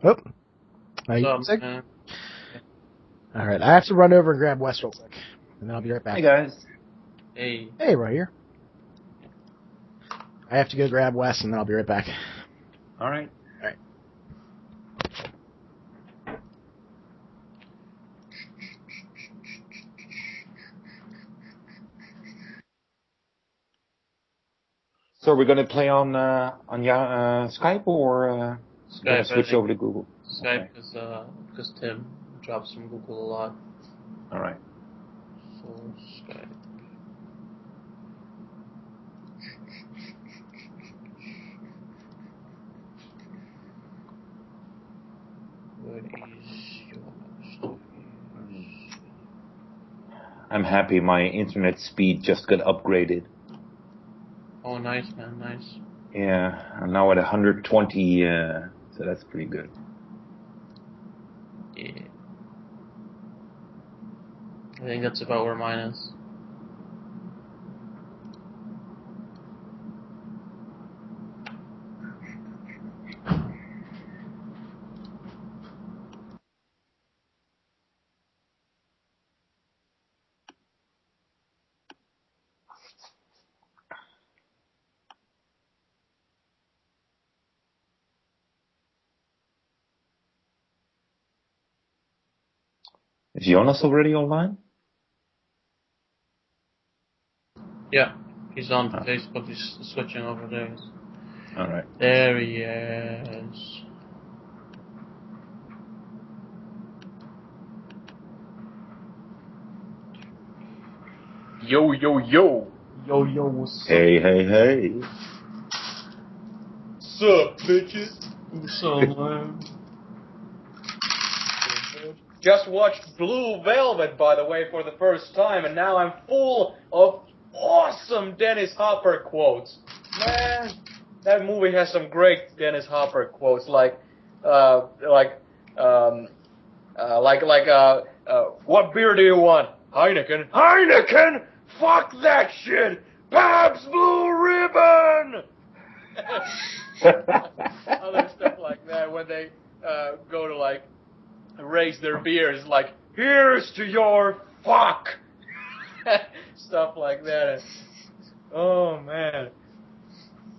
Oh. Alright, I have to run over and grab Wes real quick. And then I'll be right back. Hey, guys. Hey. Hey, right here. I have to go grab Wes, and then I'll be right back. All right. All right. So we're going to play on Skype or Skype, switch over to Google? Skype, because Tim drops from Google a lot. All right. So Skype. What is your... I'm happy my internet speed just got upgraded. Oh, nice, man, nice. Yeah, I'm now at 120, so that's pretty good. Yeah. I think that's about where mine is. Is Jonas already online? Yeah, he's on Facebook. He's switching over there. All right. There he is. Yo, yo, yo. Yo, yo, what's up? Hey, hey, hey. What's up, bitches? What's up, man? Just watched Blue Velvet, by the way, for the first time, and now I'm full of awesome Dennis Hopper quotes. Man, that movie has some great Dennis Hopper quotes, like, what beer do you want? Heineken. Heineken? Fuck that shit! Pabst Blue Ribbon! Other stuff like that, when they go to, like, raise their beers, like, here's to your fuck! Stuff like that. Oh, man.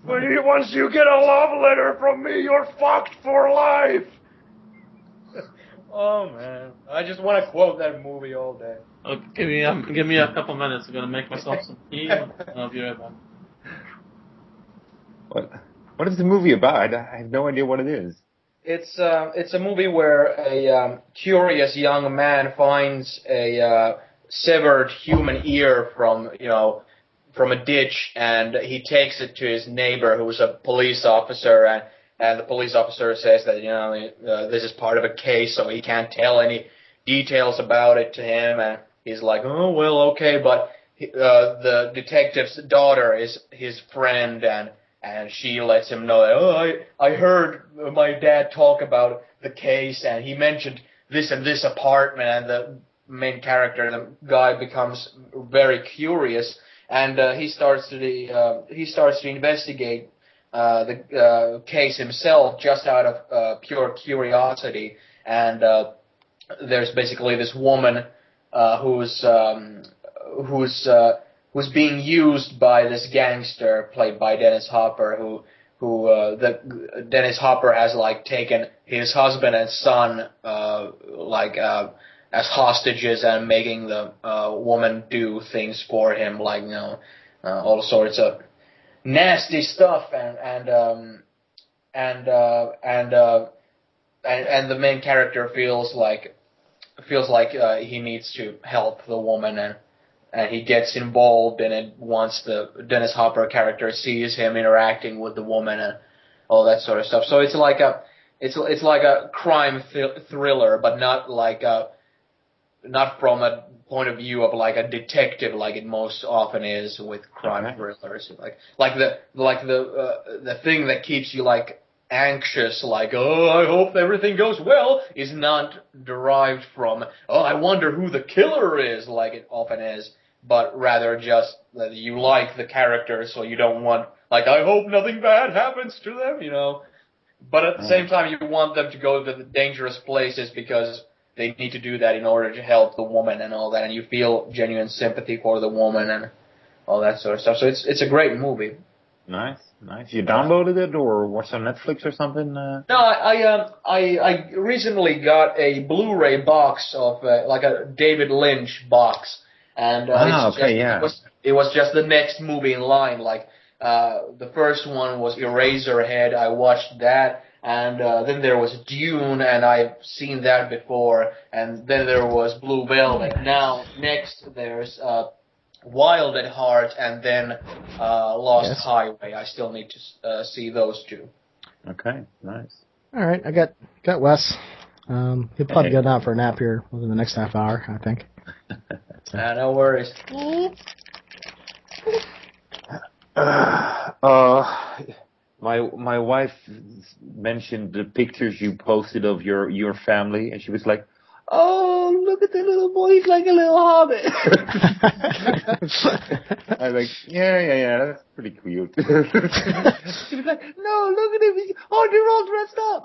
Once you get a love letter from me, you're fucked for life! Oh, man. I just want to quote that movie all day. Okay, give me a couple minutes. I'm gonna make myself some tea, and I'll be right back. What is the movie about? I have no idea what it is. It's a movie where a curious young man finds a severed human ear from a ditch, and he takes it to his neighbor, who's a police officer, and the police officer says that this is part of a case, so he can't tell any details about it to him, and he's like, oh well, okay, but the detective's daughter is his friend, and she lets him know that, I heard my dad talk about the case, and he mentioned this and this apartment, and the main character, the guy, becomes very curious, and he starts to investigate the case himself just out of pure curiosity, and there's basically this woman who's being used by this gangster played by Dennis Hopper, who Dennis Hopper has like taken his husband and son as hostages and making the woman do things for him, like all sorts of nasty stuff, and the main character feels like he needs to help the woman, and he gets involved in it once the Dennis Hopper character sees him interacting with the woman and all that sort of stuff. So it's like a crime thriller, but not from a point of view of like a detective, like it most often is with crime thrillers. Like the thing that keeps you like anxious, like, oh, I hope everything goes well, is not derived from, oh, I wonder who the killer is, like it often is, but rather just that you like the character, so you don't want, like, I hope nothing bad happens to them, But at the same time, you want them to go to the dangerous places because they need to do that in order to help the woman and all that, and you feel genuine sympathy for the woman and all that sort of stuff. So it's a great movie. Nice. You downloaded it or watched on Netflix or something? No, I recently got a Blu-ray box of like a David Lynch box, and it was just the next movie in line. Like the first one was Eraserhead. I watched that. And then there was Dune, and I've seen that before. And then there was Blue Velvet. Now, next, there's Wild at Heart, and then Lost Highway. I still need to see those two. Okay, nice. All right, I got Wes. He'll probably go down for a nap here within the next half hour, I think. No worries. My wife mentioned the pictures you posted of your family, and she was like, "Oh, look at the little boy! He's like a little hobbit." I was like, "Yeah, that's pretty cute." She was like, "No, look at him! They're all dressed up."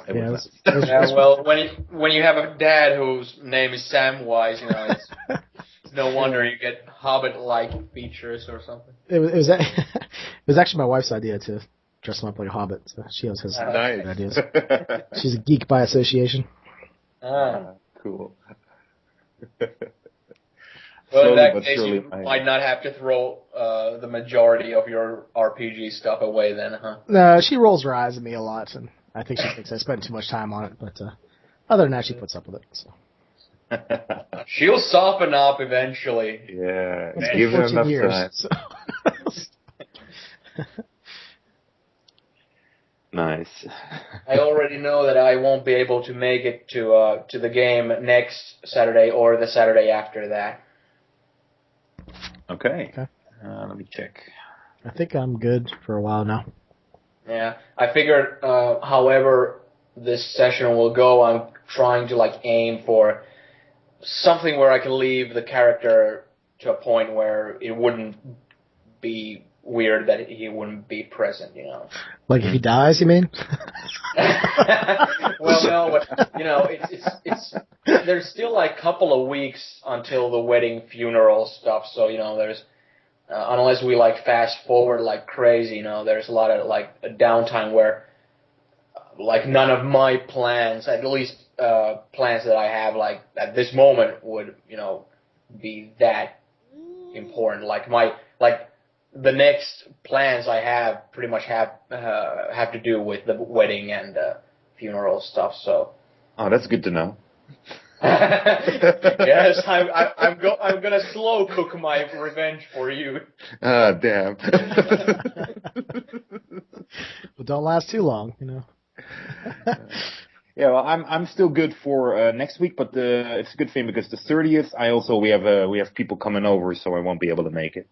Well, when you have a dad whose name is Samwise, it's no wonder you get Hobbit-like features or something. It was actually my wife's idea to dress him up like a Hobbit. So she always has good ideas. She's a geek by association. Cool. Well, in that case, you might not have to throw the majority of your RPG stuff away then, huh? No, she rolls her eyes at me a lot, and I think she thinks I spend too much time on it. But other than that, she puts up with it. So. She'll soften up eventually. Yeah, it's give her 14 enough years. time. So. Nice. I already know that I won't be able to make it to the game next Saturday or the Saturday after that. Okay. Let me check. I think I'm good for a while now. Yeah, I figured, however this session will go, I'm trying to aim for something where I can leave the character to a point where it wouldn't be weird that he wouldn't be present, Like if he dies, you mean? Well, no, but it's there's still a couple of weeks until the wedding funeral stuff, so there's unless we fast forward like crazy, there's a lot of a downtime where none of my plans, at least plans that I have at this moment would be that important. The next plans I have pretty much have to do with the wedding and funeral stuff. So. Oh, that's good to know. Yes, I'm gonna slow cook my revenge for you. Ah, damn. But don't last too long, Yeah, well, I'm still good for next week, but it's a good thing because the 30th, we have people coming over, so I won't be able to make it.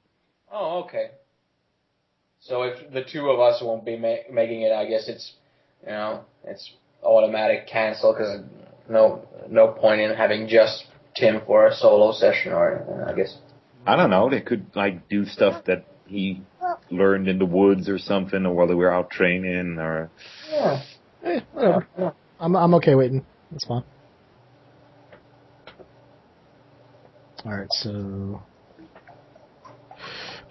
Oh, okay. So if the two of us won't be making it, I guess it's automatic cancel because no point in having just Tim for a solo session or anything, I guess. I don't know. They could do stuff that he learned in the woods or something, or while they were out training, or. Yeah. Whatever. Yeah. I'm okay waiting. That's fine. All right, so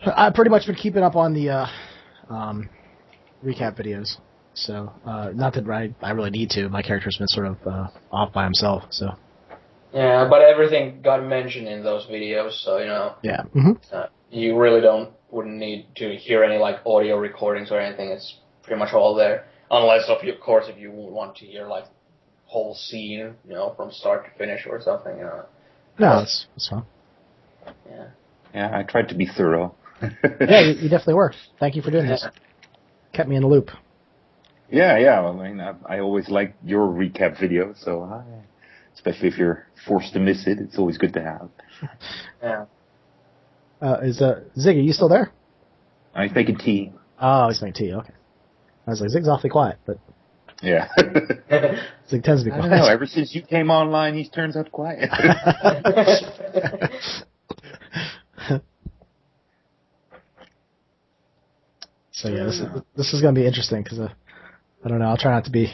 I've pretty much been keeping up on the recap videos. So not that I really need to. My character's been sort of off by himself. So. Yeah, but everything got mentioned in those videos, so Yeah. Mm-hmm. You really wouldn't need to hear any audio recordings or anything. It's pretty much all there, unless of course if you want to hear whole scene, from start to finish or something. No, that's fine. Yeah. Yeah, I tried to be thorough. Yeah, you definitely were. Thank you for doing this. Kept me in the loop. Yeah. Well, I mean, I always like your recap video, so especially if you're forced to miss it, it's always good to have. Yeah. Is Zig, are you still there? I'm making tea. Oh, he's making tea. Okay. I was like, Zig's awfully quiet, but yeah. Zig tends to be quiet. I don't know. Ever since you came online, he turns out quiet. So yeah, this is gonna be interesting because I don't know. I'll try not to be.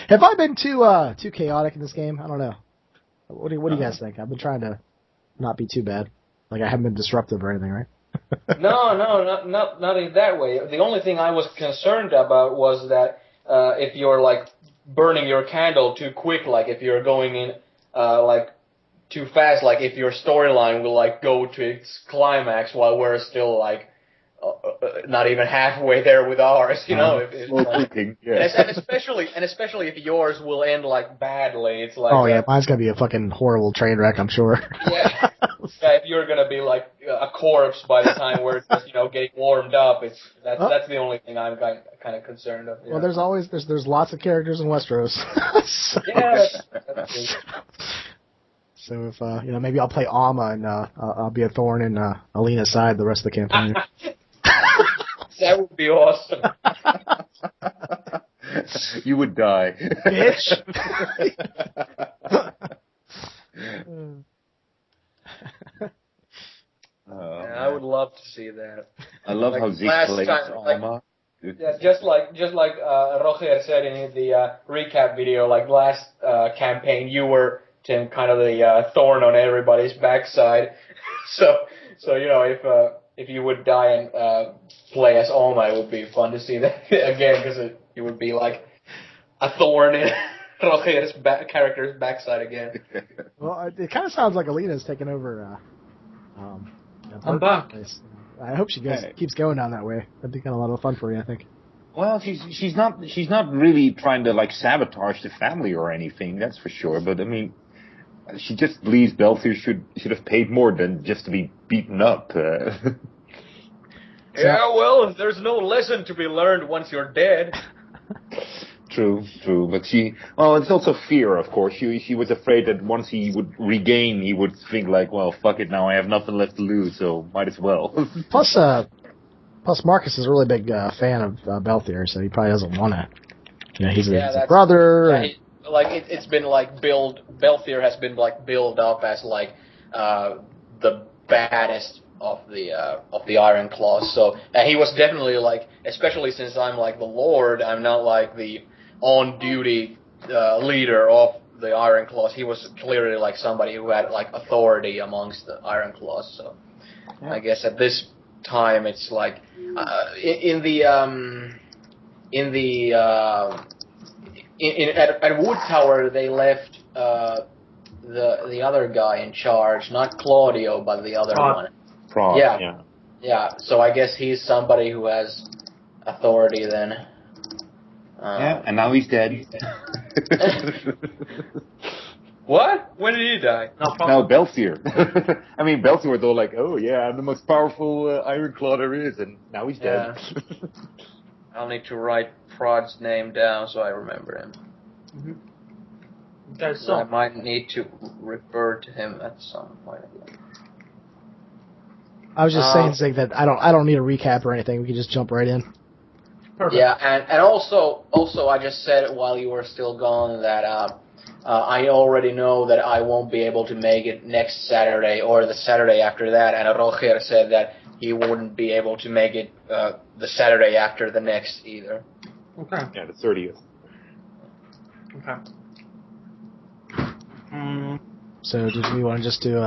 Have I been too chaotic in this game? I don't know. What do you guys think? I've been trying to not be too bad. Like I haven't been disruptive or anything, right? No, not in that way. The only thing I was concerned about was that if you're like burning your candle too quick, like if you're going in like too fast, like if your storyline will like go to its climax while we're still like not even halfway there with ours, you know. And especially if yours will end like badly, it's like. Oh yeah, mine's gonna be a fucking horrible train wreck, I'm sure. Yeah. If you're gonna be like a corpse by the time we're just, getting warmed up, that's the only thing I'm kind of concerned of. Well, there's lots of characters in Westeros. So, yeah. That's true. So if maybe I'll play Alma and I'll be a thorn in Alina's side the rest of the campaign. That would be awesome. You would die, bitch. I would love to see that. I love how Zeke plays Alma. Yeah, just like Roger said in the recap video, like last campaign, you were, Tim, kind of the thorn on everybody's backside. So if you would die and play as Alma, it would be fun to see that again, because it would be like a thorn in Roger's character's backside again. Well, it kind of sounds like Alina's taking over. I'm back. I hope she keeps going down that way. That'd be kind of a lot of fun for you, I think. Well, she's not really trying to like sabotage the family or anything, that's for sure. But I mean, she just believes Belfier should have paid more than just to be beaten up. Yeah, well, there's no lesson to be learned once you're dead. True. But it's also fear, of course. She was afraid that once he would regain, he would think like, well, fuck it, now I have nothing left to lose, so might as well. Plus Marcus is a really big fan of Belfier, so he probably doesn't want to. He's a brother. Yeah, it's been like Belfier has been like built up as like the baddest of the Iron Claws. So he was definitely like, especially since I'm like the Lord, I'm not like the on-duty leader of the Iron Claws. He was clearly like somebody who had like authority amongst the Iron Claws. So yeah. I guess at this time it's like at Wood Tower they left the other guy in charge, not Claudio, but the other one. Prague, yeah. So I guess he's somebody who has authority then. And now he's dead. What? When did he die? No, Belfier. I mean, Belfier was all like, oh yeah, I'm the most powerful Iron Claw there is, and now he's dead. I'll need to write Prod's name down so I remember him. Mm-hmm. Okay, so I might need to refer to him at some point again. I was just saying that I don't need a recap or anything. We can just jump right in. Perfect. Yeah, and also I just said while you were still gone that I already know that I won't be able to make it next Saturday or the Saturday after that, and Roger said that he wouldn't be able to make it the Saturday after the next either. Okay. Yeah, the 30th. Okay. So do we want to just do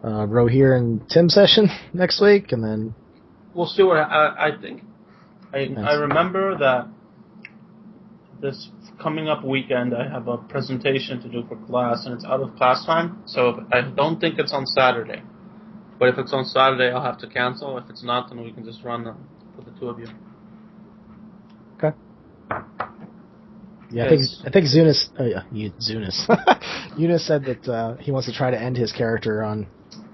Roger and Tim session next week, and then we'll see what I think. I remember that this coming up weekend I have a presentation to do for class, and it's out of class time, so I don't think it's on Saturday. But if it's on Saturday, I'll have to cancel. If it's not, then we can just run for the two of you. Okay. Yeah, I think Zunis. Eunice said that he wants to try to end his character on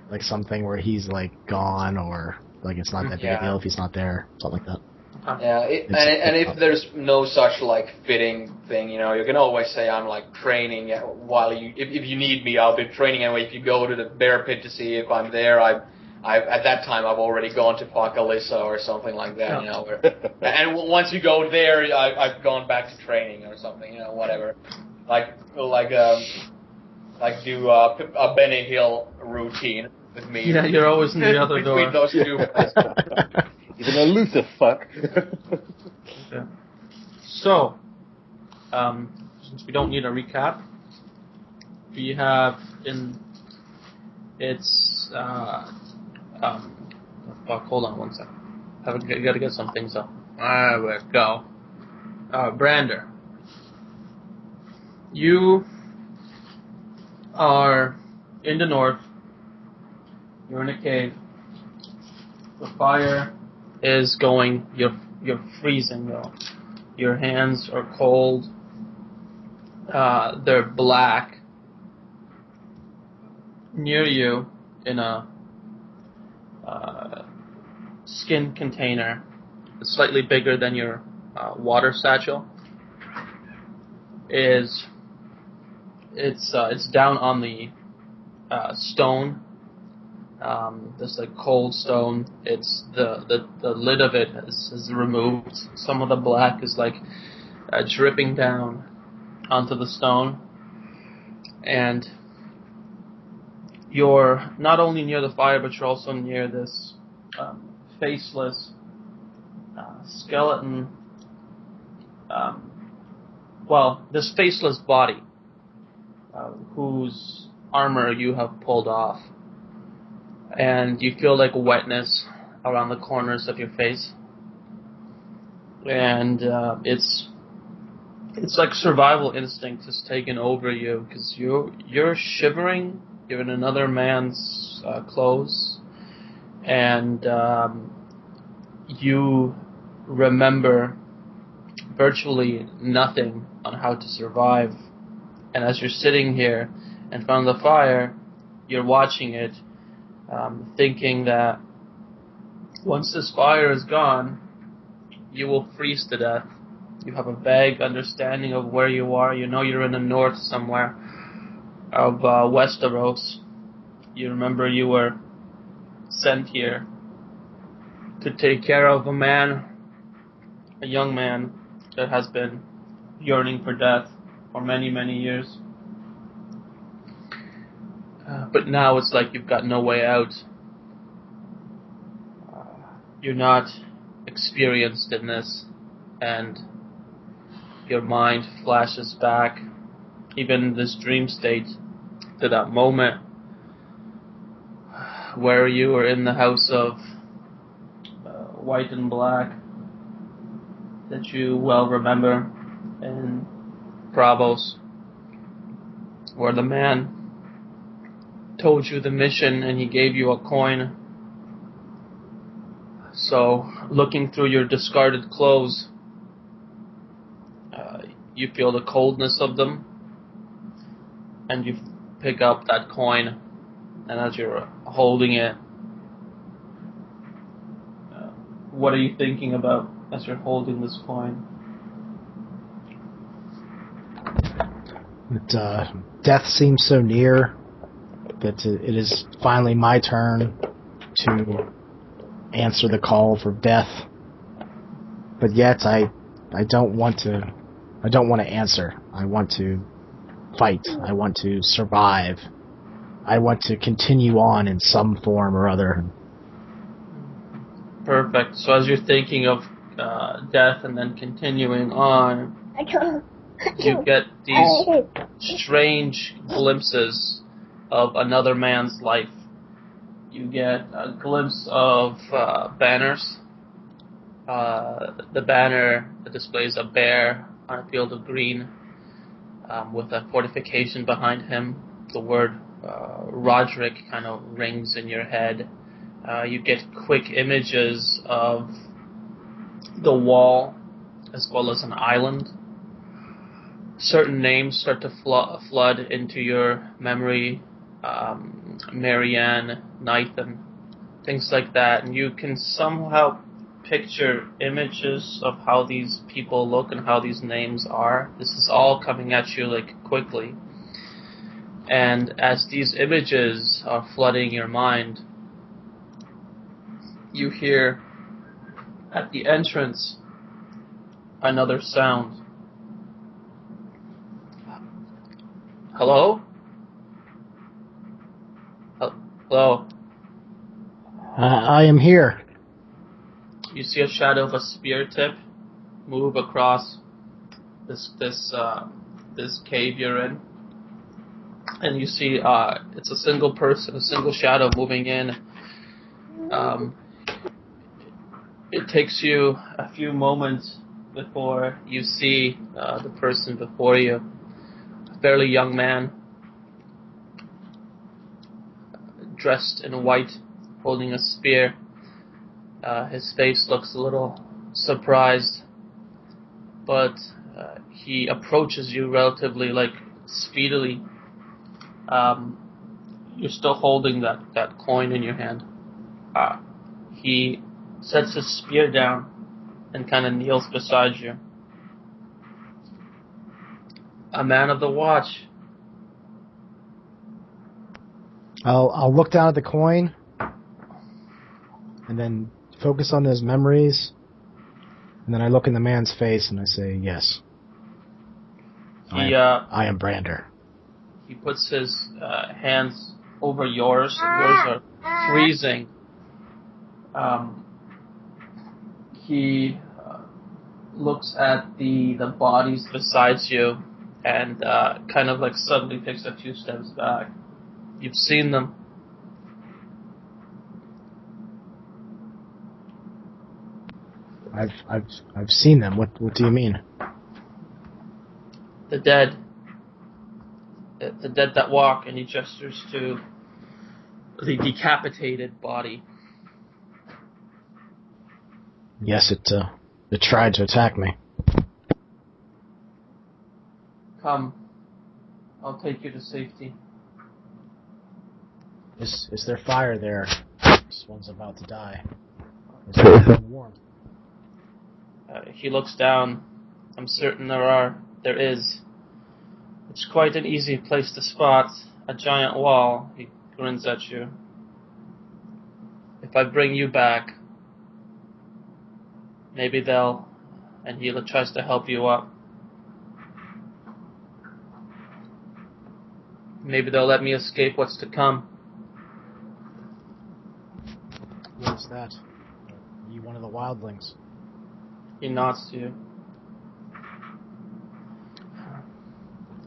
like something where he's like gone, or like it's not that big a deal if he's not there, something like that. Yeah, and if there's no such like fitting thing, you can always say I'm like training while if you need me, I'll be training anyway. If you go to the bear pit to see if I'm there, I at that time I've already gone to fuck Alyssa or something like that, and once you go there, I've gone back to training or something, whatever. Like do a Benny Hill routine with me. Yeah, you're always in the other door. Between those two. He's an elusive fuck. Okay. So, since we don't need a recap, we have hold on one second. I gotta get some things up. There we go. Brander, you are in the north. You're in a cave. The fire is going. You're freezing though. Your hands are cold. They're black. Near you, in a skin container, slightly bigger than your water satchel, it's down on the stone. This like cold stone. It's the lid of it is removed. Some of the black is like dripping down onto the stone, and you're not only near the fire, but you're also near this faceless skeleton. This faceless body whose armor you have pulled off. And you feel like wetness around the corners of your face. And it's like survival instinct has taken over you, because you're shivering. You're in another man's clothes, and you remember virtually nothing on how to survive. And as you're sitting here in front of the fire, you're watching it, thinking that once this fire is gone, you will freeze to death. You have a vague understanding of where you are. You know you're in the north somewhere of Westeros. You remember you were sent here to take care of a young man that has been yearning for death for many, many years. But now it's like you've got no way out. You're not experienced in this, and your mind flashes back, even this dream state, to that moment where you were in the house of white and black that you well remember in Bravos, where the man told you the mission and he gave you a coin. So, looking through your discarded clothes, you feel the coldness of them, and you pick up that coin, and as you're holding it, what are you thinking about as you're holding this coin? Death seems so near that it is finally my turn to answer the call for death. But yet I don't want to answer. I want to fight. I want to survive. I want to continue on in some form or other. Perfect. So as you're thinking of death and then continuing on, you get these strange glimpses of another man's life. You get a glimpse of banners. The banner displays a bear on a field of green with a fortification behind him. The word Roderick kind of rings in your head. You get quick images of the wall as well as an island. Certain names start to flood into your memory. Marianne, Nathan, things like that. And you can somehow picture images of how these people look and how these names are. This is all coming at you like quickly. And as these images are flooding your mind, you hear at the entrance another sound. Hello? Hello? I am here. You see a shadow of a spear tip move across this cave you're in, and you see it's a single person, a single shadow moving in. It takes you a few moments before you see the person before you, a fairly young man, dressed in white, holding a spear. His face looks a little surprised, but he approaches you relatively, speedily. You're still holding that coin in your hand. He sets his spear down and kind of kneels beside you. A man of the watch. I'll look down at the coin and then focus on those memories, and then I look in the man's face and I say, yes. I am Brander. He puts his hands over yours. Yours are freezing. He looks at the bodies beside you and kind of suddenly takes a few steps back. You've seen them. I've seen them. What do you mean? The dead. The dead that walk, and he gestures to the decapitated body. Yes, it tried to attack me. Come. I'll take you to safety. Is there fire there? This one's about to die. Is there anything warm? He looks down. I'm certain there is. It's quite an easy place to spot. A giant wall. He grins at you. If I bring you back, maybe they'll... And he tries to help you up. Maybe they'll let me escape what's to come. What is that? Are you one of the wildlings? He nods to you.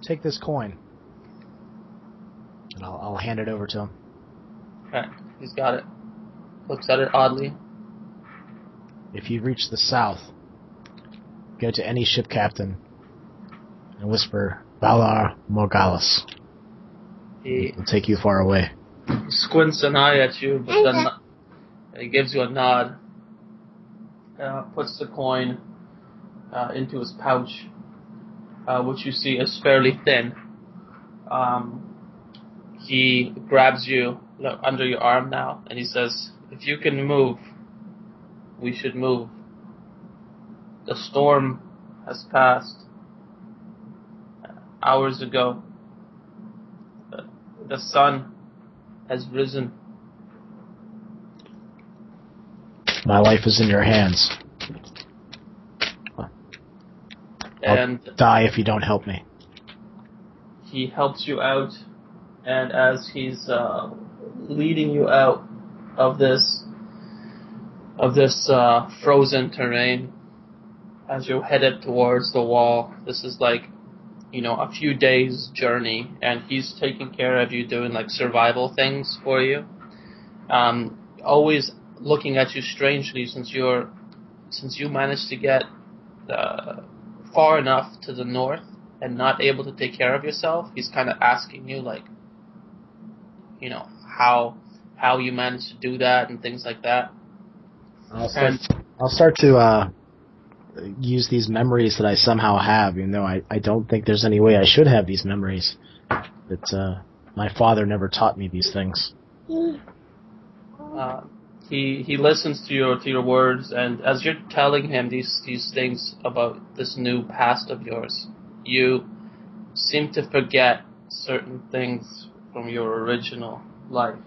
Take this coin, and I'll hand it over to him. Okay, he's got it. Looks at it oddly. If you reach the south, go to any ship captain and whisper, Valar Morghulis. It'll take you far away. He squints an eye at you, but then he gives you a nod. Puts the coin into his pouch, which you see is fairly thin. He grabs you under your arm now, and he says, if you can move, we should move. The storm has passed hours ago. The sun has risen. My life is in your hands. And I'll die if you don't help me. He helps you out, and as he's leading you out of this frozen terrain, as you're headed towards the wall, this is a few days journey, and he's taking care of you, doing survival things for you. Always looking at you strangely since you managed to get far enough to the north and not able to take care of yourself. He's kind of asking you how you managed to do that and things like that. I'll start to use these memories that I somehow have, even though I don't think there's any way I should have these memories. But my father never taught me these things. He listens to your words, and as you're telling him these things about this new past of yours, you seem to forget certain things from your original life.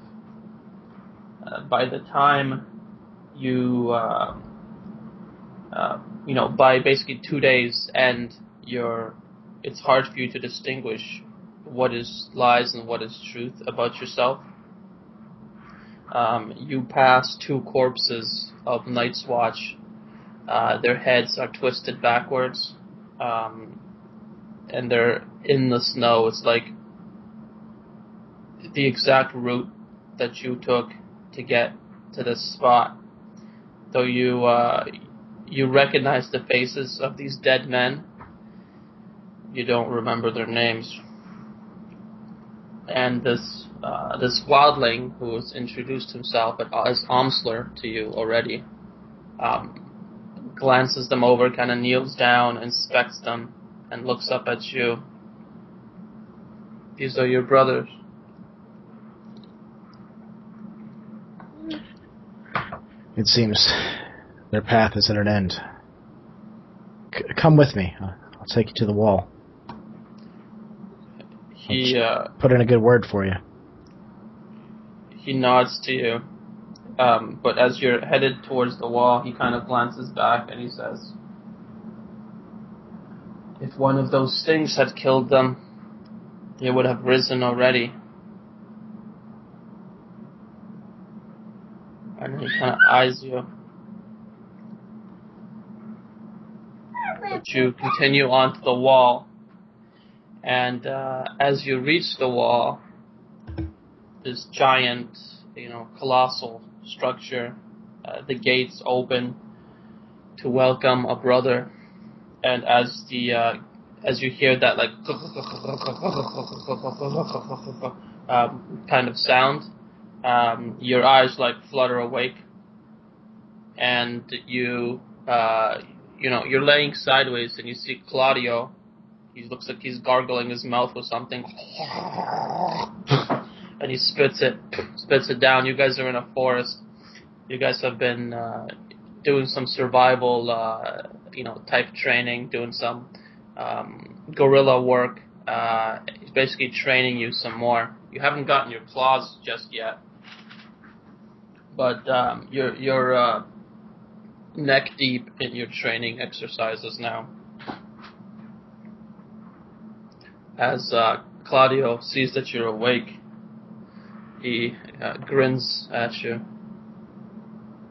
By the time by basically 2 days, and it's hard for you to distinguish what is lies and what is truth about yourself. You pass 2 corpses of Night's Watch. Their heads are twisted backwards, and they're in the snow. It's like the exact route that you took to get to this spot. Though you recognize the faces of these dead men, you don't remember their names. And this wildling, who has introduced himself as Omsler to you already, glances them over, kind of kneels down, inspects them, and looks up at you. These are your brothers. It seems their path is at an end. Come with me. I'll take you to the wall. He put in a good word for you. He nods to you, but as you're headed towards the wall, he kind of glances back and he says, "If one of those things had killed them, they would have risen already." And he kind of eyes you. But you continue onto the wall, and as you reach the wall, this giant, colossal structure, the gates open to welcome a brother, and as you hear that kind of sound, your eyes flutter awake, and you're laying sideways, and you see Claudio. He looks like he's gargling his mouth with something, and he spits it down. You guys are in a forest. You guys have been doing some survival, type training, doing some guerrilla work. He's basically training you some more. You haven't gotten your claws just yet, but you're neck deep in your training exercises now. As Claudio sees that you're awake, he grins at you.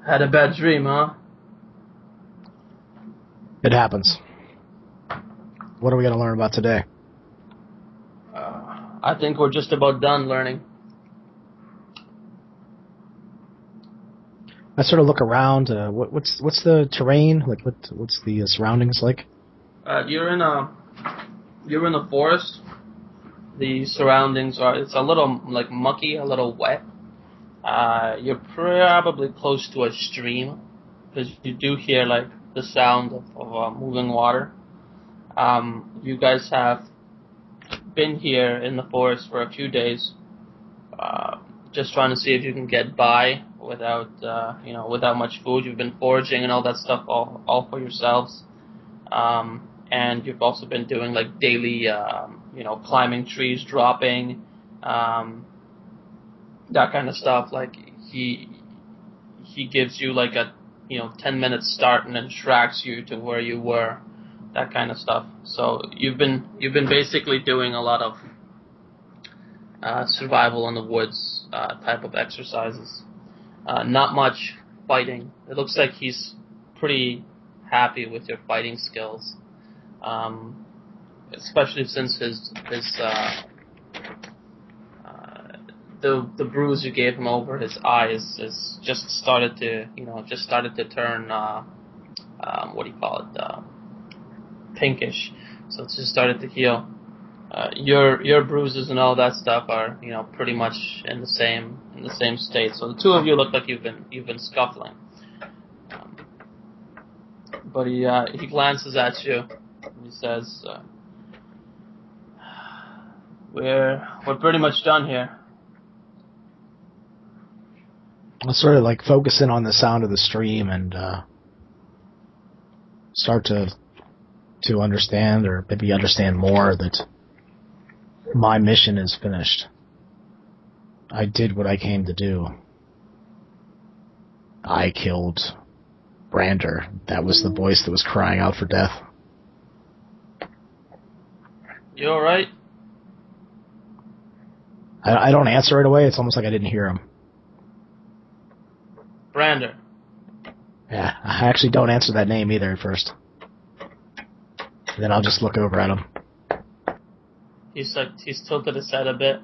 Had a bad dream, huh? It happens. What are we going to learn about today? I think we're just about done learning. I sort of look around. What's the terrain like? What's the surroundings like? You're in a forest. The surroundings it's a little mucky, a little wet. You're probably close to a stream, because you do hear the sound of moving water. You guys have been here in the forest for a few days, just trying to see if you can get by without much food. You've been foraging and all that stuff all for yourselves, and you've also been doing daily climbing trees, dropping, that kind of stuff. He gives you a 10-minute start and then tracks you to where you were, that kind of stuff. So you've been basically doing a lot of survival in the woods type of exercises. Not much fighting. It looks like he's pretty happy with your fighting skills, especially since the bruise you gave him over his eyes is just started to turn pinkish. So it's just started to heal. Your bruises and all that stuff are pretty much in the same state. So the two of you look like you've been scuffling. But he glances at you and he says, "We're pretty much done here." I'll sort of focus in on the sound of the stream and start to understand, or maybe understand more, that my mission is finished. I did what I came to do. I killed Brander. That was the voice that was crying out for death. You alright? I don't answer right away. It's almost like I didn't hear him. Brander. Yeah, I actually don't answer that name either at first. And then I'll just look over at him. He's tilted his head a bit,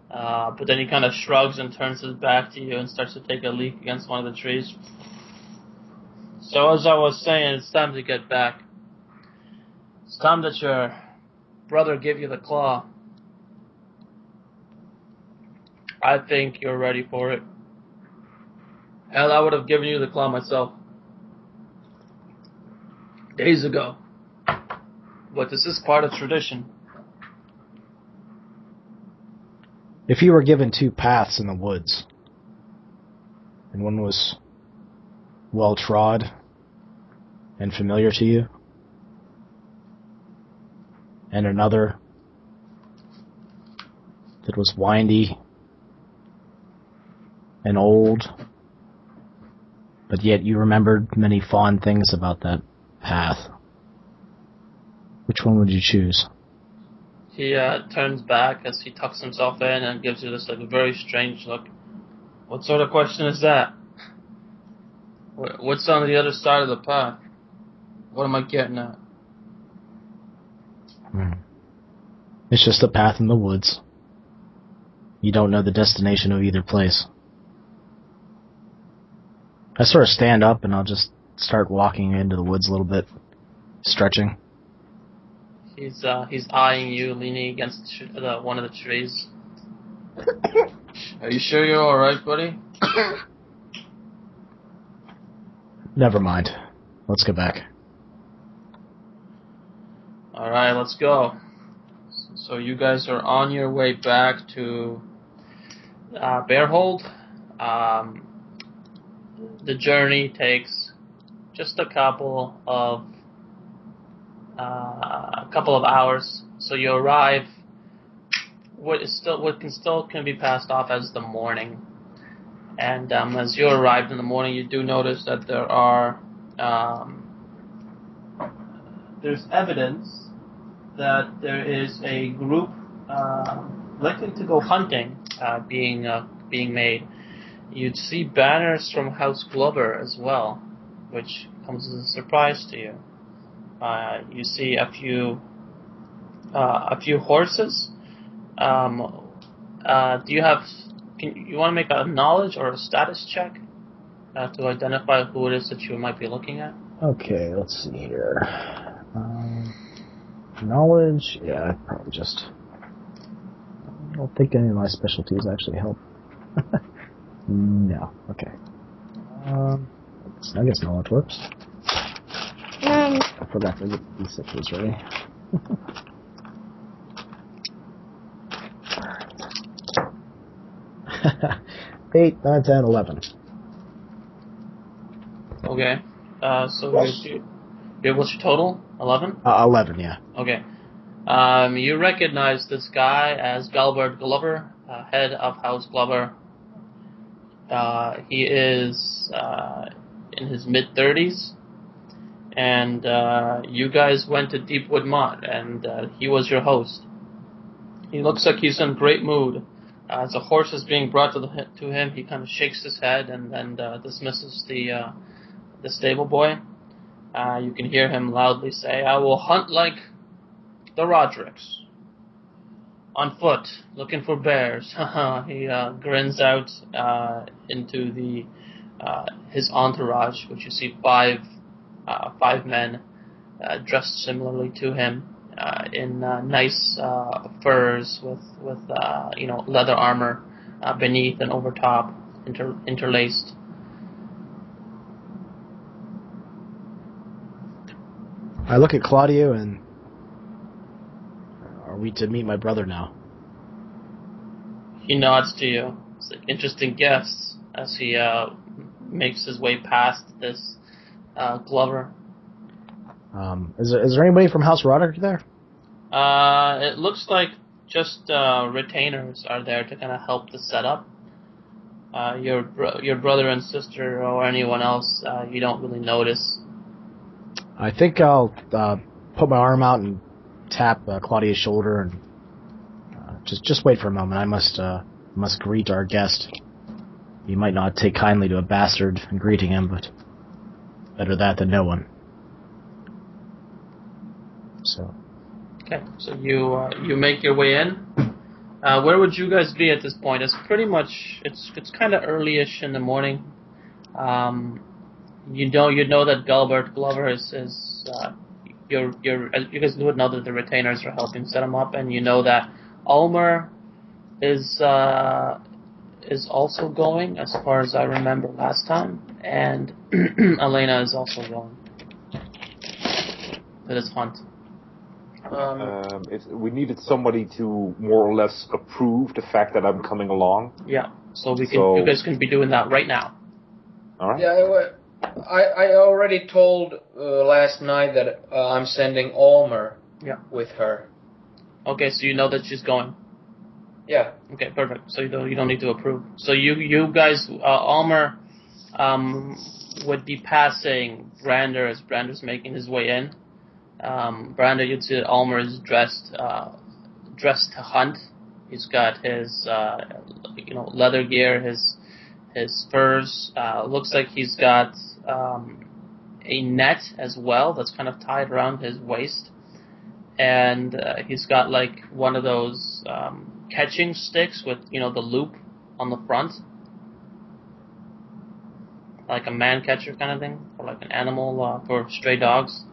but then he kind of shrugs and turns his back to you and starts to take a leak against one of the trees. So as I was saying, it's time to get back. It's time that your brother gave you the claw. I think you're ready for it. Hell, I would have given you the claw myself days ago. But this is part of tradition. If you were given two paths in the woods, and one was well-trod and familiar to you, and another that was windy and old, but yet you remembered many fond things about that path, which one would you choose? He turns back as he tucks himself in and gives you this like very strange look. What sort of question is that? What's on the other side of the path? What am I getting at? It's just a path in the woods. You don't know the destination of either place. I sort of stand up and I'll just start walking into the woods a little bit, stretching. He's eyeing you, leaning against one of the trees. Are you sure you're all right, buddy? Never mind. Let's go back. All right, let's go. So you guys are on your way back to Bearhold. The journey takes just a couple of hours. So you arrive. What can be passed off as the morning. And as you arrived in the morning, you do notice that there's evidence that there is a group likely to go hunting being made. You'd see banners from House Glover as well, which comes as a surprise to you. You see a few horses. Do you have? You want to make a knowledge or a status check to identify who it is that you might be looking at? Okay, let's see here. Knowledge? Yeah, probably just... I don't think any of my specialties actually help. No, okay. I guess knowledge works. I forgot to get these sixes ready. 8, 9, 10, 11. Okay. So what's your total? 11? 11, yeah. Okay. You recognize this guy as Galbert Glover, head of House Glover. He is in his mid-30s, and you guys went to Deepwood Mott, and he was your host. He looks like he's in great mood. As a horse is being brought to him, he kind of shakes his head and dismisses the stable boy. You can hear him loudly say, "I will hunt like the Rodricks. On foot, looking for bears." He grins out into his entourage, which you see five men dressed similarly to him in nice furs with leather armor beneath and over top, interlaced. I look at Claudio and... Are we to meet my brother now? He nods to you. It's like interesting guess as he makes his way past this Glover. Is there anybody from House Roderick there? It looks like just retainers are there to kind of help the setup. Your brother and sister or anyone else, you don't really notice. I think I'll put my arm out and tap Claudia's shoulder and just wait for a moment. I must greet our guest. he might not take kindly to a bastard and greeting him, but better that than no one. So. Okay, so you make your way in. Where would you guys be at this point? It's pretty much it's kind of early-ish in the morning. You know that Gilbert Glover is you guys would know that the retainers are helping set him up, and you know that Ulmer is also going, as far as I remember last time, and Elena is also going to this hunt. We needed somebody to more or less approve the fact that I'm coming along. Yeah, so you guys can be doing that right now. All right. Yeah, I already told last night that I'm sending Ulmer with her. Okay, so you know that she's going. Yeah. Okay, perfect. So you don't need to approve. So you guys, Ulmer would be passing Brander as Brander's making his way in. Brander, you'd see that Ulmer is dressed to hunt. He's got his leather gear, his furs. Looks like he's got a net as well that's kind of tied around his waist, and he's got like one of those catching sticks with the loop on the front, like a man catcher kind of thing, or like an animal for stray dogs.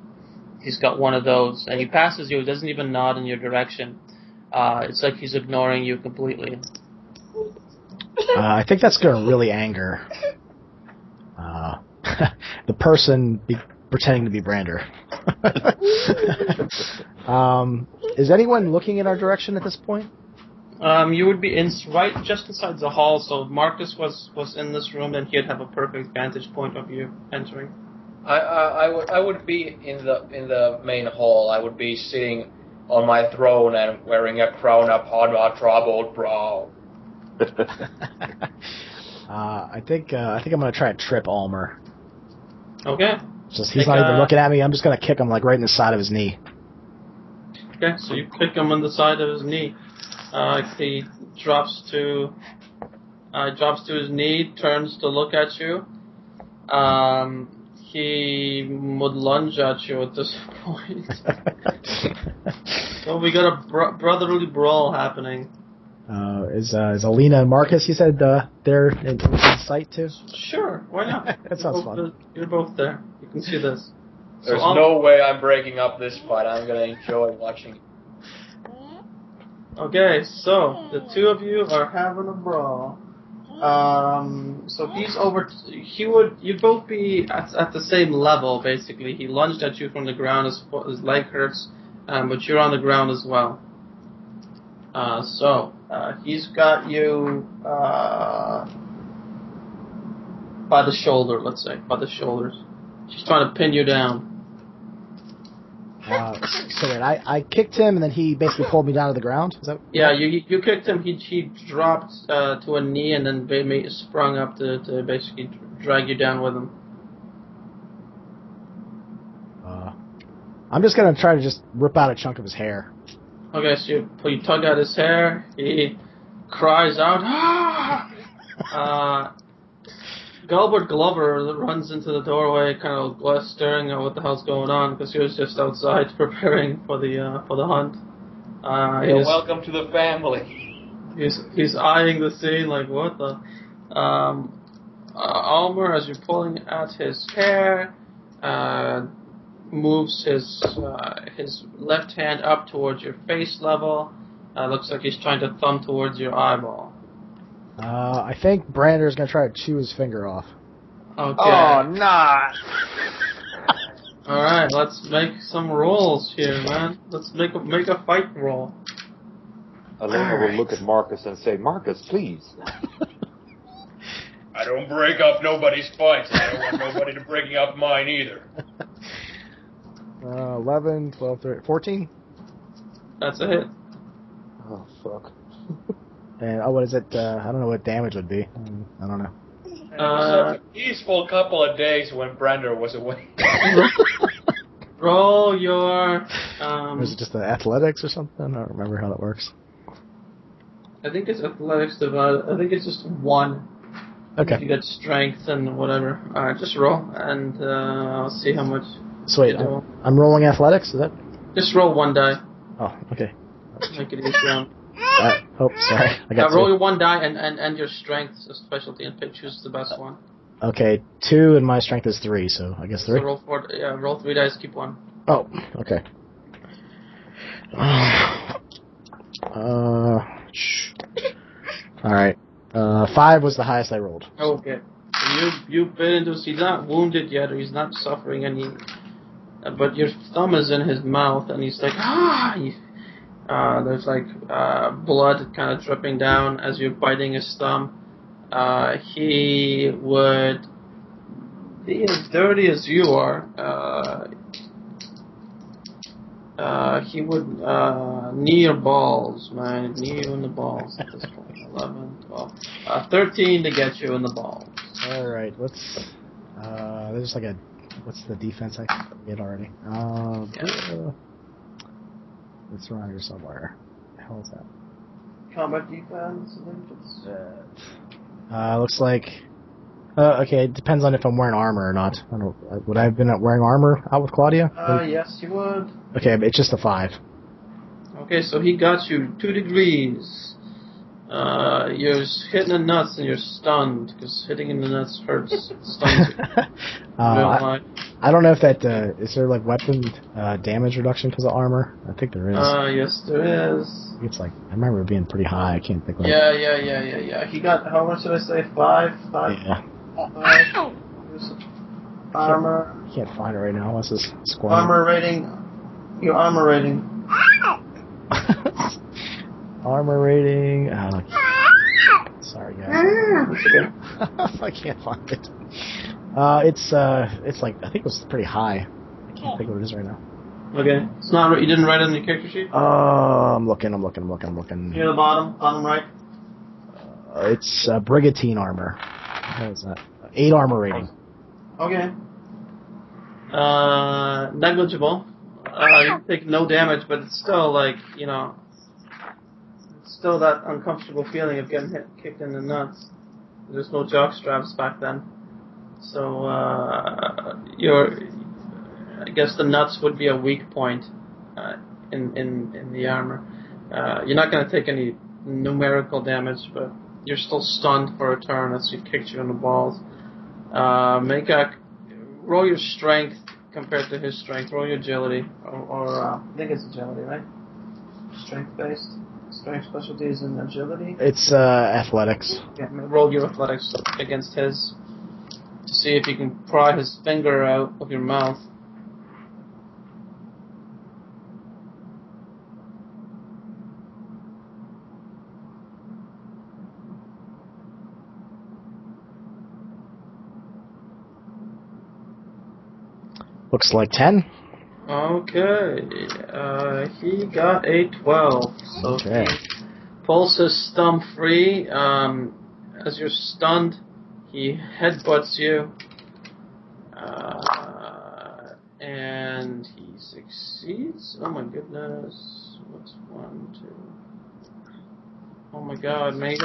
He's got one of those, and he passes you. He doesn't even nod in your direction. It's like he's ignoring you completely. I think that's going to really anger the person pretending to be Brander. Is anyone looking in our direction at this point? You would be right just inside the hall. So Marcus was in this room, and he'd have a perfect vantage point of you entering. I would be in the main hall. I would be sitting on my throne and wearing a crown upon my troubled brow. I think I'm gonna try to trip Ulmer. Okay. Just he's not even looking at me. I'm just gonna kick him like right in the side of his knee. Okay, so you kick him on the side of his knee. He drops to his knee, turns to look at you. He would lunge at you at this point. So we got a brotherly brawl happening. Is Alina and Marcus, you said, they're in sight too? Sure, why not? That sounds fun. You're both there. You can see this. There's no way I'm breaking up this fight. I'm going to enjoy watching it. Okay, so the two of you are having a brawl. So you'd both be at the same level, basically. He lunged at you from the ground, his leg hurts, but you're on the ground as well. He's got you by the shoulder, let's say, by the shoulders. She's trying to pin you down. So wait, I kicked him, and then he basically pulled me down to the ground? Is that? Yeah, you kicked him. He dropped to a knee, and then sprung up to basically drag you down with him. I'm just going to try to just rip out a chunk of his hair. Okay, so you tug at his hair. He cries out, "Ah!" Gilbert Glover runs into the doorway, kind of staring at what the hell's going on, because he was just outside preparing for the hunt. Welcome to the family. He's eyeing the scene like, what the? Ulmer, as you're pulling at his hair, moves his left hand up towards your face level. Looks like he's trying to thumb towards your eyeball. I think Brander's going to try to chew his finger off. Okay. Oh, nah. Alright, let's make some rolls here, man. Let's make a fight roll. Elena will look at Marcus and say, Marcus, please. I don't break up nobody's fights. I don't want nobody to break up mine either. 11, 12, 13, 14? That's a hit. Oh, fuck. And what is it? I don't know what damage would be. I don't know. It was a peaceful couple of days when Brander was away. Roll your... is it just the athletics or something? I don't remember how that works. I think it's athletics divided... I think it's just 1. Okay. You get strength and whatever. Alright, just roll, and I'll see how much. So wait, I'm rolling athletics, is that? Just roll one die. Oh, okay. Make it each round. Sorry. I got roll two. your one die and your strength, so specialty, and pick choose the best one. Okay, 2 and my strength is 3, so I guess 3. So roll 3 dice, keep 1. Oh, okay. Alright. 5 was the highest I rolled. Okay. So you bit into. He's not wounded yet, or he's not suffering any. But your thumb is in his mouth, and he's like, there's like blood kind of dripping down as you're biting his thumb. He would be as dirty as you are. He would knee your balls, man. Knee you in the balls at this point. 11, 12. 13 to get you in the balls. Alright, let's... there's like a... What's the defense I get already? It's around here somewhere. What the hell is that? Combat defense? Looks like... okay, it depends on if I'm wearing armor or not. I don't, would I have been wearing armor out with Claudia? Yes, you would. Okay, but it's just a 5. Okay, so he got you 2 degrees. You're hitting the nuts and you're stunned, because hitting in the nuts hurts. Stuns you. I don't know if that... is there like weapon damage reduction because of armor? I think there is. Yes, there is. It's like... I remember it being pretty high. I can't think... Yeah. He got... How much did I say? 5? Yeah. 5. Armor. Can't find it right now. What's this squad? Armor rating. Your armor rating. Armor rating. Sorry, guys. I can't find it. It's like, I think it was pretty high. I can't think what it is right now. Okay. It's not. You didn't write it on your character sheet. I'm looking. Near the bottom right. It's brigantine armor. What is that? 8 armor rating. Okay. Negligible. You take no damage, but it's still like, it's still that uncomfortable feeling of getting kicked in the nuts. There's no jock straps back then, so I guess the nuts would be a weak point in the armor. You're not going to take any numerical damage, but you're still stunned for a turn as he kicked you in the balls. Roll your strength compared to his strength. Roll your agility, or I think it's agility, right? Strength-based. Strength specialties and agility. It's athletics. Yeah, roll your athletics against his to see if you can pry his finger out of your mouth. Looks like 10. Okay. He got a 12. So okay. He pulls his thumb free. As you're stunned, he headbutts you. And he succeeds. Oh my goodness. What's 1, 2? Oh my god, man.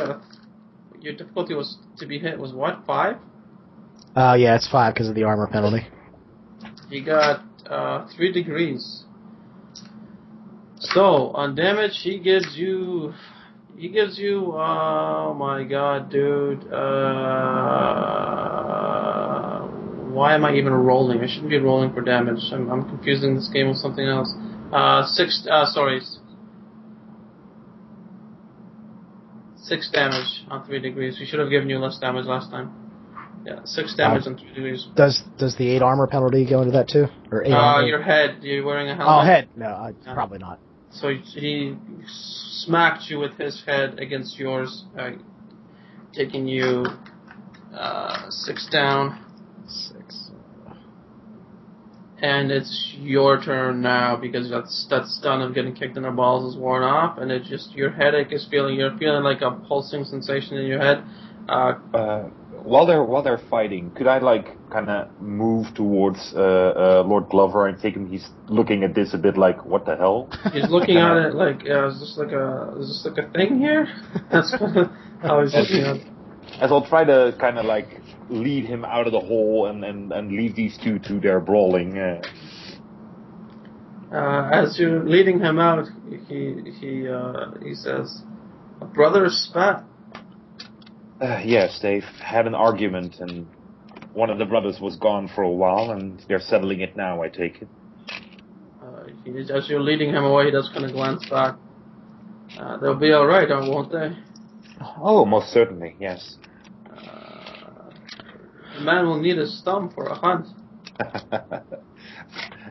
Your difficulty was to be hit was what? 5? Yeah, it's 5 because of the armor penalty. He got 3 degrees. So on damage, he gives you. Oh my god, dude. Why am I even rolling? I shouldn't be rolling for damage. I'm confusing this game with something else. 6 damage on 3 degrees. We should have given you less damage last time. Yeah, 6 damage on 3 degrees. Does the 8 armor penalty go into that too? Or 8 your head. You're wearing a helmet. Oh, head. No, probably not. So he smacked you with his head against yours, taking you 6 down. 6. And it's your turn now because that stun of getting kicked in the balls is worn off, and it's just your headache is you're feeling like a pulsing sensation in your head. While they're fighting, could I kind of move towards Lord Glover and take him? He's looking at this a bit like, what the hell? He's looking at it like, is this like a thing here? That's how he's looking at it. as I'll try to kind of like lead him out of the hole and leave these two to their brawling. As you're leading him out, he says, "A brother spat." Yes, they've had an argument, and one of the brothers was gone for a while, and they're settling it now, I take it. As you're leading him away, he does kind of glance back. They'll be all right, won't they? Oh, most certainly, yes. The man will need his thumb for a hunt.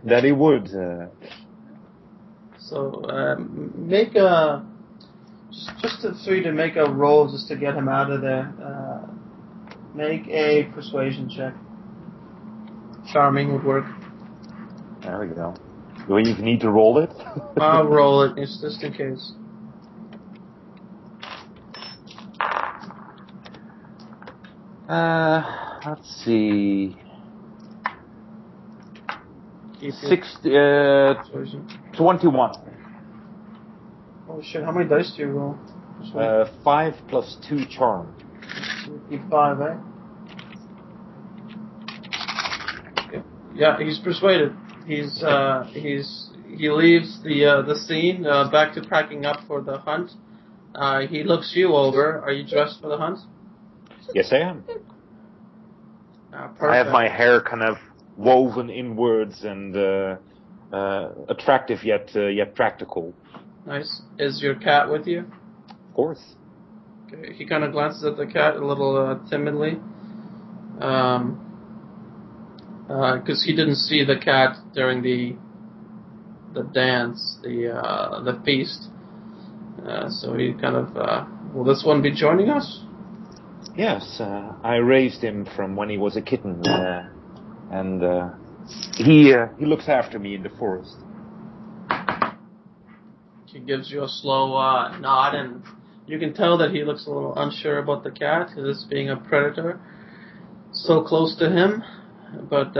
That he would. So make a just for you to make a roll just to get him out of there. Make a persuasion check. Charming would work. There we go. Do we even need to roll it? I'll roll it just in case. Let's see. 21. Oh shit! How many dice do you roll? 5 plus 2 charm. Keep 5, eh? Yeah, he's persuaded. He leaves the scene back to packing up for the hunt. He looks you over. Are you dressed for the hunt? Yes, I am. Perfect. I have my hair kind of woven inwards and attractive yet practical. Nice. Is your cat with you? Of course. Okay. He kind of glances at the cat a little timidly, because he didn't see the cat during the dance, the feast. So he kind of, will this one be joining us? Yes, I raised him from when he was a kitten, and he looks after me in the forest. He gives you a slow nod, and you can tell that he looks a little unsure about the cat, this being a predator so close to him. But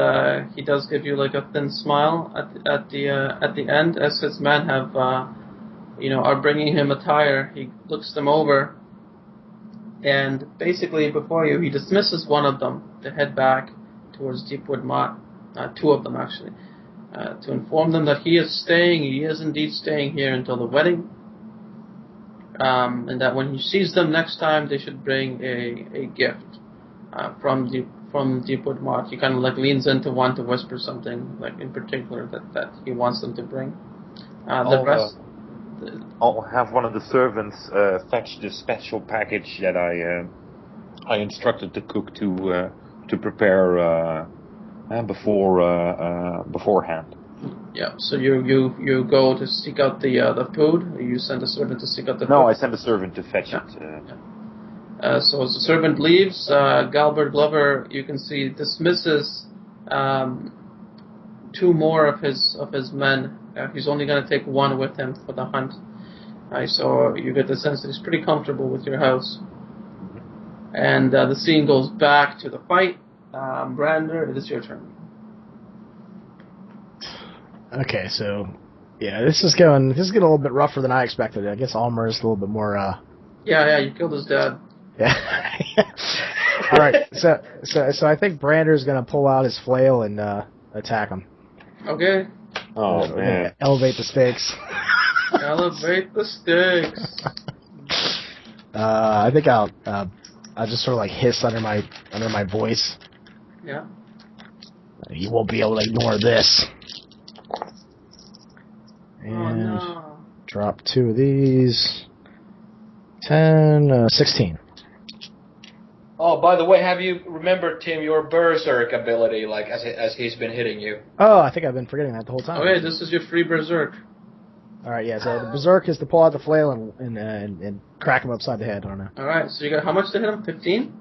he does give you like a thin smile at the end, as his men have, are bringing him attire. He looks them over, and basically before you, he dismisses one of them to head back towards Deepwood Mott. 2 of them actually, to inform them that he is indeed staying here until the wedding, and that when he sees them next time, they should bring a gift from Deepwood Mott. He kind of like leans into one to whisper something like in particular that he wants them to bring. I'll have one of the servants fetch the special package that I instructed the cook to prepare beforehand. Yeah. So you go to seek out the food. Or you send a servant to seek out the food. No, I send a servant to fetch it. So as the servant leaves, Galbert Glover, you can see, dismisses 2 more of his men. He's only going to take 1 with him for the hunt. So you get the sense that he's pretty comfortable with your house. And the scene goes back to the fight. Brander, it is your turn. Okay, so yeah, this is getting a little bit rougher than I expected. I guess Almer is a little bit more. Yeah, you killed his dad. Yeah. All right, so I think Brander's gonna pull out his flail and attack him. Okay. Oh man! Elevate the stakes. Elevate the stakes. I think I'll just sort of like hiss under my voice. Yeah. You won't be able to ignore this. And drop 2 of these. 10, 16. Oh, by the way, have you remembered, Tim, your berserk ability, like as he's been hitting you? Oh, I think I've been forgetting that the whole time. Okay, this is your free berserk. All right, yeah. So the berserk is to pull out the flail and crack him upside the head. I don't know. All right, so you got how much to hit him? 15?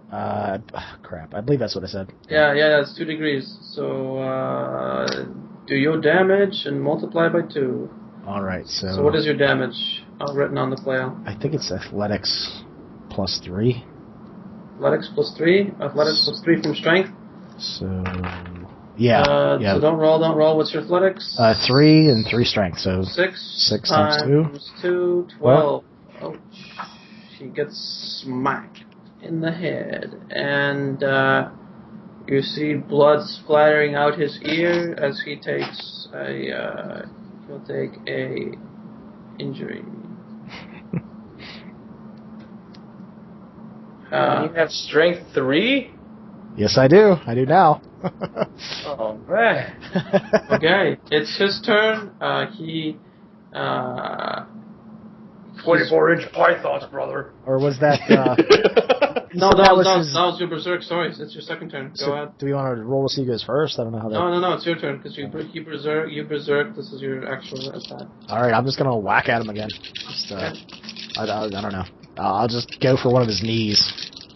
Crap. I believe that's what I said. Yeah, that's 2 degrees. So do your damage and multiply by 2. All right, so what is your damage written on the flail? I think it's athletics plus 3. Athletics plus 3? Athletics plus 3 from strength? So, yeah. So don't roll. What's your athletics? 3 and 3 strength, so 6 times 2. 2, 12. Ouch. He gets smacked. in the head, and you see blood splattering out his ear as he takes he'll take a injury. You have strength 3? Yes, I do. I do now. Oh, man. Okay, it's his turn. He 24-inch pythons, brother. Or was that... No, so that was was your berserk. Sorry, it's your second turn. Go ahead. Do we want to roll to see who goes first? I don't know how that... No, it's your turn, because you berserk, this is your actual attack. Alright, I'm just going to whack at him again. Just, I don't know. I'll just go for one of his knees.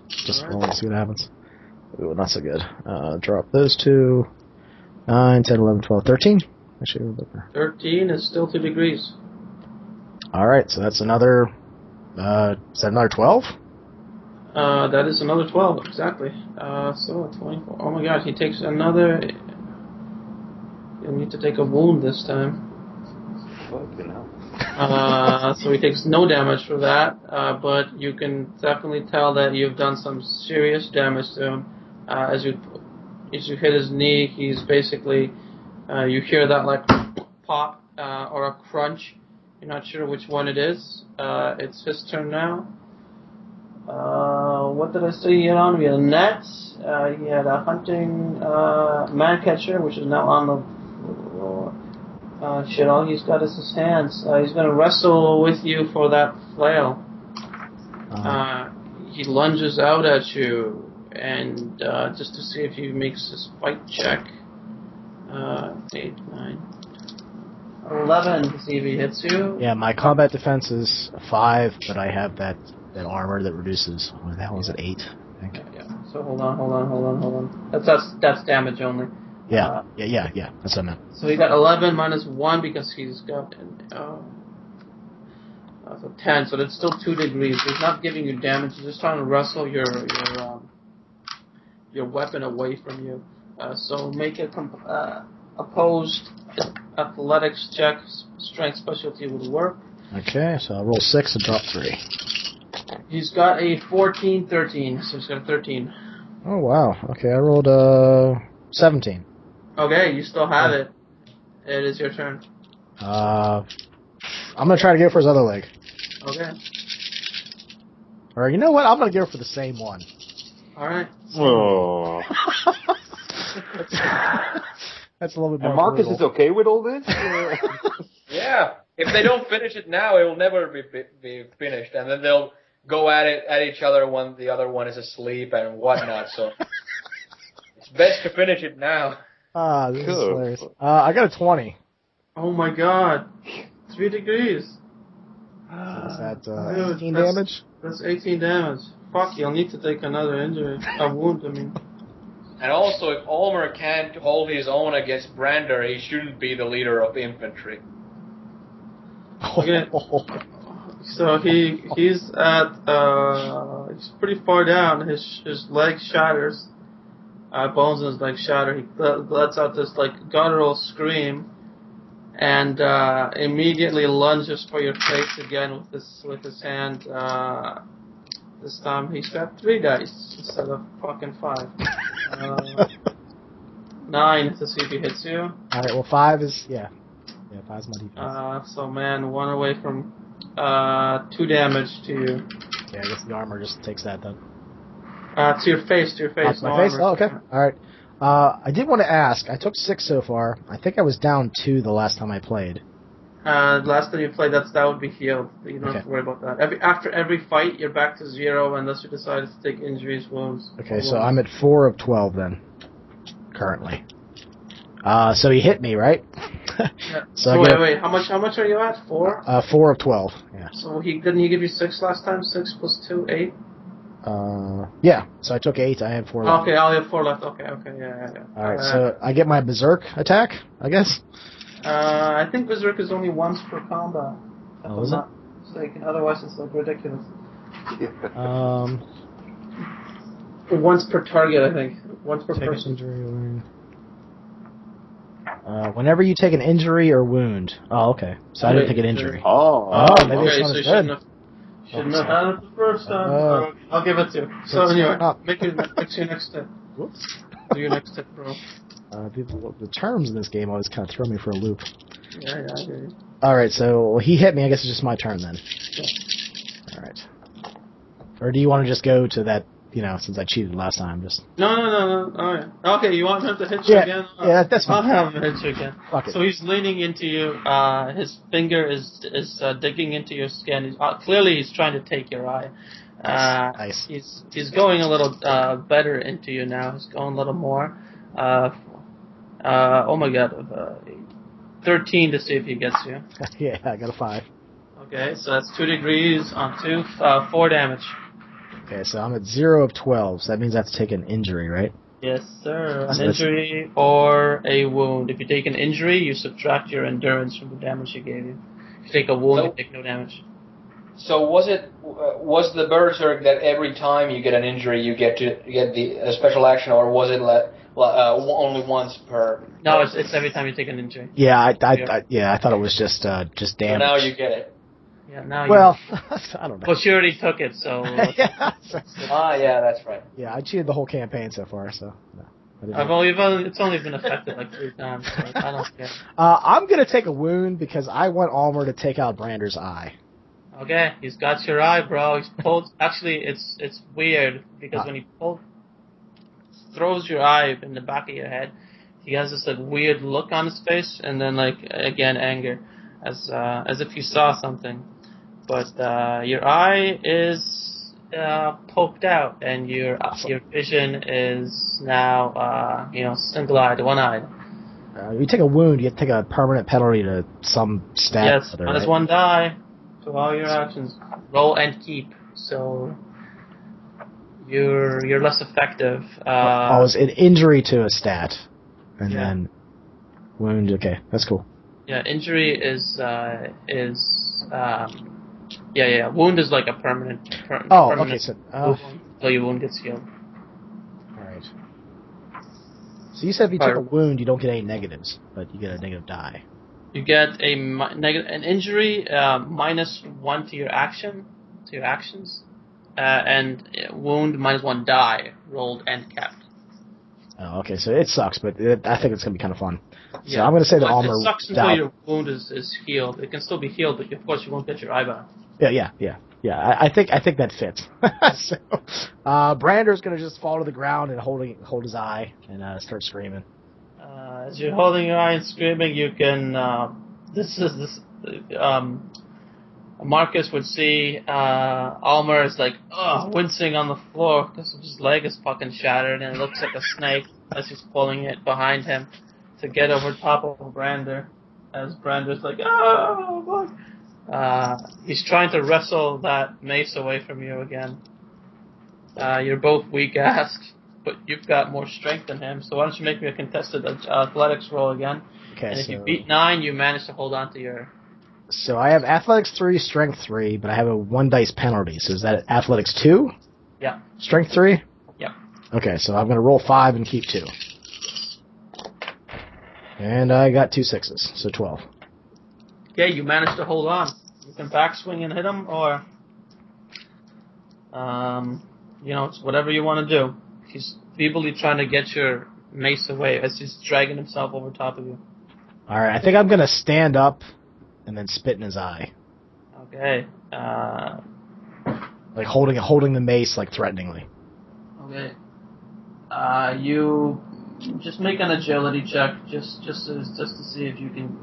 Just roll and see what happens. Ooh, not so good. Drop those two. 9, 10, 11, 12, 13. Actually, a little bit more. 13 is still 2 degrees. Alright, so that's another... is that another 12? That is another 12, exactly. So 24. Oh my god, he takes another... You'll need to take a wound this time. Fucking hell. So he takes no damage for that, but you can definitely tell that you've done some serious damage to him. As you hit his knee, he's basically... you hear that like pop or a crunch. You're not sure which one it is. It's his turn now. What did I say he had on? We had a net. He had a hunting man catcher, which is now on the floor. Shit, all he's got is his hands. He's going to wrestle with you for that flail. He lunges out at you, and just to see if he makes his fight check. 8, 9, 11 to see if he hits you. Yeah, my combat defense is 5, but I have that armor that reduces. What the hell is it? 8, I think. Yeah. So hold on. That's damage only. Yeah. That's what I meant. So he got 11 minus 1 because he's got so 10. So that's still 2 degrees. He's not giving you damage. He's just trying to wrestle your weapon away from you. So make a opposed athletics check. Strength specialty would work. Okay, so I'll roll 6 and drop 3. He's got a 14, 13. So he's got a 13. Oh, wow. Okay, I rolled 17. Okay, you still have it. It is your turn. I'm going to try to go for his other leg. Okay. Or you know what? I'm going to go for the same one. Alright. Oh. That's a little bit more And Marcus brutal. is okay with all this? Yeah. If they don't finish it now, it will never be finished. And then they'll go at each other when the other one is asleep and whatnot. So it's best to finish it now. This is Cool. hilarious. I got a 20. Oh my god. 3 degrees. So is that Dude, 18 that's- damage? That's 18 damage. Fuck, you'll need to take another injury. A wound, I mean. And also, if Ulmer can't hold his own against Brander, he shouldn't be the leader of infantry. Okay. So he's he's pretty far down. His leg shatters. Bones in his leg shatter. He lets out this like guttural scream, and immediately lunges for your face again with his hand. This time he's got 3 dice instead of fucking 5. 9 to see if he hits you. Alright, well 5 is, yeah, 5 is my defense. So man, 1 away from 2 damage to you. Yeah, I guess the armor just takes that then. To your face. Oh, No to my face? armor. Oh, okay. Alright. I did want to ask, I took 6 so far. I think I was down 2 the last time I played. Last time you played, that would be healed. You don't Okay. have to worry about that. After every fight, you're back to 0 unless you decide to take injuries, wounds. Okay, so I'm at 4 of 12 then, currently. So he hit me, right? Yeah. So So I get wait. How much are you at? 4? 4 of 12, yeah. So didn't he give you 6 last time? 6 plus 2, 8. Yeah, so I took 8, I had 4 left. Okay, I'll have 4 left. Okay, yeah. Alright, so I get my berserk attack, I guess? I think Berserk is only once per combat. Oh, is it? Not mistaken. Otherwise, it's like ridiculous. Once per target, I think. Once per Take an person. injury or wound. Whenever you take an injury or wound. Oh, okay. So I didn't take an injury. Oh. Maybe Okay, it's so not you as shouldn't good. Shouldn't have had it the first time. I'll give it to you. So anyway, make your next step. Whoops. Do your next step, bro. The terms in this game always kind of throw me for a loop. Yeah, I hear you. All right, so he hit me. I guess it's just my turn then. Yeah. All right. Or do you want to just go to that? Since I cheated last time, just. No. Oh, yeah. Okay, you want him to hit you again? Yeah, that's fine. I'll have him hit you again. Fuck it. So he's leaning into you. His finger is digging into your skin. Clearly, he's trying to take your eye. Nice. He's going a little better into you now. He's going a little more. Oh my God. 13 to see if he gets you. Yeah, I got a 5. Okay, so that's 2 degrees on 2, 4 damage. Okay, so I'm at 0 of 12, so that means I have to take an injury, right? Yes, sir. An injury or a wound. If you take an injury, you subtract your endurance from the damage he gave you. If you take a wound, you take no damage. So was the berserk that every time you get an injury you get the special action, or was it only once per? No, it's every time you take an injury. Yeah, I thought it was just damage. So now you get it. Yeah, now I don't know. Well, she already took it, so. Yeah. Yeah, that's right. Yeah, I cheated the whole campaign so far, so no. It's only been affected like 3 times, so I don't care. I'm gonna take a wound because I want Almer to take out Brander's eye. Okay, he's got your eye, bro. He's pulled. Actually, it's weird because when he throws your eye in the back of your head, he has this like weird look on his face, and then like again anger, as if you saw something. But your eye is poked out, and your vision is now single-eyed, one-eyed. If you take a wound, you have to take a permanent penalty to some stat. Yes, minus 1 die to all your actions. Roll and keep. So you're less effective. It's an injury to a stat, and then wound. Okay, that's cool. Yeah, injury is wound is like a permanent. Okay. So your wound gets healed. All right. So you said if you took a wound, you don't get any negatives, but you get a negative die. You get an injury -1 to your actions, and wound -1 die rolled and kept. Oh, okay. So it sucks, but I think it's gonna be kind of fun. So I'm gonna say the Almer. It sucks until your wound is healed. It can still be healed, but of course you won't get your eye back. Yeah. I think that fits. So, Brander's gonna just fall to the ground and hold his eye and start screaming. As you're holding your eye and screaming, you can. Marcus would see Almer is like wincing on the floor because his leg is fucking shattered, and it looks like a snake as he's pulling it behind him to get over top of Brander. As Brander's like, fuck. He's trying to wrestle that mace away from you again. You're both weak-assed, but you've got more strength than him, so why don't you make me a contested athletics roll again? Okay, and if you beat 9, you manage to hold on to your... So I have athletics 3, strength 3, but I have a 1 dice penalty, so is that athletics 2? Yeah. Strength 3? Yeah. Okay, so I'm going to roll 5 and keep 2. And I got 2 6s, so 12. Okay, you managed to hold on. You can backswing and hit him, or... it's whatever you want to do. He's feebly trying to get your mace away as he's dragging himself over top of you. Alright, I think I'm going to stand up and then spit in his eye. Okay. Like holding the mace, like threateningly. Okay. You just make an agility check, just to see if you can,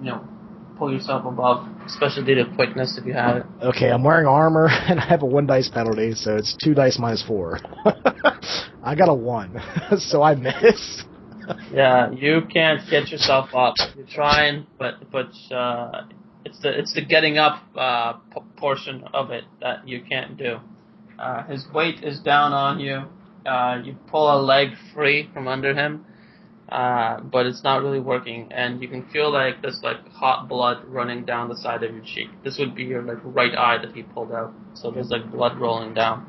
pull yourself above, especially due to quickness if you have it. Okay, I'm wearing armor and I have a 1 dice penalty, so it's 2 dice minus 4. I got a 1, so I miss. Yeah, you can't get yourself up. You're trying, but it's the getting up portion of it that you can't do. His weight is down on you. You pull a leg free from under him, but it's not really working, and you can feel like this hot blood running down the side of your cheek. This would be your right eye that he pulled out. So there's blood rolling down.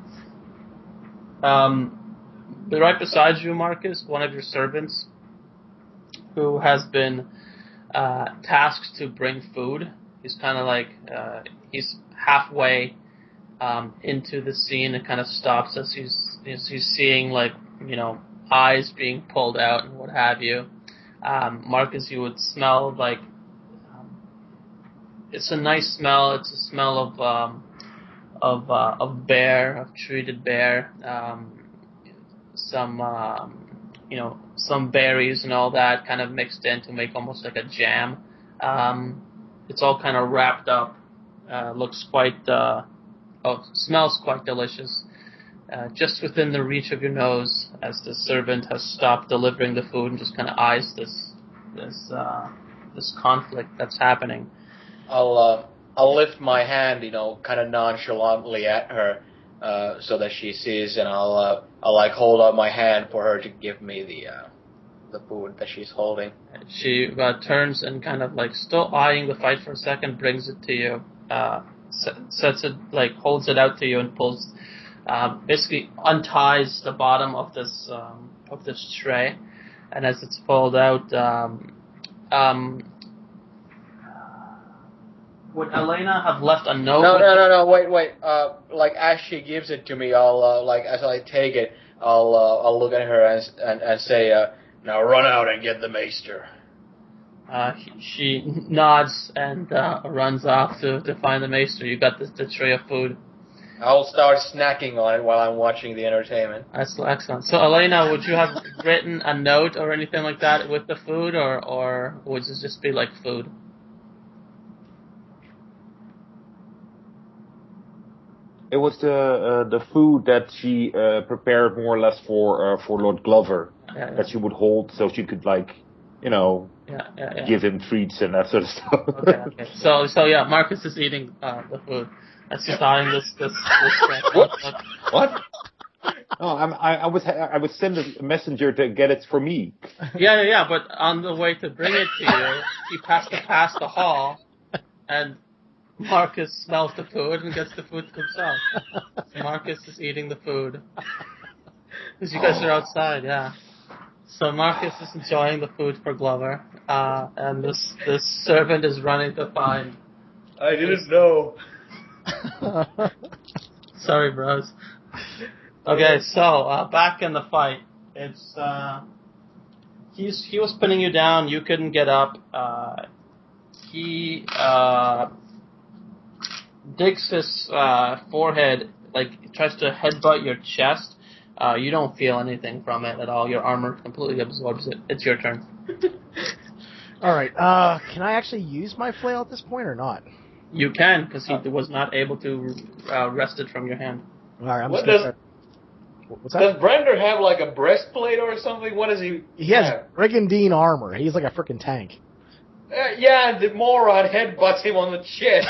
But right beside you, Marcus, one of your servants, who has been tasked to bring food. He's kind of he's halfway into the scene. It kind of stops as he's seeing, like, you know, eyes being pulled out and what have you. Marcus, you would smell like, it's a nice smell. It's a smell of bear, of treated bear, some you know, some berries and all that kind of mixed in to make almost like a jam. It's all kind of wrapped up. Looks quite, smells quite delicious. Just within the reach of your nose, as the servant has stopped delivering the food and just kind of eyes this conflict that's happening. I'll lift my hand, you know, kind of nonchalantly at her, so that she sees, and I'll like hold out my hand for her to give me the food that she's holding. She turns and kind of like still eyeing the fight for a second, brings it to you, sets it, like holds it out to you and pulls, basically unties the bottom of this tray, and as it's pulled out, would Elena have left a note? No, wait. Like, as she gives it to me, I'll, like, as I take it, I'll look at her and say, now run out and get the maester. She nods and runs off to find the maester. You got the tray of food. I'll start snacking on it while I'm watching the entertainment. That's excellent. So, Elena, would you have written a note or anything like that with the food, or would it just be like food? It was the food that she prepared more or less for Lord Glover, that she would hold so she could, like, you know, give him treats and that sort of stuff. Okay. So yeah, Marcus is eating the food. That's just eyeing this. What? No, I was send a messenger to get it for me. Yeah. But on the way to bring it to you, he passed the hall, and Marcus smells the food and gets the food to himself. So Marcus is eating the food. Because you guys are outside, yeah. So Marcus is enjoying the food for Glover, and this servant is running to find. I didn't know. Sorry, bros. Okay, so back in the fight, it's he was pinning you down. You couldn't get up. He digs his forehead, like tries to headbutt your chest. You don't feel anything from it at all. Your armor completely absorbs it. It's your turn. All right. Can I actually use my flail at this point or not? You can, because he was not able to wrest it from your hand. All right. What's that? Does Brender have like a breastplate or something? What does he? He has brigandine armor. He's like a freaking tank. Yeah, the moron headbutts him on the chest.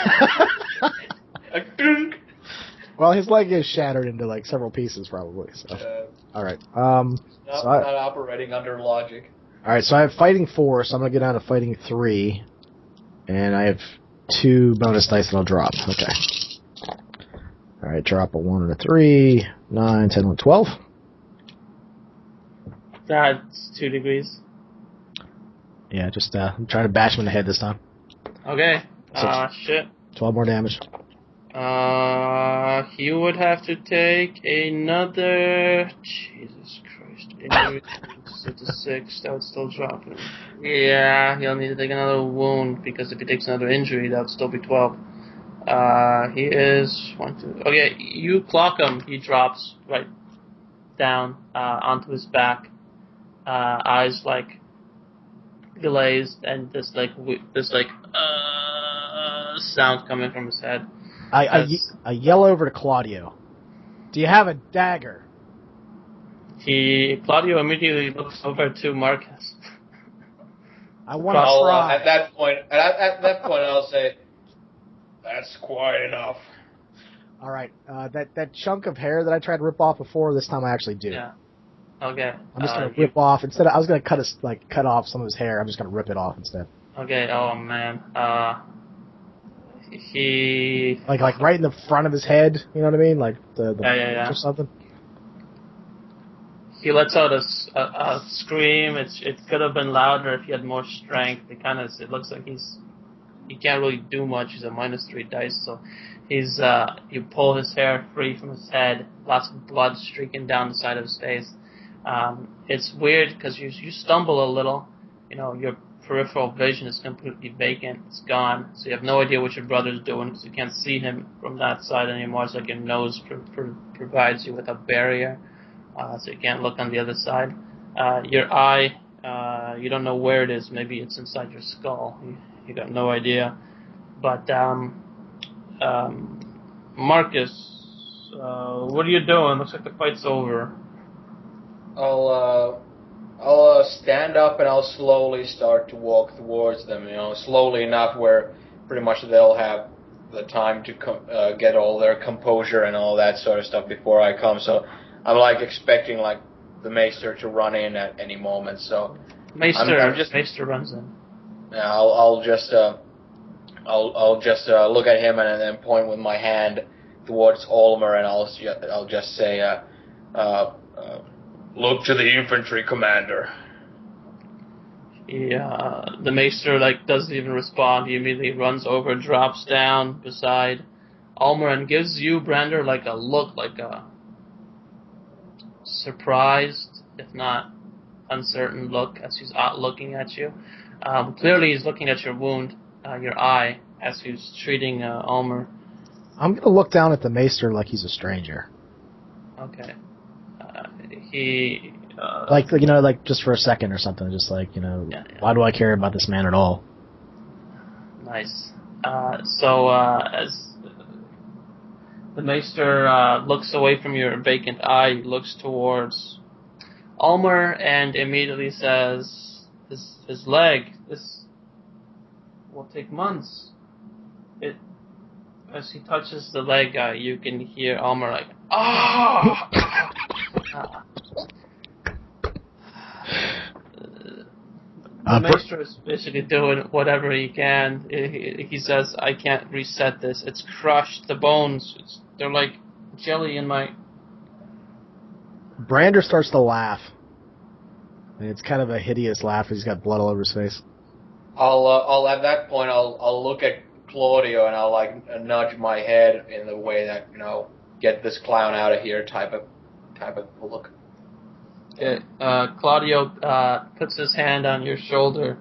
Well, his leg is shattered into like several pieces, probably. So, all right. Not operating under logic. All right, so I have fighting 4, so I'm gonna get down to fighting 3, and I have 2 bonus dice that I'll drop. Okay. All right, drop a 1 and a 3, 9, 10, 11, 12. That's 2 degrees. Yeah, just I'm trying to bash him in the head this time. Okay. Shit. 12 more damage. He would have to take another. Jesus Christ. 6, that would still drop him. Yeah, he'll need to take another wound, because if he takes another injury, that would still be 12. He is 1, 2. Okay, you clock him. He drops right down onto his back. Eyes like glazed, and this sound coming from his head. I yell over to Claudio. Do you have a dagger? Claudio immediately looks over to Marcus. I want to try. At that point, I'll say, "That's quite enough." All right, that chunk of hair that I tried to rip off before, this time I actually do. Yeah. Okay. I'm just gonna rip off instead. I was gonna cut off some of his hair. I'm just gonna rip it off instead. Okay. Oh man. He like right in the front of his head. You know what I mean? Like the or something. He lets out a scream. It could have been louder if he had more strength. It looks like he's he can't really do much. He's a -3 dice, so he's you pull his hair free from his head, lots of blood streaking down the side of his face. It's weird because you stumble a little, your peripheral vision is completely vacant, it's gone, so you have no idea what your brother's doing because you can't see him from that side anymore. It's like your nose provides you with a barrier, so you can't look on the other side. Your eye, you don't know where it is. Maybe it's inside your skull. You got no idea. But Marcus, what are you doing? Looks like the fight's over. I'll stand up and I'll slowly start to walk towards them. Slowly enough where pretty much they'll have the time to get all their composure and all that sort of stuff before I come. So I'm expecting the Maester to run in at any moment. So Maester runs in. Yeah, I'll just look at him and then point with my hand towards Olmer, and I'll just say, look to the infantry commander. The Maester doesn't even respond. He immediately runs over, drops down beside Olmer, and gives you, Brander, a look, a surprised, if not uncertain look as he's looking at you. Clearly he's looking at your wound, your eye, as he's treating Olmer. I'm going to look down at the Maester like he's a stranger. Okay. He... just for a second or something, just why do I care about this man at all? Nice. As the Maester looks away from your vacant eye, he looks towards Olmer and immediately says, his leg, this will take months. As he touches the leg, you can hear Olmer ah! The Maester is basically doing whatever he can. He says, I can't reset this. It's crushed. The bones, they're like jelly in my... Brander starts to laugh. And it's kind of a hideous laugh. He's got blood all over his face. I'll at that point, I'll look at Claudio and I'll nudge my head in the way that, get this clown out of here type of look. Claudio puts his hand on your shoulder,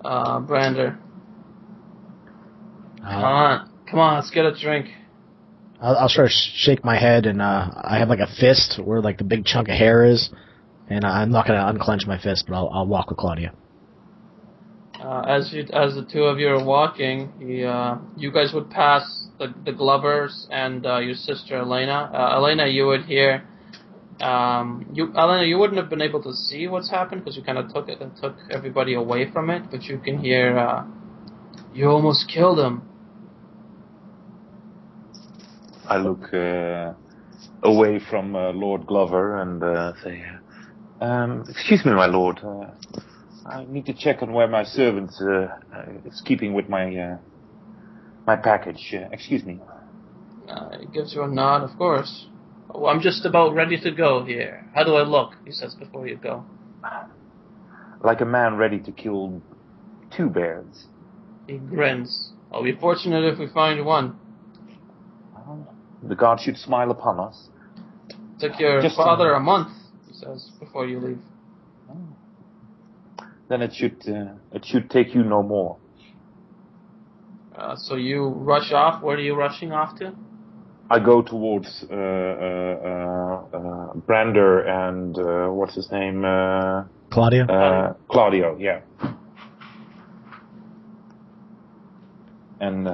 Brander. Come on, let's get a drink. I'll sort of shake my head, and I have a fist where the big chunk of hair is, and I'm not going to unclench my fist, but I'll walk with Claudio. As the two of you are walking, you guys would pass the Glovers and your sister Elena. Elena, you would hear. Elena, you wouldn't have been able to see what's happened because you kind of took everybody away from it, but you can hear, you almost killed him. I look away from Lord Glover and say, excuse me, my lord, I need to check on where my servant is keeping with my my package. Excuse me. He gives you a nod, of course. Oh, I'm just about ready to go here. How do I look? He says before you go. Like a man ready to kill 2 bears. He grins. I'll be fortunate if we find one. The gods should smile upon us. Took your father a month, he says, before you leave. Then it should take you no more. So you rush off. Where are you rushing off to? I go towards Brander and what's his name? Claudio. Claudio, yeah. And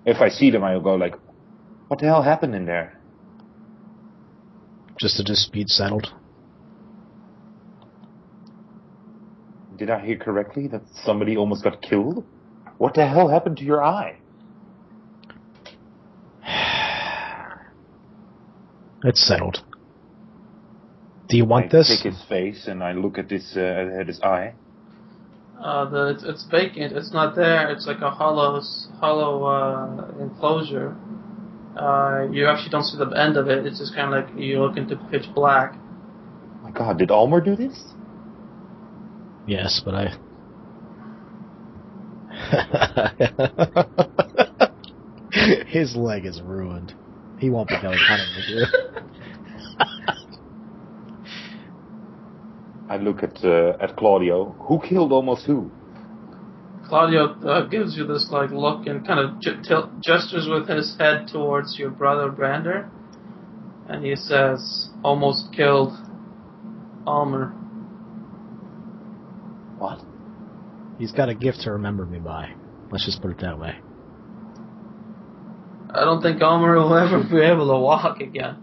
if I see them, I'll go what the hell happened in there? Just a dispute settled. Did I hear correctly that somebody almost got killed? What the hell happened to your eye? It's settled. Do you want this? I take his face and I look at his eye. It's vacant. It's not there. It's like a hollow enclosure. You actually don't see the end of it. It's just kind of you look into pitch black. My God, did Olmer do this? Yes, but His leg is ruined. He won't be going hunting with you. I look at Claudio. Who killed almost who? Claudio gives you this like look and kind of gestures with his head towards your brother Brander, and he says, "Almost killed Almer." What? He's got a gift to remember me by. Let's just put it that way. I don't think Almer will ever be able to walk again.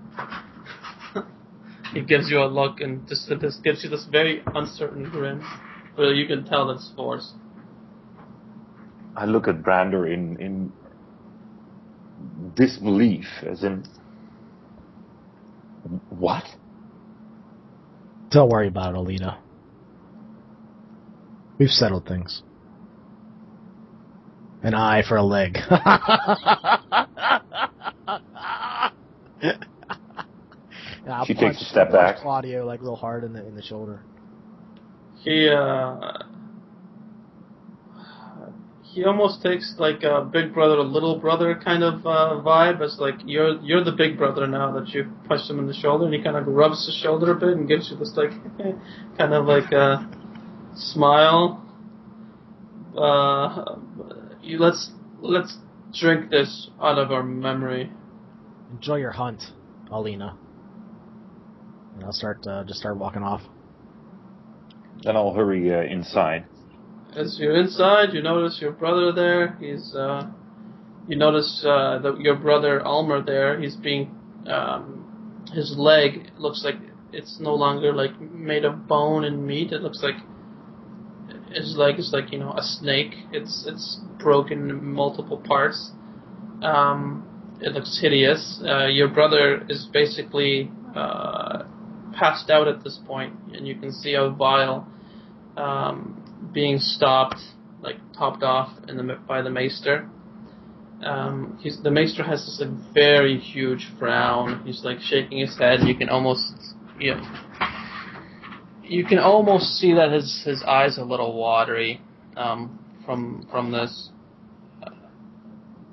He gives you a look and just gives you this very uncertain grin, but you can tell it's forced. I look at Brander in disbelief, as in, what? Don't worry about it, Alina. We've settled things. An eye for a leg. She takes a step back. Claudio like real hard in the shoulder. He almost takes like a big brother, little brother kind of vibe. It's like you're the big brother now that you punched him in the shoulder, and he kind of rubs his shoulder a bit and gives you this like kind of like a smile. Let's drink this out of our memory. Enjoy your hunt, Alina. And I'll start walking off. Then I'll hurry inside. As you're inside, you notice your brother there. You notice that your brother Almer there. He's being, his leg looks like it's no longer like made of bone and meat. It looks like his leg is like a snake. It's broken in multiple parts. It looks hideous. Your brother is basically passed out at this point, and you can see a vial being topped off by the maester. The maester has this like very huge frown. He's like shaking his head. You can almost see that his eyes are a little watery from this.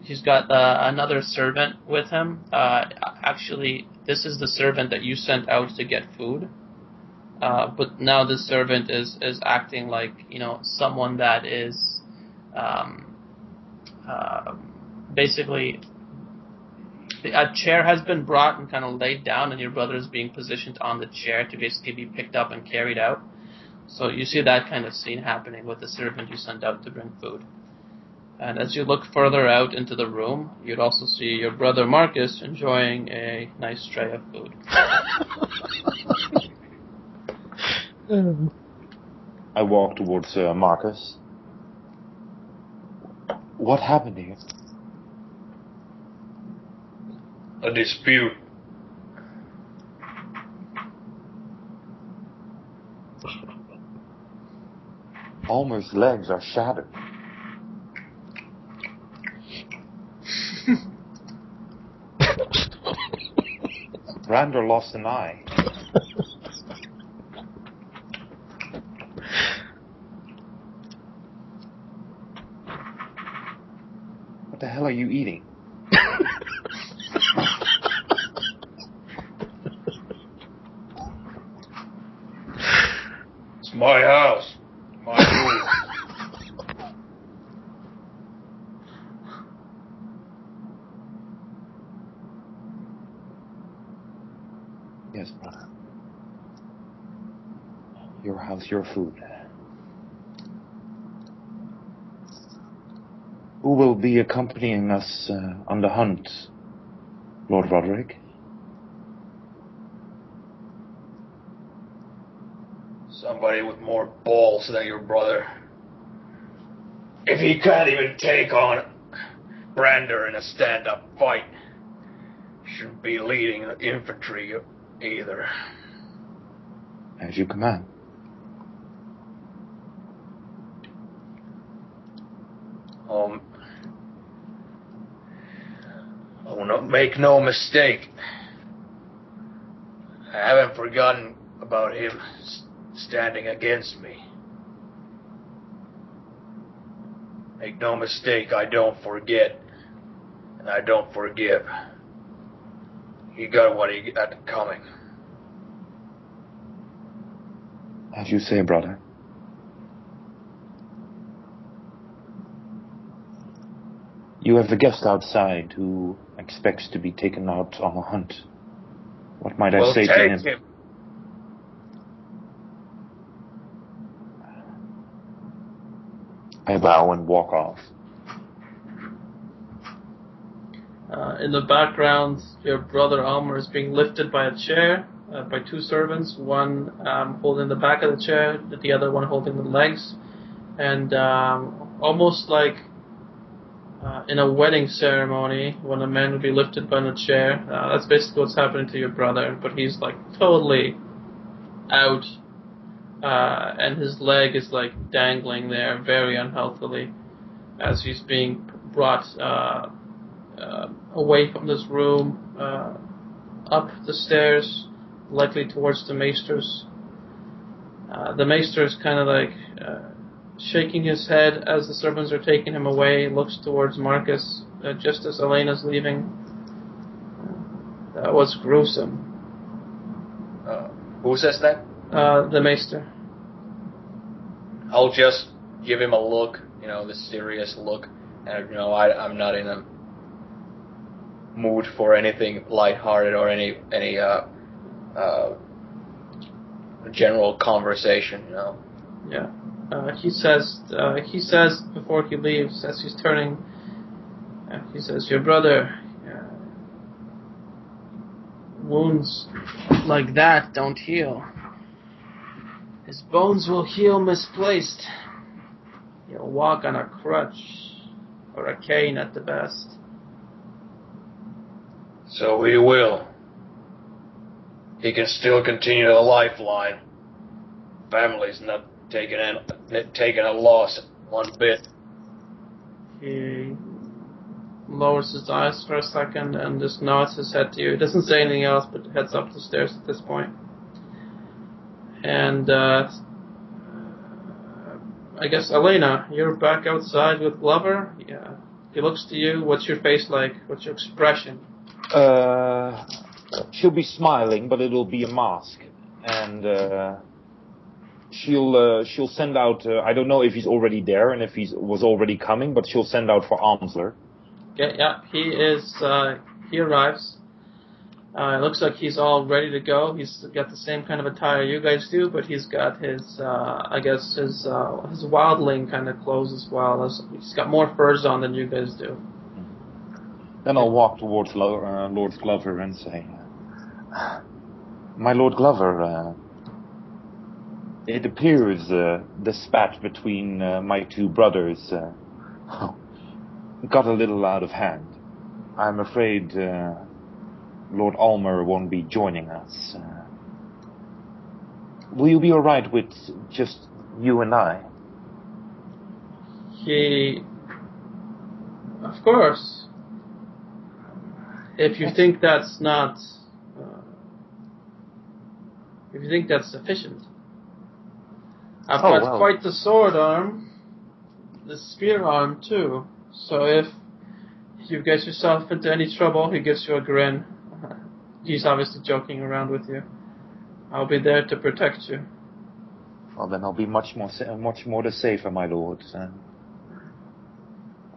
He's got another servant with him. Actually, this is the servant that you sent out to get food. But now this servant is acting like someone that is basically a chair has been brought and kind of laid down, and your brother is being positioned on the chair to basically be picked up and carried out. So you see that kind of scene happening with the servant you sent out to bring food. And as you look further out into the room, you'd also see your brother Marcus enjoying a nice tray of food. I walk towards Marcus. What happened here? A dispute. Almer's legs are shattered. Brander lost an eye. What the hell are you eating? It's my house. My food. Yes, brother. Your house, your food. Who will be accompanying us on the hunt, Lord Roderick? Somebody with more balls than your brother. If he can't even take on Brander in a stand-up fight, shouldn't be leading the infantry either. As you command. Make no mistake. I haven't forgotten about him standing against me. Make no mistake, I don't forget. And I don't forgive. He got what he got coming. As you say, brother. You have a guest outside who expects to be taken out on a hunt. What might I say to him? I bow and walk off. In the background, your brother Almer is being lifted by a chair by two servants, one holding the back of the chair, the other one holding the legs, and almost like in a wedding ceremony, when a man would be lifted by a chair, that's basically what's happening to your brother, but he's like totally out, and his leg is like dangling there very unhealthily as he's being brought away from this room, up the stairs, likely towards the maesters. The maester is kind of like shaking his head as the servants are taking him away, looks towards Marcus just as Elena's leaving. That was gruesome. Who says that? The maester. I'll just give him a look, the serious look, and I'm not in a mood for anything lighthearted or any general conversation, Yeah. He says before he leaves, as he's turning, he says, "Your brother, wounds like that don't heal. His bones will heal misplaced. He'll walk on a crutch or a cane at the best." So he will. He can still continue the lifeline. Family's not taking a loss one bit. He lowers his eyes for a second and just nods his head to you. He doesn't say anything else, but heads up the stairs at this point. And I guess, Elena, you're back outside with Glover. Yeah. He looks to you. What's your face like? What's your expression? She'll be smiling, but it'll be a mask. And she'll send out, I don't know if he's already there and if he was already coming, but she'll send out for Amsler. Yeah, he arrives. It looks like he's all ready to go. He's got the same kind of attire you guys do, but he's got his wildling kind of clothes as well. He's got more furs on than you guys do. Then I'll walk towards Lord Glover and say, "My Lord Glover, it appears the spat between my two brothers got a little out of hand. I'm afraid Lord Almer won't be joining us. Will you be all right with just you and I?" Of course. If you think that's not, if you think that's sufficient. I've got quite the sword arm, the spear arm too. So if you get yourself into any trouble, he gives you a grin. He's obviously joking around with you. I'll be there to protect you. Well, then I'll be much more the safer, my lord.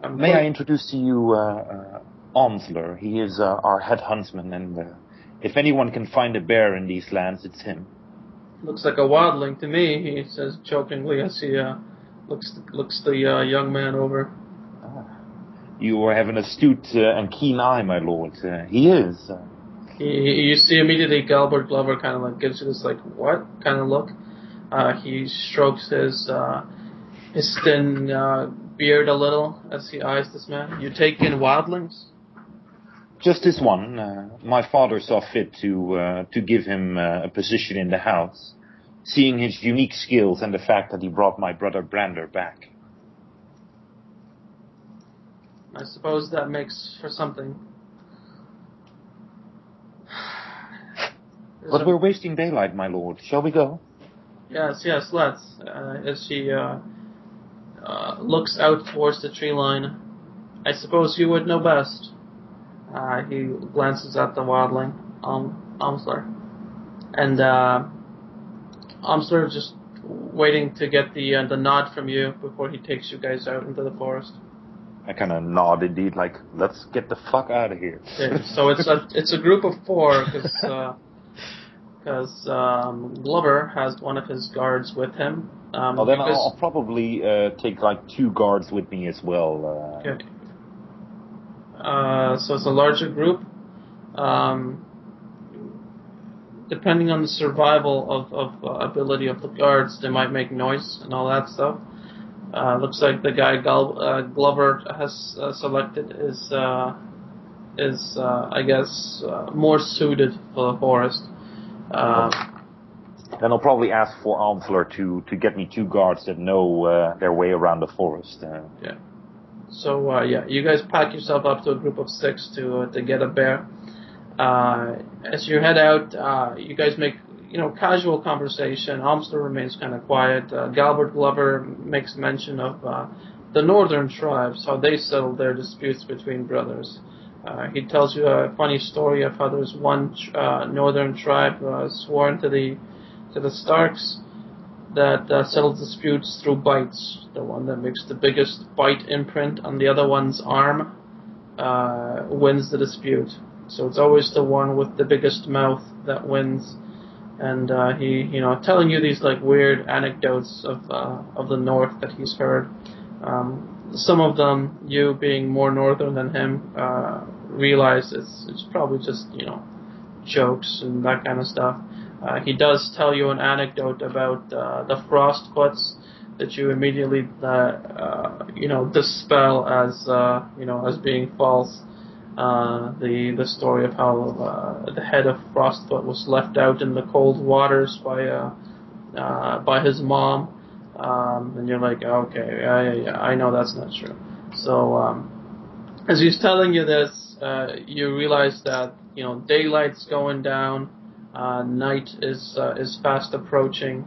May I introduce to you Amsler? He is our head huntsman, and if anyone can find a bear in these lands, it's him. Looks like a wildling to me, he says jokingly as he looks the young man over. You have an astute and keen eye, my lord. He is. You see immediately Galbert Glover kind of like gives you this like, what kind of look. He strokes his thin beard a little as he eyes this man. You take in wildlings? Just this one. My father saw fit to give him a position in the house, seeing his unique skills and the fact that he brought my brother Brander back. I suppose that makes for something. But we're wasting daylight, my lord. Shall we go? Yes, let's. As she looks out towards the tree line. I suppose you would know best. He glances at the wildling, Amsler. And Amsler is just waiting to get the nod from you before he takes you guys out into the forest. I kind of nod indeed, like, let's get the fuck out of here. Okay, so it's a group of 4, because Glover has one of his guards with him. Then I'll probably take like 2 guards with me as well. Okay. So it's a larger group. Depending on the survival of ability of the guards, they might make noise and all that stuff. Looks like the guy Glover has selected is I guess more suited for the forest. Then I'll probably ask for Amsler to get me 2 guards that know their way around the forest. Yeah. So you guys pack yourself up to a group of 6 to get a bear. As you head out, you guys make casual conversation. Amsler remains kind of quiet. Galbert Glover makes mention of the northern tribes, how they settle their disputes between brothers. He tells you a funny story of how there's one northern tribe sworn to the Starks that settles disputes through bites. The one that makes the biggest bite imprint on the other one's arm wins the dispute. So it's always the one with the biggest mouth that wins. And he, telling you these like weird anecdotes of the North that he's heard. Some of them, you being more northern than him, realize it's probably just jokes and that kind of stuff. He does tell you an anecdote about the frostputs that you immediately dispel as being false. The story of how the head of Frostfoot was left out in the cold waters by his mom, and you're like, okay, I know that's not true. So as he's telling you this, you realize that daylight's going down, night is fast approaching,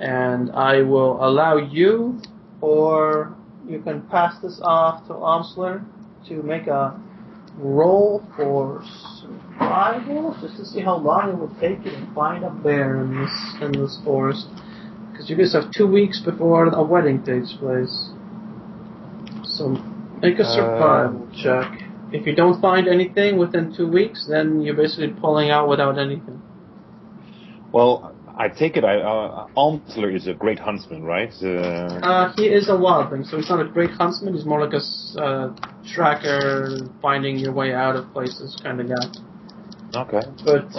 and I will allow you, or you can pass this off to Amsler to make a roll for survival, just to see how long it will take you to find a bear in this forest. Because you guys have 2 weeks before a wedding takes place. So make a survival check. If you don't find anything within 2 weeks, then you're basically pulling out without anything. Well, I take it Amsler is a great huntsman, right? He is a wildling, so he's not a great huntsman. He's more like a tracker, finding your way out of places kind of guy. Okay. But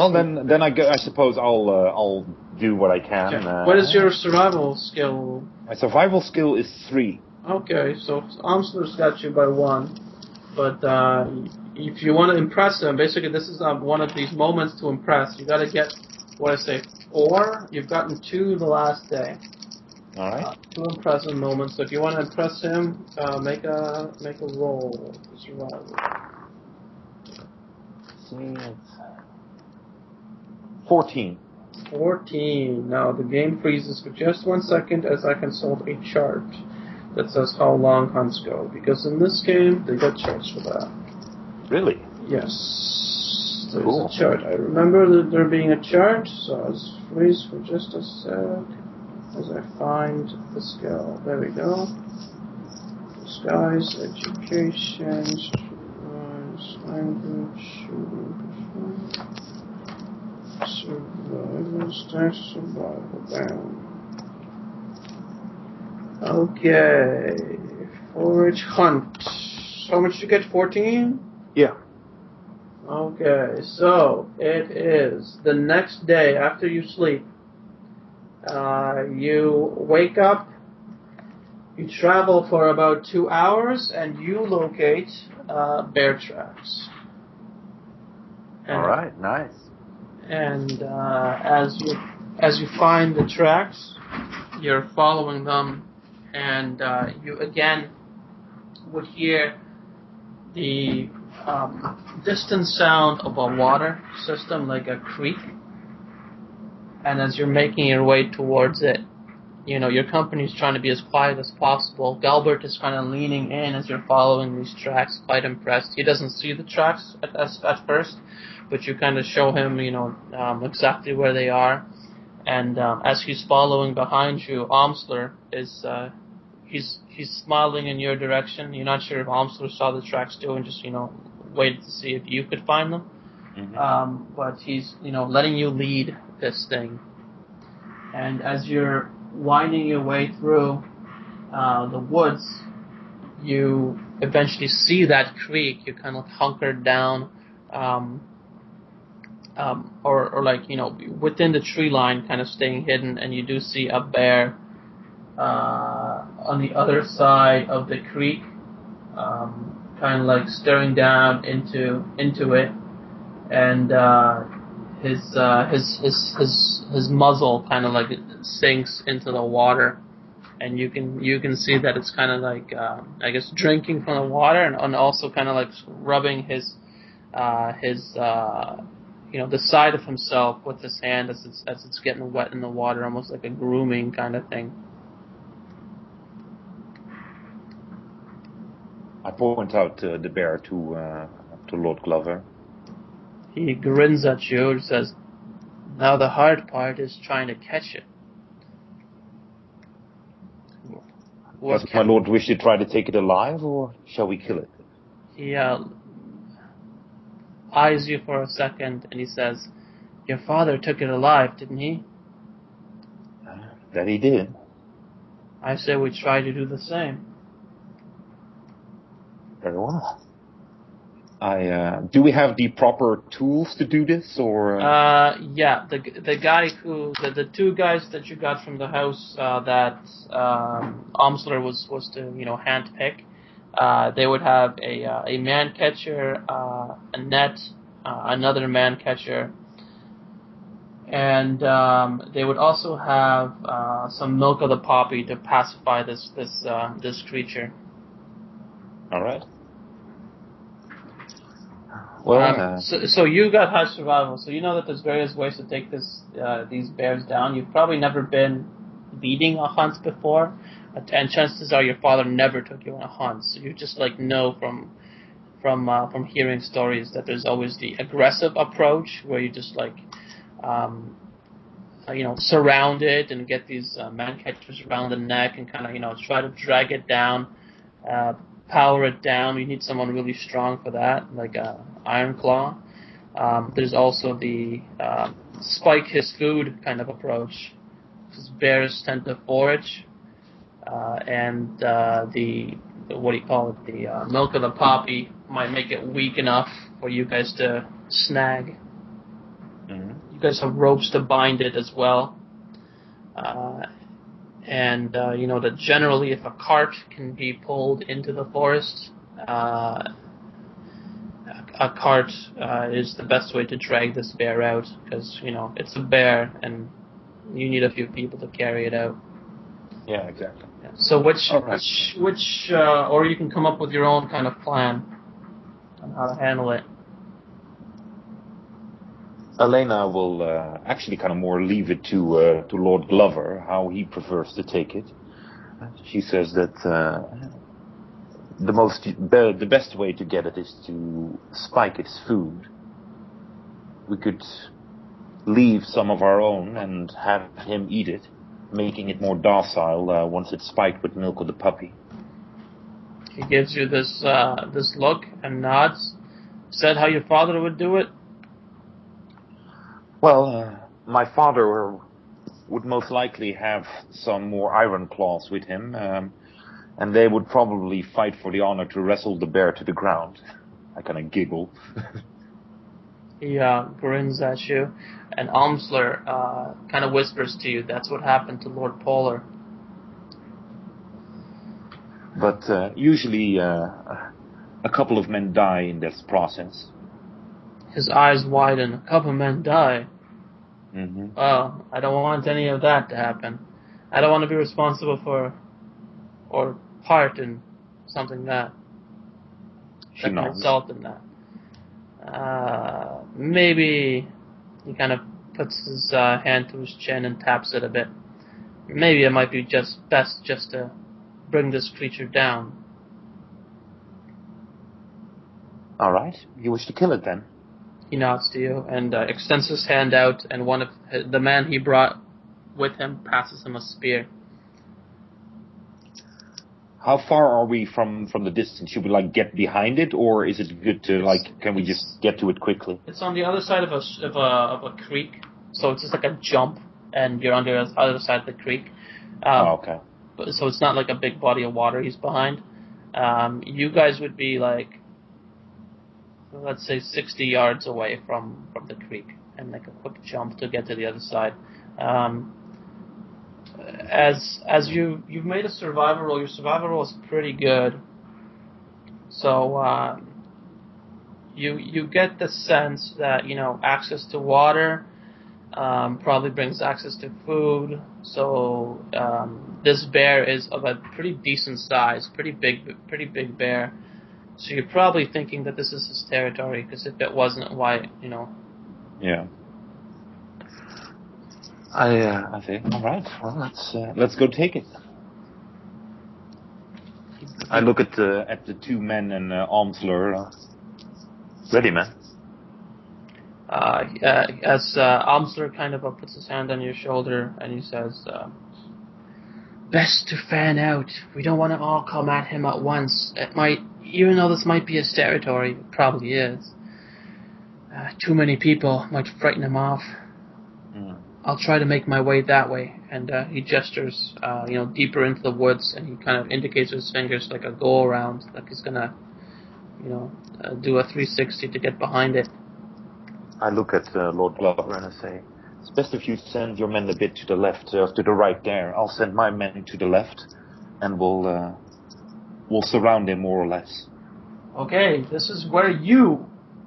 then I suppose I'll do what I can. Okay. What is your survival skill? My survival skill is 3. Okay, so Amsler's got you by 1. But if you want to impress him, basically this is one of these moments to impress. You got to get 4. You've gotten 2 the last day. All right. 2 impressive moments. So if you want to impress him, make a roll for survival. 14. 14. Now the game freezes for just 1 second as I consult a chart that says how long hunts go. Because in this game, they got charts for that. Really? Yes. There's cool. a chart. I remember there being a chart, so I'll just freeze for just a sec as I find the skill. There we go. Disguise, education, language, survival, stats, survival, bam. Okay. Forage hunt. How much did you get? 14? Yeah. Okay, so it is the next day after you sleep. You wake up, you travel for about 2 hours, and you locate bear tracks. And, all right, nice. And as you find the tracks, you're following them, and you again would hear the distant sound of a water system, like a creek. And as you're making your way towards it, your company's trying to be as quiet as possible. Galbert is kind of leaning in as you're following these tracks, quite impressed. He doesn't see the tracks at first, but you kind of show him, exactly where they are. And as he's following behind you, Amsler is he's smiling in your direction. You're not sure if Amsler saw the tracks too, and just waited to see if you could find them. Mm-hmm. But he's letting you lead this thing. And as you're winding your way through the woods, you eventually see that creek. You're kind of hunkered down, within the tree line, kind of staying hidden, and you do see a bear on the other side of the creek, kind of like staring down into it, and his muzzle kind of like sinks into the water, and you can see that it's kind of like I guess drinking from the water, and also kind of like rubbing his the side of himself with his hand as it's getting wet in the water, almost like a grooming kind of thing. I point out the bear to Lord Glover. He grins at you and says, "Now the hard part is trying to catch it." Does my lord wish to try to take it alive, or shall we kill it? He eyes you for a second, and he says, "Your father took it alive, didn't he?" That he did. I say we try to do the same. Very well. Do we have the proper tools to do this, or? Yeah, the guy the two guys that you got from the house that Amsler was to hand pick, they would have a man catcher, a net, another man catcher, and they would also have some milk of the poppy to pacify this creature. All right. Well, so you got high survival, so you know that there's various ways to take these bears down. You've probably never been leading a hunt before, and chances are your father never took you on a hunt. So you just know from hearing stories that there's always the aggressive approach where you just surround it and get these man catchers around the neck and kind of try to drag it down. Power it down. You need someone really strong for that, like Iron Claw. There's also the spike his food kind of approach, because bears tend to forage, and the milk of the poppy might make it weak enough for you guys to snag. Mm-hmm. You guys have ropes to bind it as well. That generally if a cart can be pulled into the forest, a cart is the best way to drag this bear out, because, it's a bear and you need a few people to carry it out. Yeah, exactly. Yeah. So which or you can come up with your own kind of plan on how to handle it. Elena will actually kind of more leave it to Lord Glover, how he prefers to take it. She says that the best way to get it is to spike its food. We could leave some of our own and have him eat it, making it more docile once it's spiked with milk of the puppy. He gives you this look and nods. Said how your father would do it? Well, my father would most likely have some more iron claws with him, and they would probably fight for the honor to wrestle the bear to the ground. I kind of giggle. He grins at you, and Amsler kind of whispers to you, "That's what happened to Lord Polar." But usually a couple of men die in this process. His eyes widen. "A couple of men die?" Mm-hmm. Well, I don't want any of that to happen. I don't want to be responsible for or part in something that can result in that. Maybe he kind of puts his hand to his chin and taps it a bit. maybe it might be just best just to bring this creature down. All right. You wish to kill it then? He nods to you and extends his hand out, and one of the man he brought with him passes him a spear. How far are we from the distance? Should we like get behind it, or is it good to can we just get to it quickly? It's on the other side of a creek, so it's just like a jump, and you're on the other side of the creek. Okay. So it's not like a big body of water he's behind. You guys would be like, let's say 60 yards away from the creek, and like a quick jump to get to the other side. As you've made a survival roll, your survival roll is pretty good. So you get the sense that access to water probably brings access to food. So this bear is of a pretty decent size, pretty big bear. So you're probably thinking that this is his territory, because if it wasn't, why, Yeah. I think. All right. Well, let's go take it. I look at the two men and Amsler. Ready, man. As Amsler kind of puts his hand on your shoulder and he says, "Best to fan out. We don't want to all come at him at once. It might, even though this might be his territory, it probably is. Too many people might frighten him off. I'll try to make my way that way." And he gestures, deeper into the woods, and he kind of indicates with his fingers like a go around, like he's gonna, do a 360 to get behind it. I look at Lord Glover and I say, "It's best if you send your men a bit to the left, to the right there. I'll send my men to the left, and we'll surround him more or less." Okay, this is where you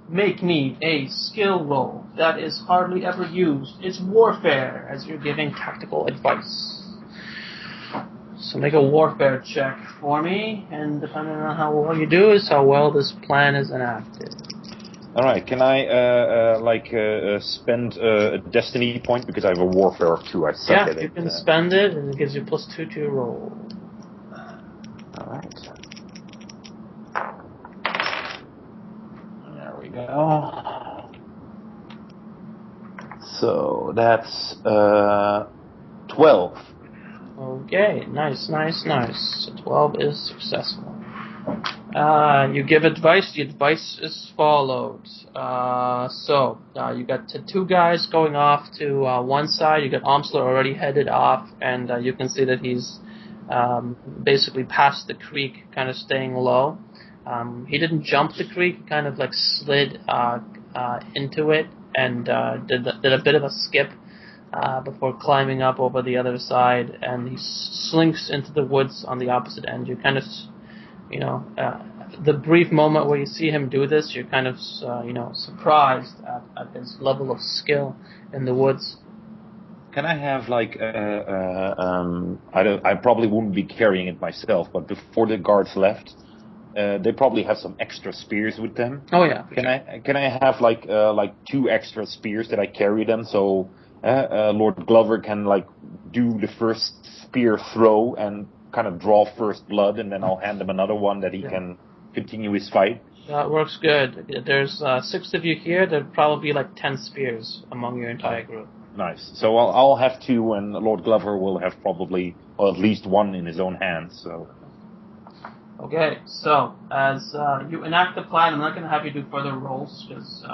make me a skill roll that is hardly ever used. It's warfare, as you're giving tactical advice. So make a warfare check for me, and depending on how well you do is how well this plan is enacted. All right, can I spend a destiny point because I have a warfare of 2? I suck at it. Yeah, you can spend it, and it gives you +2 to your roll. All right. There we go. So that's 12. Okay, nice. So 12 is successful. You give advice. The advice is followed. So you got 2 guys going off to one side. You got Amsler already headed off, and you can see that he's basically past the creek, kind of staying low. He didn't jump the creek; he kind of like slid into it and did a bit of a skip before climbing up over the other side. And he slinks into the woods on the opposite end. You kind of the brief moment where you see him do this, you're kind of, surprised at his level of skill in the woods. Can I have I probably wouldn't be carrying it myself, but before the guards left, they probably have some extra spears with them. Oh yeah. Can I have 2 extra spears that I carry them, so Lord Glover can do the first spear throw and kind of draw first blood, and then I'll hand him another one that he can continue his fight. That works good. There's 6 of you here. There'd probably be 10 spears among your entire group. Nice. So I'll have 2, and Lord Glover will have probably at least 1 in his own hands. So. Okay. So as you enact the plan, I'm not going to have you do further rolls because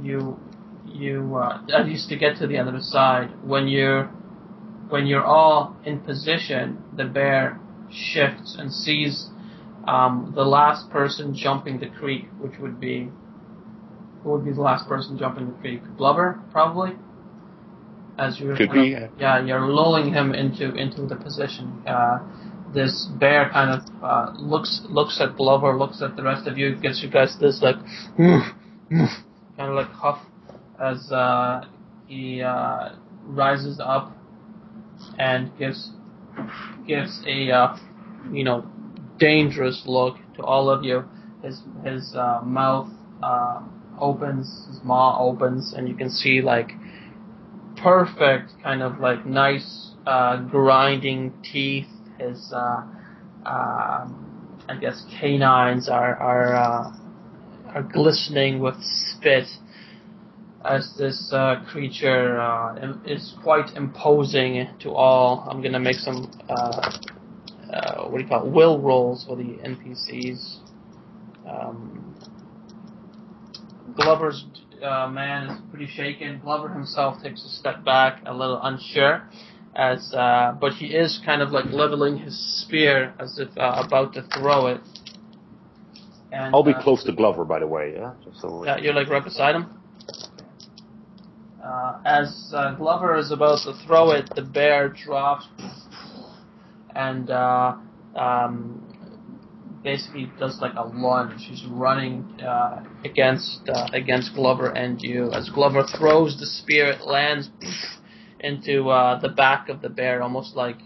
you at least to get to the other side. When you're all in position, the bear shifts and sees the last person jumping the creek, which would be... Who would be the last person jumping the creek? Glover, probably? As you're you're lulling him into the position. This bear kind of looks at Glover, looks at the rest of you, gives you guys this kind of huff as he rises up and gives a dangerous look to all of you. His mouth opens, his maw opens, and you can see perfect kind of nice grinding teeth, his I guess canines are glistening with spit, as this creature is quite imposing to all. I'm gonna make some will rolls for the NPCs. Glover's man is pretty shaken. Glover himself takes a step back, a little unsure, but he is kind of like leveling his spear as if about to throw it. And, I'll be close to Glover, by the way. Yeah, yeah, you're like right beside him. As Glover is about to throw it, the bear drops and basically does like a lunge. He's running against Glover and you. As Glover throws the spear, it lands into the back of the bear, almost like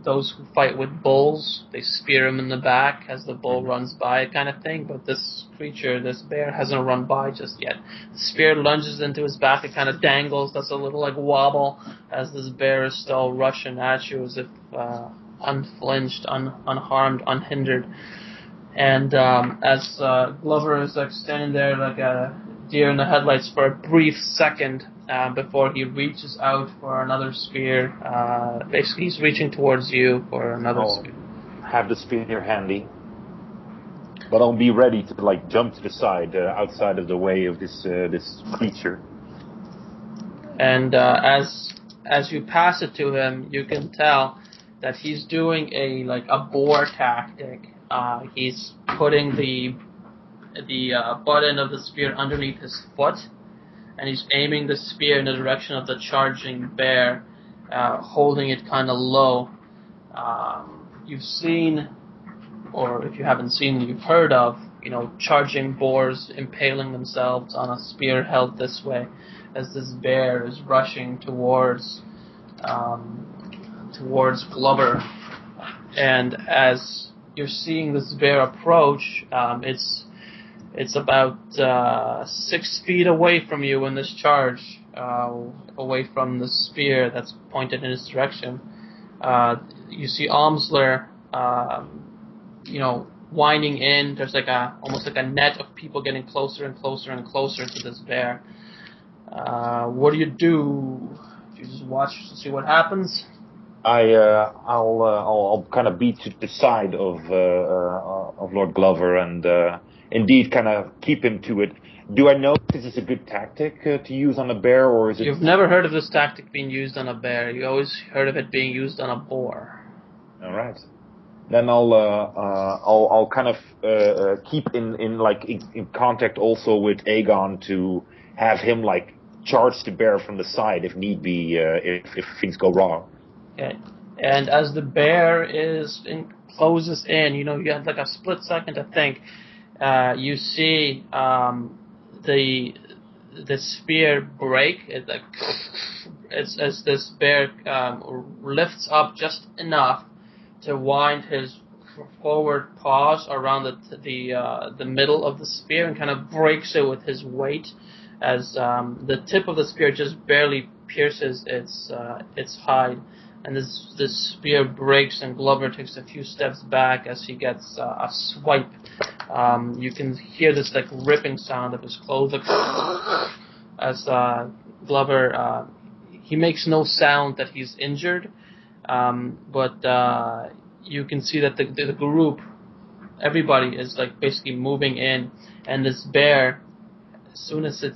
those who fight with bulls. They spear him in the back as the bull runs by, kind of thing. But this creature, this bear, hasn't run by just yet. The spear lunges into his back. It kind of dangles. That's a little like wobble as this bear is still rushing at you as if unflinched, unharmed, unhindered. And as Glover is like standing there like a deer in the headlights for a brief second before he reaches out for another spear. Basically, he's reaching towards you for another spear. Have the spear handy, but I'll be ready to like jump to the side, outside of the way of this creature. And as you pass it to him, you can tell that he's doing a boar tactic. He's putting the butt end of the spear underneath his foot, and he's aiming the spear in the direction of the charging bear, holding it kind of low. You've seen, or if you haven't seen, you've heard of, charging boars impaling themselves on a spear held this way, as this bear is rushing towards Glover. And as you're seeing this bear approach, it's about 6 feet away from you in this charge, away from the spear that's pointed in his direction. You see Almsler, winding in. There's almost like a net of people getting closer and closer and closer to this bear. What do? Do you just watch to see what happens? I'll kind of be to the side of Lord Glover and indeed kind of keep him to it. Do I know if this is a good tactic to use on a bear, or is it? You've never heard of this tactic being used on a bear. You always heard of it being used on a boar. All right. Then I'll kind of keep in contact also with Aegon to have him charge the bear from the side if need be, if things go wrong. Okay. And as the bear closes in, you have like a split second to think. You see the spear break. It's as this bear lifts up just enough to wind his forward paws around the middle of the spear and kind of breaks it with his weight, as the tip of the spear just barely pierces its hide. And this spear breaks, and Glover takes a few steps back as he gets a swipe. You can hear this ripping sound of his clothes as Glover. He makes no sound that he's injured, but you can see that the group, everybody is basically moving in, and this bear, as soon as it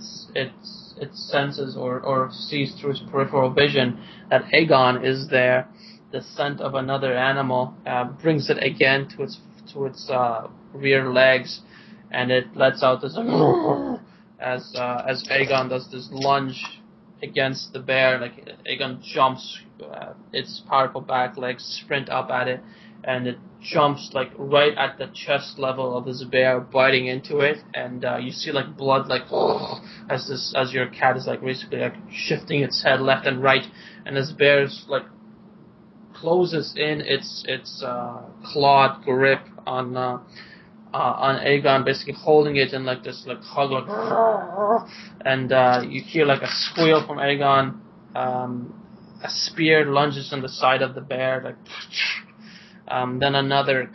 senses or sees through its peripheral vision that Aegon is there, the scent of another animal brings it again to its rear legs, and it lets out this as Aegon does this lunge against the bear. Aegon jumps, its powerful back legs sprint up at it, and it jumps right at the chest level of this bear, biting into it, and you see blood as your cat is basically shifting its head left and right, and this bear's closes in its clawed grip on on Aegon, basically holding it in like this like hug, like, and you hear like a squeal from Aegon. A spear lunges on the side of the bear, like, then another.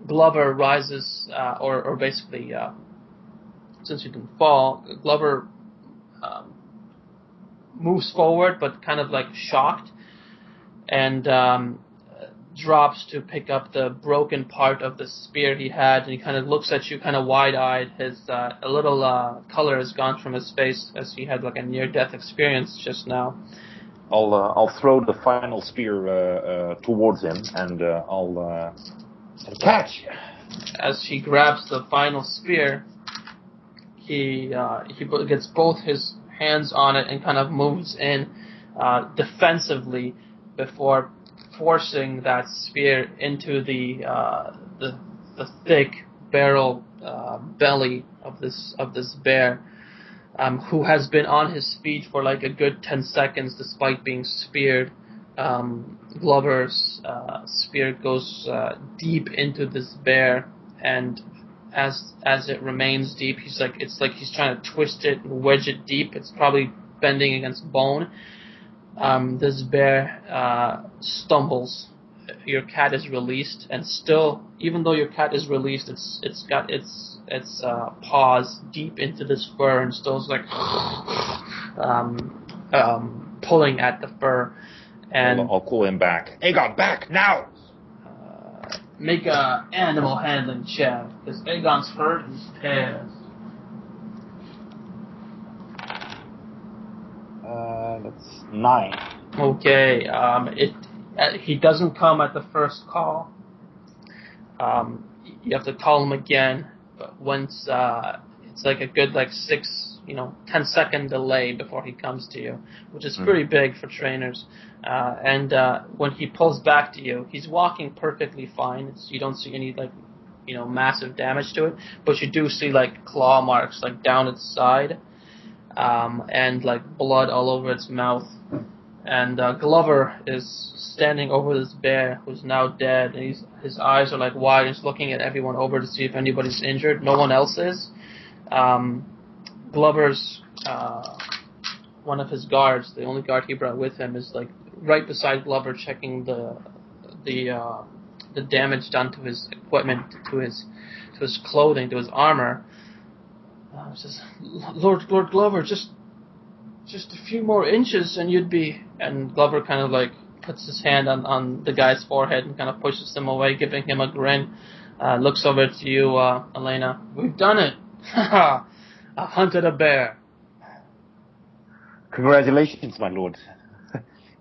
Glover rises, or basically, since you can fall, Glover moves forward, but kind of like shocked, and drops to pick up the broken part of the spear he had, and he kind of looks at you kind of wide-eyed. His a little color has gone from his face as he had like a near-death experience just now. I'll throw the final spear towards him, and I'll catch. As he grabs the final spear, he gets both his hands on it and kind of moves in defensively before forcing that spear into the thick barrel belly of this bear, who has been on his feet for like a good 10 seconds despite being speared. Glover's spear goes deep into this bear, and as it remains deep, it's like he's trying to twist it and wedge it deep. It's probably bending against bone. This bear stumbles. Your cat is released, and still, even though your cat is released, it's got its paws deep into this fur and still is like pulling at the fur. And I'll call him back. Aegon, back now! Make a animal handling check, because Aegon's hurt and he's pissed. That's 9. Okay, he doesn't come at the first call. You have to call him again, but once it's like a good 10-second delay before he comes to you, which is pretty big for trainers. And when he pulls back to you, he's walking perfectly fine. You don't see any massive damage to it, but you do see like claw marks like down its side, and like blood all over its mouth. And Glover is standing over this bear who's now dead, and his eyes are like wide. He's looking at everyone over to see if anybody's injured. No one else is. Glover's one of his guards, the only guard he brought with him, is like right beside Glover, checking the damage done to his equipment, to his clothing, to his armor. Says, Lord Glover, just a few more inches and you'd be. And Glover kind of like puts his hand on the guy's forehead and kind of pushes him away, giving him a grin. Looks over to you, Elena. We've done it. I hunted a bear. Congratulations, my lord.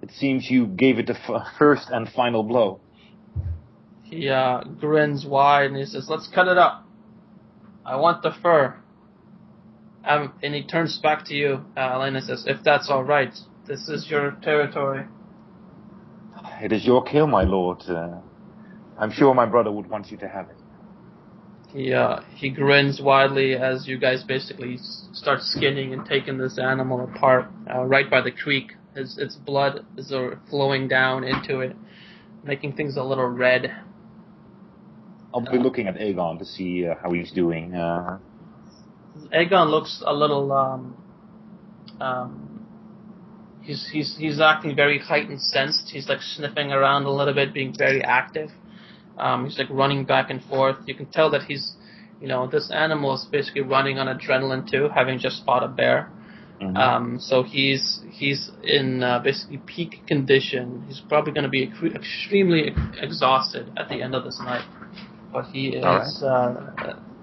It seems you gave it the first and final blow. He grins wide and he says, let's cut it up. I want the fur. And he turns back to you. Elena says, if that's all right, this is your territory. It is your kill, my lord. I'm sure my brother would want you to have it. He grins widely as you guys basically start skinning and taking this animal apart right by the creek. Its blood is flowing down into it, making things a little red. I'll be looking at Aegon to see how he's doing. Aegon looks a little. He's acting very heightened sensed. He's like sniffing around a little bit, being very active. He's like running back and forth. You can tell that he's, this animal is basically running on adrenaline too, having just fought a bear. Mm-hmm. So he's in basically peak condition. He's probably going to be extremely exhausted at the end of this night. But he is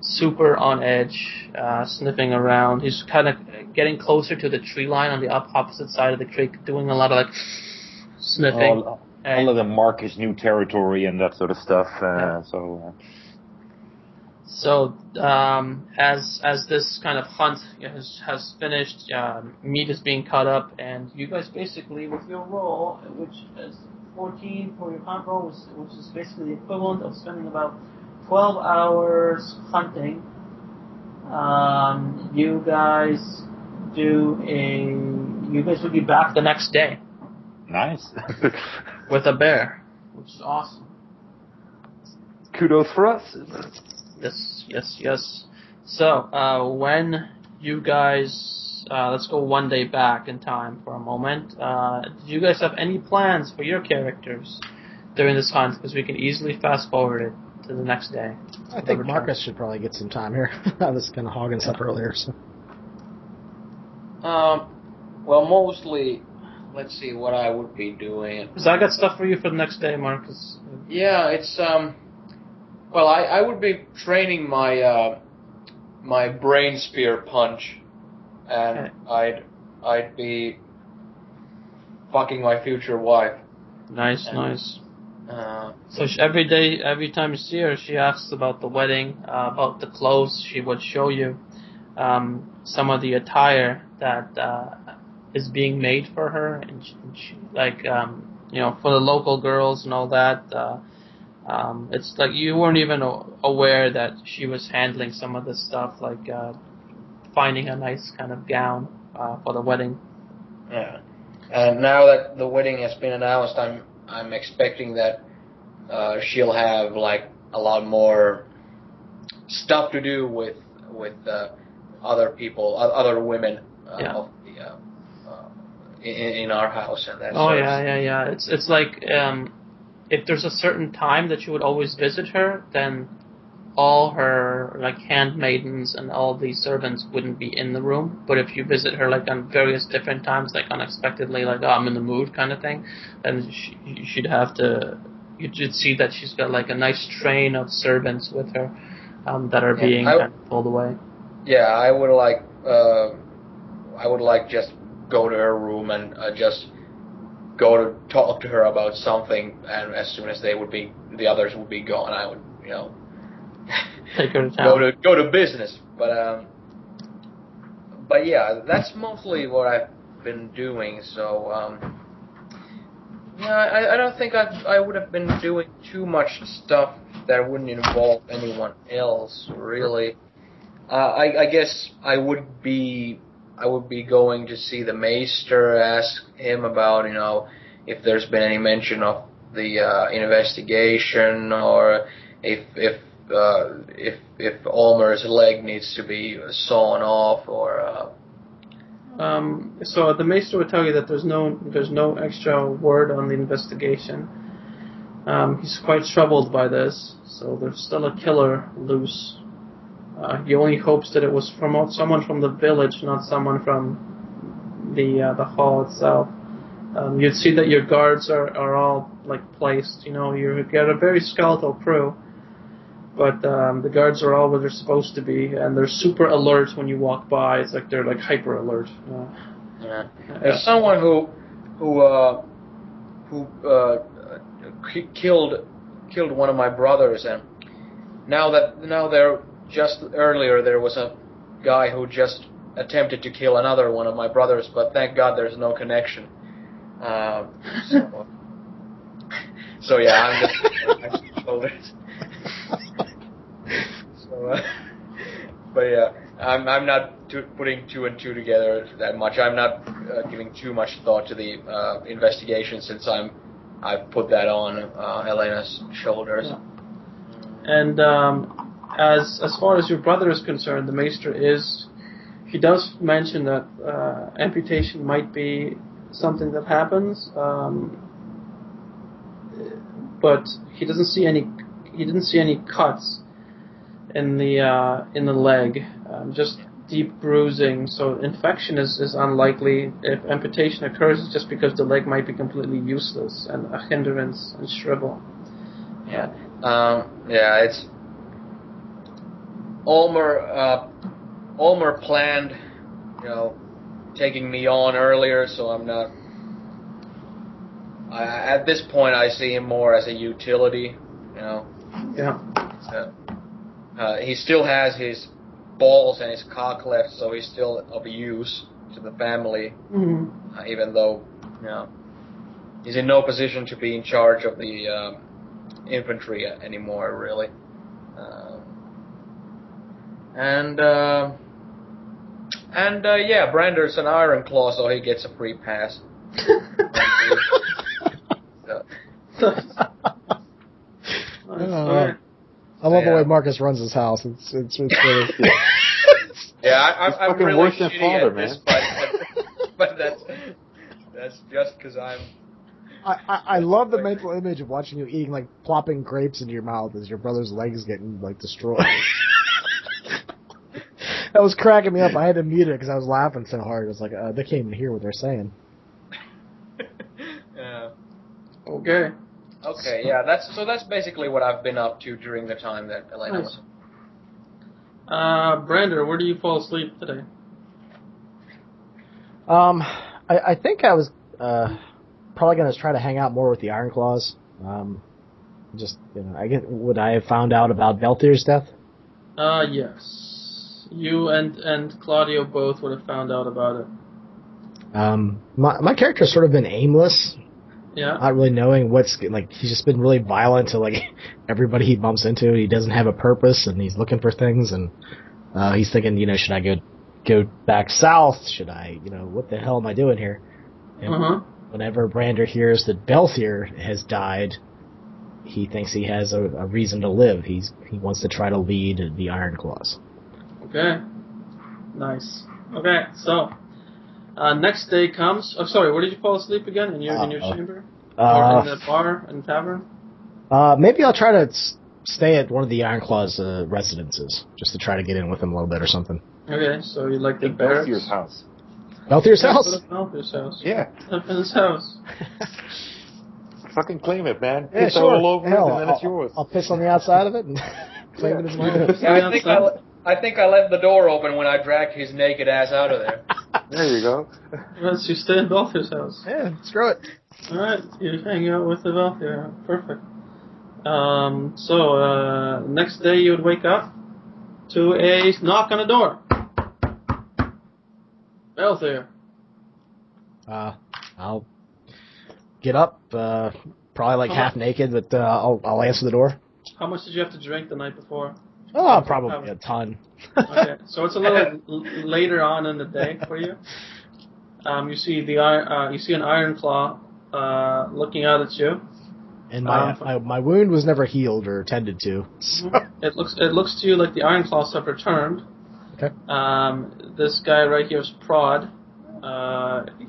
super on edge, sniffing around. He's kind of getting closer to the tree line on the opposite side of the creek, doing a lot of like sniffing. All of them mark his new territory and that sort of stuff. So as this kind of hunt has finished, meat is being cut up, and you guys basically, with your roll, which is 14 for your hunt roll, which is basically the equivalent of spending about 12 hours hunting, you guys would be back the next day. Nice. With a bear, which is awesome. kudos for us. Yes. So, when you guys, let's go one day back in time for a moment. Did you guys have any plans for your characters during this hunt? Because we can easily fast forward it to the next day. I think Marcus should probably get some time here. I was kind of hogging this up earlier. So. Well, mostly, let's see what I would be doing. Because I got stuff for you for the next day, Marcus. Yeah, it's well, I would be training my my brain spear punch, and okay. I'd be fucking my future wife. Nice. So every time you see her, she asks about the wedding, about the clothes. She would show you some of the attire that is being made for her, and she, like for the local girls and all that. It's like you weren't even aware that she was handling some of this stuff, like finding a nice kind of gown for the wedding. Yeah, and now that the wedding has been announced, I'm expecting that she'll have like a lot more stuff to do with other people, other women of the in our house and that. Oh yeah. It's like if there's a certain time that you would always visit her, then all her like handmaidens and all the servants wouldn't be in the room. But if you visit her like on various different times, like unexpectedly, like I'm in the mood kind of thing, then she'd have to. You'd see that she's got like a nice train of servants with her that are being kind of pulled away. Yeah, I would like just go to her room and just go to talk to her about something, and as soon as the others would be gone, I would, take her to town. Go to business. But yeah, that's mostly what I've been doing. So I don't think I would have been doing too much stuff that wouldn't involve anyone else, really. I guess I would be going to see the Maester, ask him about, if there's been any mention of the investigation, or if Ulmer's leg needs to be sawn off, or. So the Maester would tell you that there's no extra word on the investigation. He's quite troubled by this, so there's still a killer loose. He only hopes that it was from someone from the village, not someone from the hall itself. You'd see that your guards are all like placed. You get a very skeletal crew, but the guards are all where they're supposed to be, and they're super alert when you walk by. It's like they're like hyper alert. Yeah. There's someone who killed one of my brothers, and now they're. Just earlier, there was a guy who just attempted to kill another one of my brothers, but thank God there's no connection. So yeah, I'm just told it. So, but yeah, I'm not putting two and two together that much. I'm not giving too much thought to the investigation since I've put that on Helena's shoulders. Yeah. And as far as your brother is concerned, the Maester he does mention that amputation might be something that happens, but he didn't see any cuts in the leg, just deep bruising. So infection is unlikely. If amputation occurs, it's just because the leg might be completely useless and a hindrance and shrivel. Yeah. It's Ulmer planned, taking me on earlier, so I'm not. At this point, I see him more as a utility, Yeah. He still has his balls and his cock left, so he's still of use to the family, even though, he's in no position to be in charge of the infantry anymore, really. Brander's an Iron Claw, so he gets a free pass. love the way Marcus runs his house. It's really... I'm fucking really worse than shitty father, at this, man. but that's just because I'm... I love the mental image of watching you eating, like, plopping grapes into your mouth as your brother's legs getting, like, destroyed. That was cracking me up. I had to mute it because I was laughing so hard. It was like, they can't even hear what they're saying. Yeah. Okay. Okay, yeah, that's basically what I've been up to during the time that Elena was. Brander, where do you fall asleep today? I think I was probably going to try to hang out more with the Iron Claws. Just, would I have found out about Beltier's death? Yes. You and Claudio both would have found out about it. My character's sort of been aimless. Yeah. Not really knowing he's just been really violent to, like, everybody he bumps into. He doesn't have a purpose, and he's looking for things, and he's thinking, should I go back south? Should I, what the hell am I doing here? And whenever Brander hears that Belthier has died, he thinks he has a reason to live. He wants to try to lead the Iron Claws. Okay. Nice. Okay, so next day comes. Oh, sorry. Where did you fall asleep again? In your chamber, or in the bar and tavern? Maybe I'll try to stay at one of the Iron Claws' residences, just to try to get in with him a little bit or something. Okay, so you like the barracks? Belthier's house. Belthier's house? Belthier's house. Yeah. Up in his house. Fucking claim it, man. Yeah, Piss sure. all over it, and then it's yours. I'll piss on the outside of it and claim it as mine. Yeah, I think I left the door open when I dragged his naked ass out of there. There you go. Yes, you stay in Belthier's house. Yeah, screw it. Alright, you hang out with the Belthier. Perfect. So, next day you would wake up to a knock on the door. Belthier. I'll get up, probably like half naked, but I'll answer the door. How much did you have to drink the night before? Oh, probably a ton. Okay, so it's a little later on in the day for you. You see an Iron Claw looking out at you. And my wound was never healed or tended to. So. It looks to you like the Iron Claws have returned. Okay. This guy right here is Prod.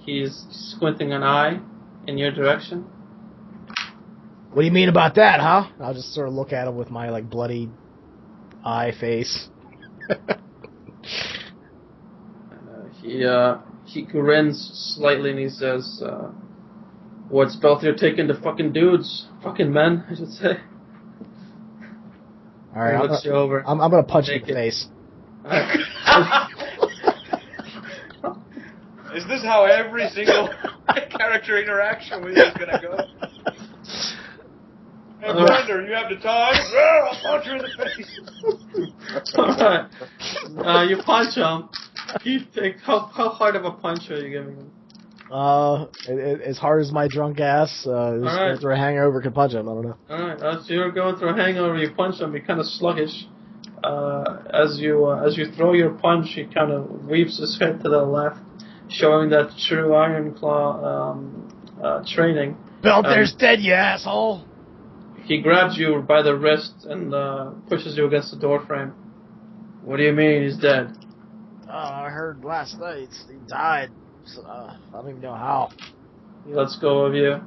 He's squinting an eye in your direction. What do you mean about that, huh? I'll just sort of look at him with my, like, bloody eye face. He grins slightly and he says, what's Belthier taking to fucking dudes? Fucking men, I should say. Alright, looks you over. I'm gonna punch him in the face. Is this how every single character interaction with you is gonna go? Hey, Brander, you have the time? I'll punch you in the face. Alright. You punch him. You think, how hard of a punch are you giving him? As hard as my drunk ass, through a hangover can punch him, I don't know. Alright, as you're going through a hangover, you punch him, you're kind of sluggish. As you throw your punch, he kind of weaves his head to the left, showing that true Iron Claw training. Belthier's dead, you asshole! He grabs you by the wrist and pushes you against the door frame. What do you mean he's dead? I heard last night he died. So, I don't even know how. He lets go of you.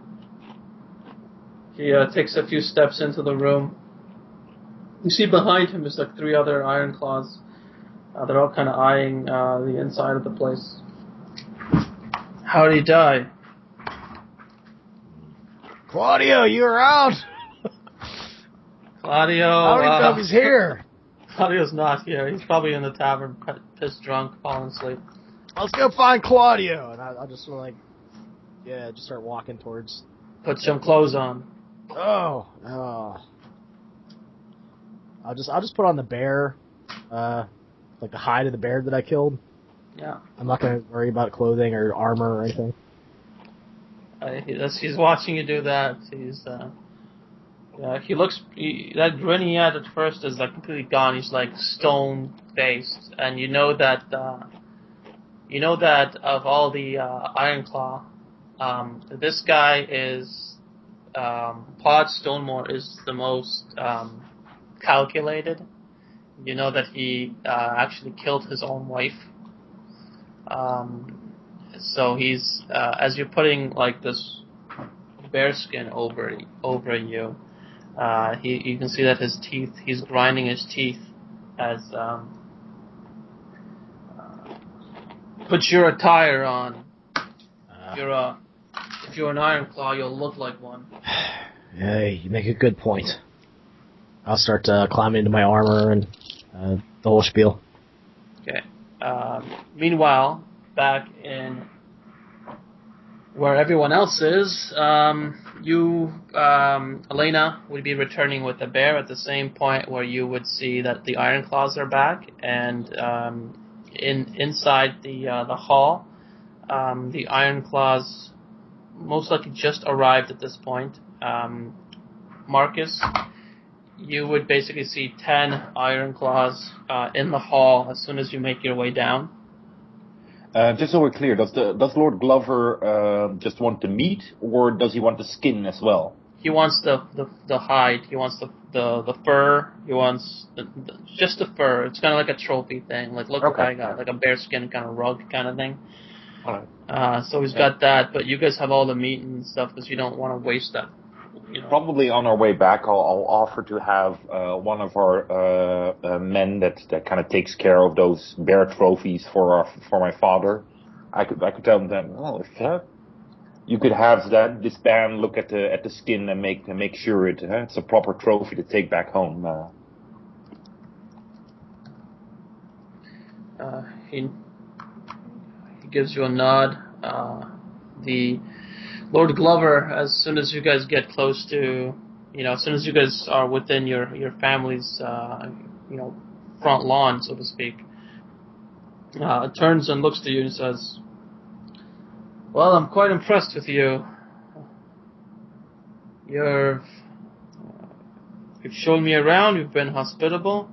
He takes a few steps into the room. You see behind him is like 3 other Iron Claws. They're all kind of eyeing the inside of the place. How'd he die? Claudio, you around? Claudio. I don't even know if he's here. Claudio's not here. He's probably in the tavern, pissed drunk, falling asleep. Let's go find Claudio. And I'll just sort of just start walking towards. Put some clothes on. Oh. I'll just put on the bear, like the hide of the bear that I killed. Yeah. I'm not gonna worry about clothing or armor or anything. He's watching you do that. He looks. That grin he had at first is like completely gone. He's like stone faced, and you know that of all the Iron Claw, this guy is Pod Stonemore is the most calculated. You know that he actually killed his own wife. So he's as you're putting like this bearskin over you, you can see that his teeth. He's grinding his teeth as put your attire on. If you're an Iron Claw, you'll look like one. Hey, you make a good point. I'll start climbing into my armor and the whole spiel. Okay. Meanwhile, back in where everyone else is, you, Elena, would be returning with the bear at the same point where you would see that the Iron Claws are back, and inside the hall, the Iron Claws most likely just arrived at this point. Marcus, you would basically see 10 Iron Claws in the hall as soon as you make your way down. Just so we're clear, does Lord Glover just want the meat, or does he want the skin as well? He wants the hide. He wants the fur. He wants just the fur. It's kind of like a trophy thing. Like, look what I got, like a bearskin kind of rug kind of thing. All right. So he's got that, but you guys have all the meat and stuff because you don't want to waste that. You know. Probably on our way back, I'll offer to have one of our men that kind of takes care of those bear trophies for my father. I could tell them that, well, if you could have this band look at the skin and make sure it's a proper trophy to take back home. He gives you a nod. The Lord Glover, as soon as you guys get close to, as soon as you guys are within your family's, front lawn, so to speak, turns and looks to you and says, "Well, I'm quite impressed with you. You've shown me around. You've been hospitable,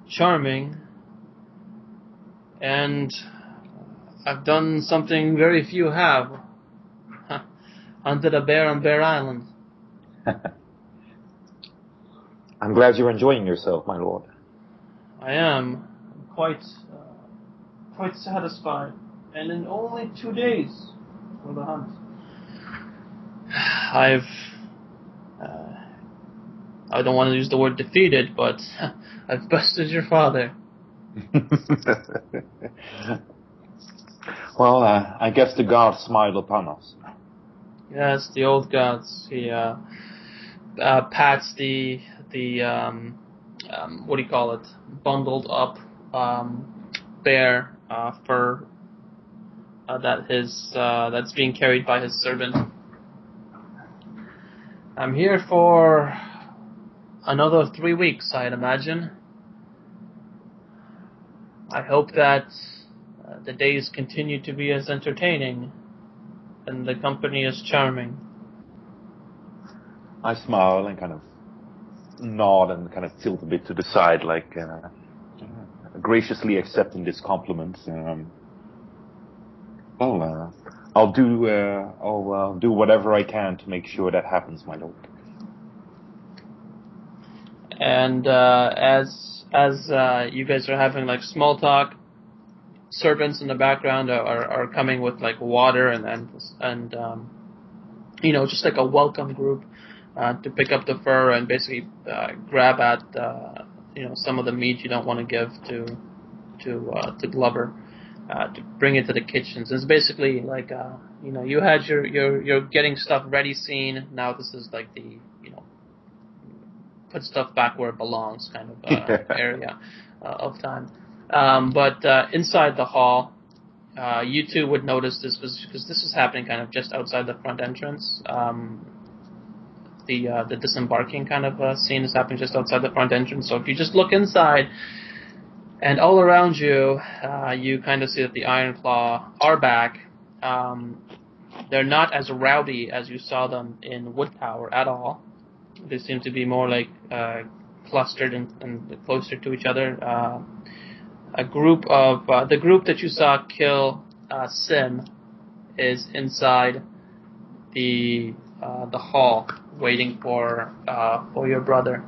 charming, and I've done something very few have. Hunted a bear on Bear Island." I'm glad you're enjoying yourself, my lord. I am quite satisfied, and in only 2 days for the hunt, I don't want to use the word defeated, but I've bested your father. Well, I guess the gods smiled upon us. Yes, the old gods. He pats the what do you call it? Bundled up bear fur that's being carried by his servant. I'm here for another 3 weeks, I'd imagine. I hope that the days continue to be as entertaining and the company is charming. I smile and kind of nod and kind of tilt a bit to the side, like graciously accepting this compliment. I'll do whatever I can to make sure that happens, my lord. And as you guys are having like small talk, servants in the background are coming with like water and just like a welcome group to pick up the fur and basically grab at some of the meat you don't want to give to Glover to bring it to the kitchens. It's basically like you had your getting stuff ready scene. Now this is like the put stuff back where it belongs kind of area of time. But inside the hall, you two would notice this because this is happening kind of just outside the front entrance. The disembarking kind of scene is happening just outside the front entrance. So if you just look inside, and all around you, you kind of see that the Iron Claw are back. They're not as rowdy as you saw them in Wood Tower at all. They seem to be more like clustered and closer to each other. A group of the group that you saw kill Sim is inside the hall waiting for your brother.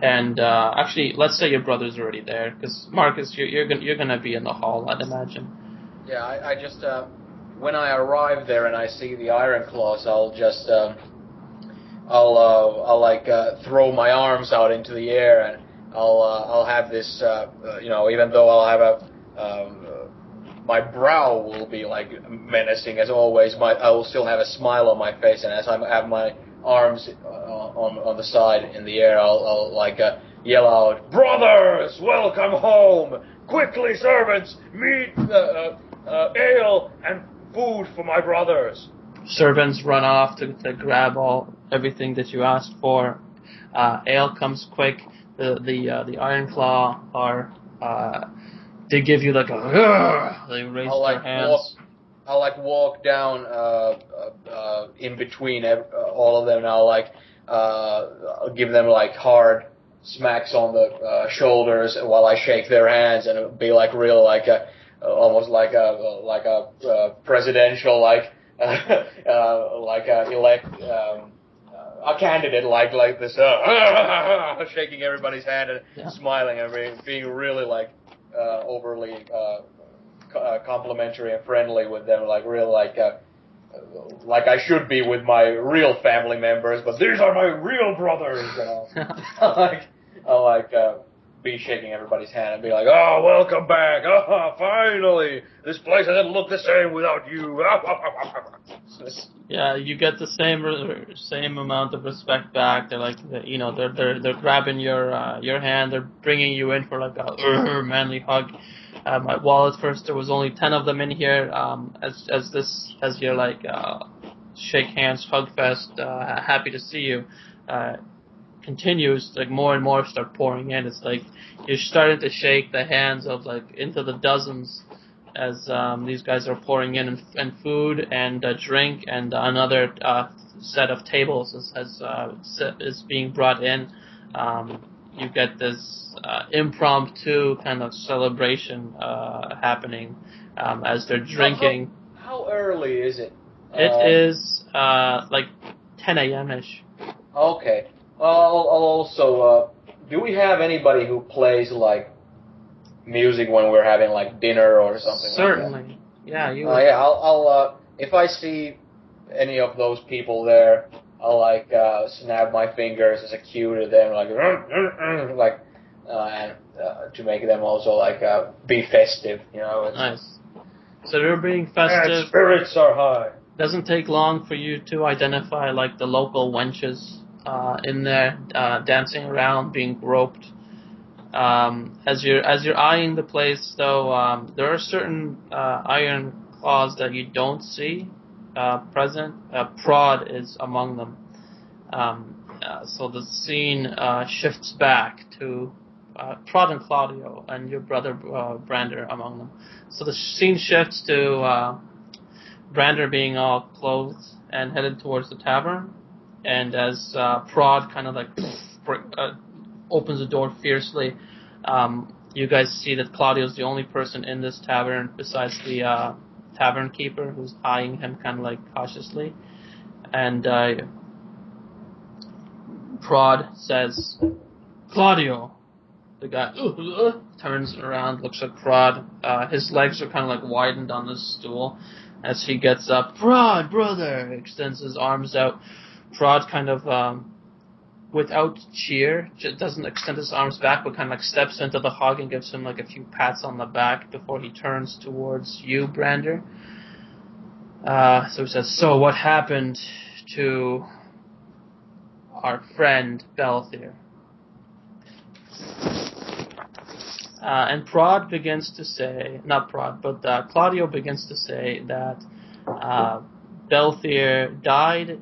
And actually, let's say your brother's already there, because Marcus, you're gonna be in the hall, I'd imagine. Yeah, I just when I arrive there and I see the Iron Claws, I'll just I'll like throw my arms out into the air, and I'll have this even though I'll have my brow will be like menacing as always, I will still have a smile on my face, and as I have my arms on the side in the air, I'll like yell out, "Brothers, welcome home! Quickly, servants, meat, ale, and food for my brothers." Servants run off to grab everything that you asked for. Ale comes quick. The Iron Claw are they give you like a they raise their hands. I'll like walk down in between all of them, and I'll give them like hard smacks on the shoulders while I shake their hands, and it'll be like real almost like a presidential a candidate like this shaking everybody's hand and smiling and being really overly complimentary and friendly with them, like real like I should be with my real family members, but these are my real brothers, I'll be shaking everybody's hand and be like, "Oh, welcome back! Oh, finally! This place doesn't look the same without you." Yeah, you get the same amount of respect back. They're like, they're grabbing your hand. They're bringing you in for like a manly hug. At first there was only 10 of them in here. As your like shake hands, hug fest, happy to see you. Continues, like more and more start pouring in. It's like you're starting to shake the hands of like into the dozens as these guys are pouring in and food and drink, and another set of tables is being brought in. You get this impromptu kind of celebration happening as they're drinking. How early is it? It is like 10 a.m.-ish. Okay. I'll also, do we have anybody who plays, like, music when we're having, like, dinner or something? Certainly. Like that? Yeah, you Yeah, I'll if I see any of those people there, I'll, like, snap my fingers as a cue to them, like, and to make them also, like, be festive, Nice. So they're being festive. And spirits are high. Doesn't take long for you to identify, like, the local wenches in there, dancing around, being groped. As you're eyeing the place, though, there are certain Iron Claws that you don't see present. Prod is among them. So the scene shifts back to Prod and Claudio and your brother Brander among them. So the scene shifts to Brander being all clothed and headed towards the tavern. And as Prod kind of like opens the door fiercely, you guys see that Claudio's the only person in this tavern besides the tavern keeper, who's eyeing him kind of like cautiously. And Prod says, "Claudio." The guy turns around, looks at Prod. His legs are kind of like widened on this stool. As he gets up, "Prod, brother!" extends his arms out. Prod kind of, without cheer, doesn't extend his arms back, but kind of like steps into the hug and gives him like a few pats on the back before he turns towards you, Brander. So he says, "So what happened to our friend Belthier?" And Prod begins to say, not Prod, but Claudio begins to say that Belthier died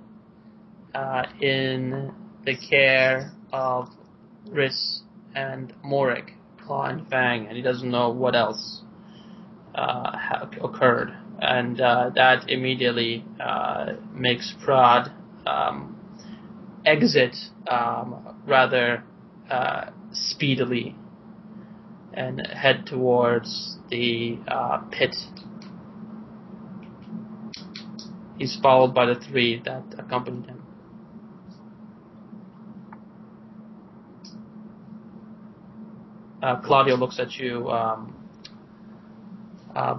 in the care of Riss and Morik, Claw and Fang, and he doesn't know what else occurred. And that immediately makes Prod exit rather speedily and head towards the pit. he's followed by the 3 that accompanied him. Claudio looks at you,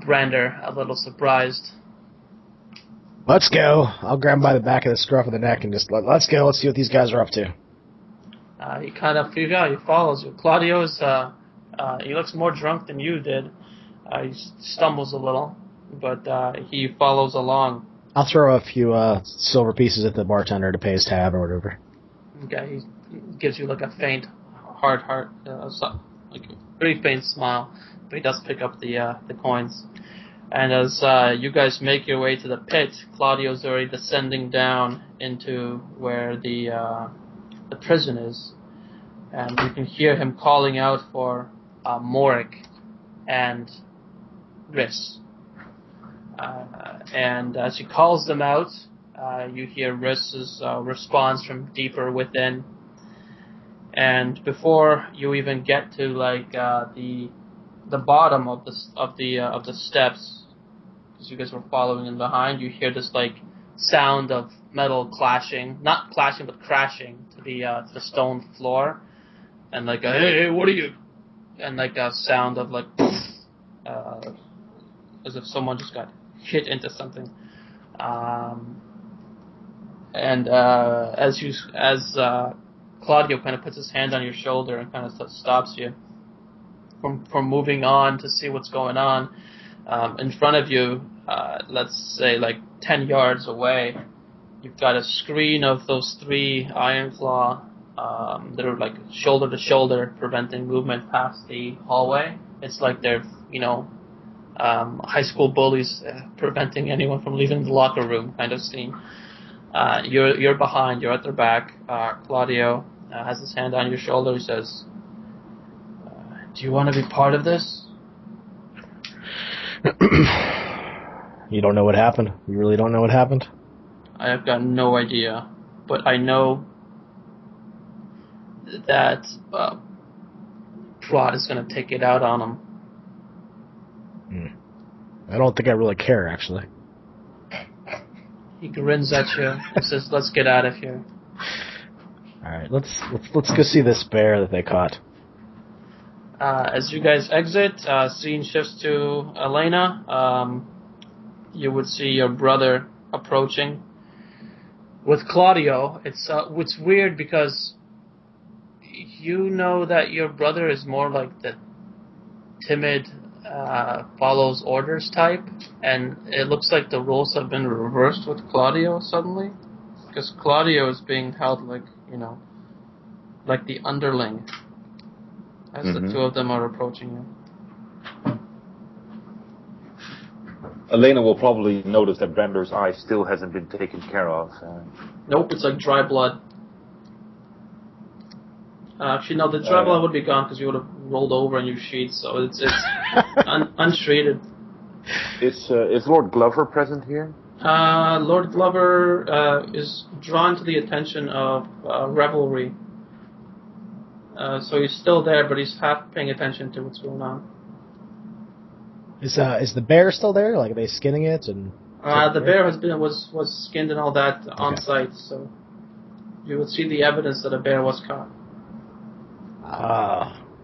Brander, a little surprised. Let's go. I'll grab him by the back of the scruff of the neck and just let's go. Let's see what these guys are up to. He kind of he follows you. Claudio's he looks more drunk than you did. He stumbles a little, but he follows along. I'll throw a few silver pieces at the bartender to pay his tab or whatever. Okay, he gives you like a faint, hard heart, like a pretty faint smile, but he does pick up the coins. And as you guys make your way to the pit, Claudio's already descending down into where the prison is, and you can hear him calling out for Morik and Riss. And as he calls them out, you hear Riss's response from deeper within. And before you even get to like the bottom of the steps, because you guys were following in behind, you hear this like sound of metal clashing, not clashing but crashing to the stone floor, and like a, hey, what are you? And like a sound of like as if someone just got hit into something. And as Claudio kind of puts his hand on your shoulder and kind of stops you from moving on to see what's going on. In front of you, let's say like 10 yards away, you've got a screen of those 3 Ironclaw that are like shoulder to shoulder, preventing movement past the hallway. It's like they're, high school bullies preventing anyone from leaving the locker room kind of scene. You're behind, you're at their back. Claudio has his hand on your shoulder. He says, do you want to be part of this? You don't know what happened? You really don't know what happened? I have got no idea, but I know that Prod is going to take it out on him. I don't think I really care, actually. He grins at you and says, let's get out of here. Alright, let's go see this bear that they caught. As you guys exit, scene shifts to Elena. You would see your brother approaching. With Claudio, it's weird because you know that your brother is more like the timid, follows orders type, and it looks like the roles have been reversed with Claudio suddenly, because Claudio is being held like the underling as the 2 of them are approaching you. Elena will probably notice that Brander's eye still hasn't been taken care of. Nope, it's like dry blood. Actually, no, the dry blood would be gone because you would have rolled over in your sheets, so it's untreated. Is Lord Glover present here? Lord Glover is drawn to the attention of revelry. So he's still there, but he's half paying attention to what's going on. Is the bear still there? Like, are they skinning it? And the bear was skinned and all that on site, so you would see the evidence that a bear was caught.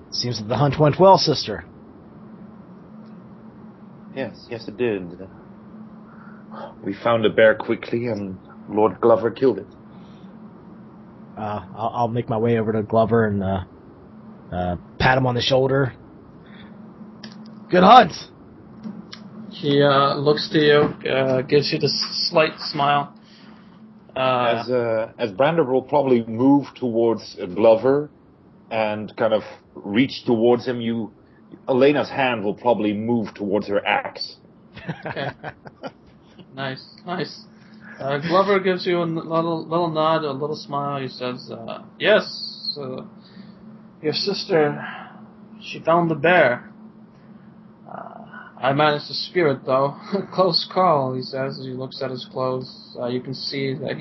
Seems that the hunt went well, sister. Yes, it did. We found the bear quickly, and Lord Glover killed it. I'll make my way over to Glover and pat him on the shoulder. Good hunt! He looks to you, gives you this slight smile. As Brander will probably move towards Glover and kind of reach towards him, Elena's hand will probably move towards her axe. Okay. Nice. Glover gives you a little nod, a little smile. He says, yes, your sister, she found the bear. I managed to spear it, though. Close call, he says, as he looks at his clothes. You can see that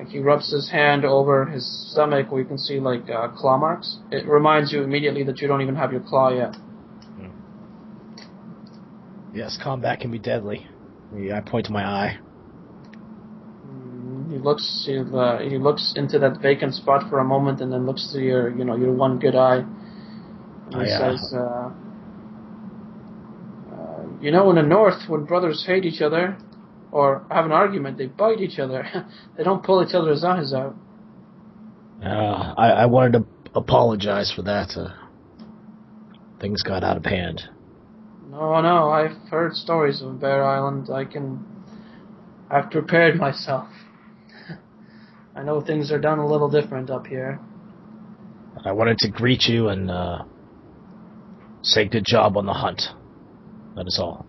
he rubs his hand over his stomach where you can see, like, claw marks. It reminds you immediately that you don't even have your claw yet. Yes, combat can be deadly. I point to my eye. He looks into that vacant spot for a moment, and then looks to your one good eye. And he says, in the North, when brothers hate each other or have an argument, they bite each other. They don't pull each other's eyes out. I wanted to apologize for that. Things got out of hand. No, I've heard stories of Bear Island. I've prepared myself. I know things are done a little different up here. I wanted to greet you and say good job on the hunt. That is all.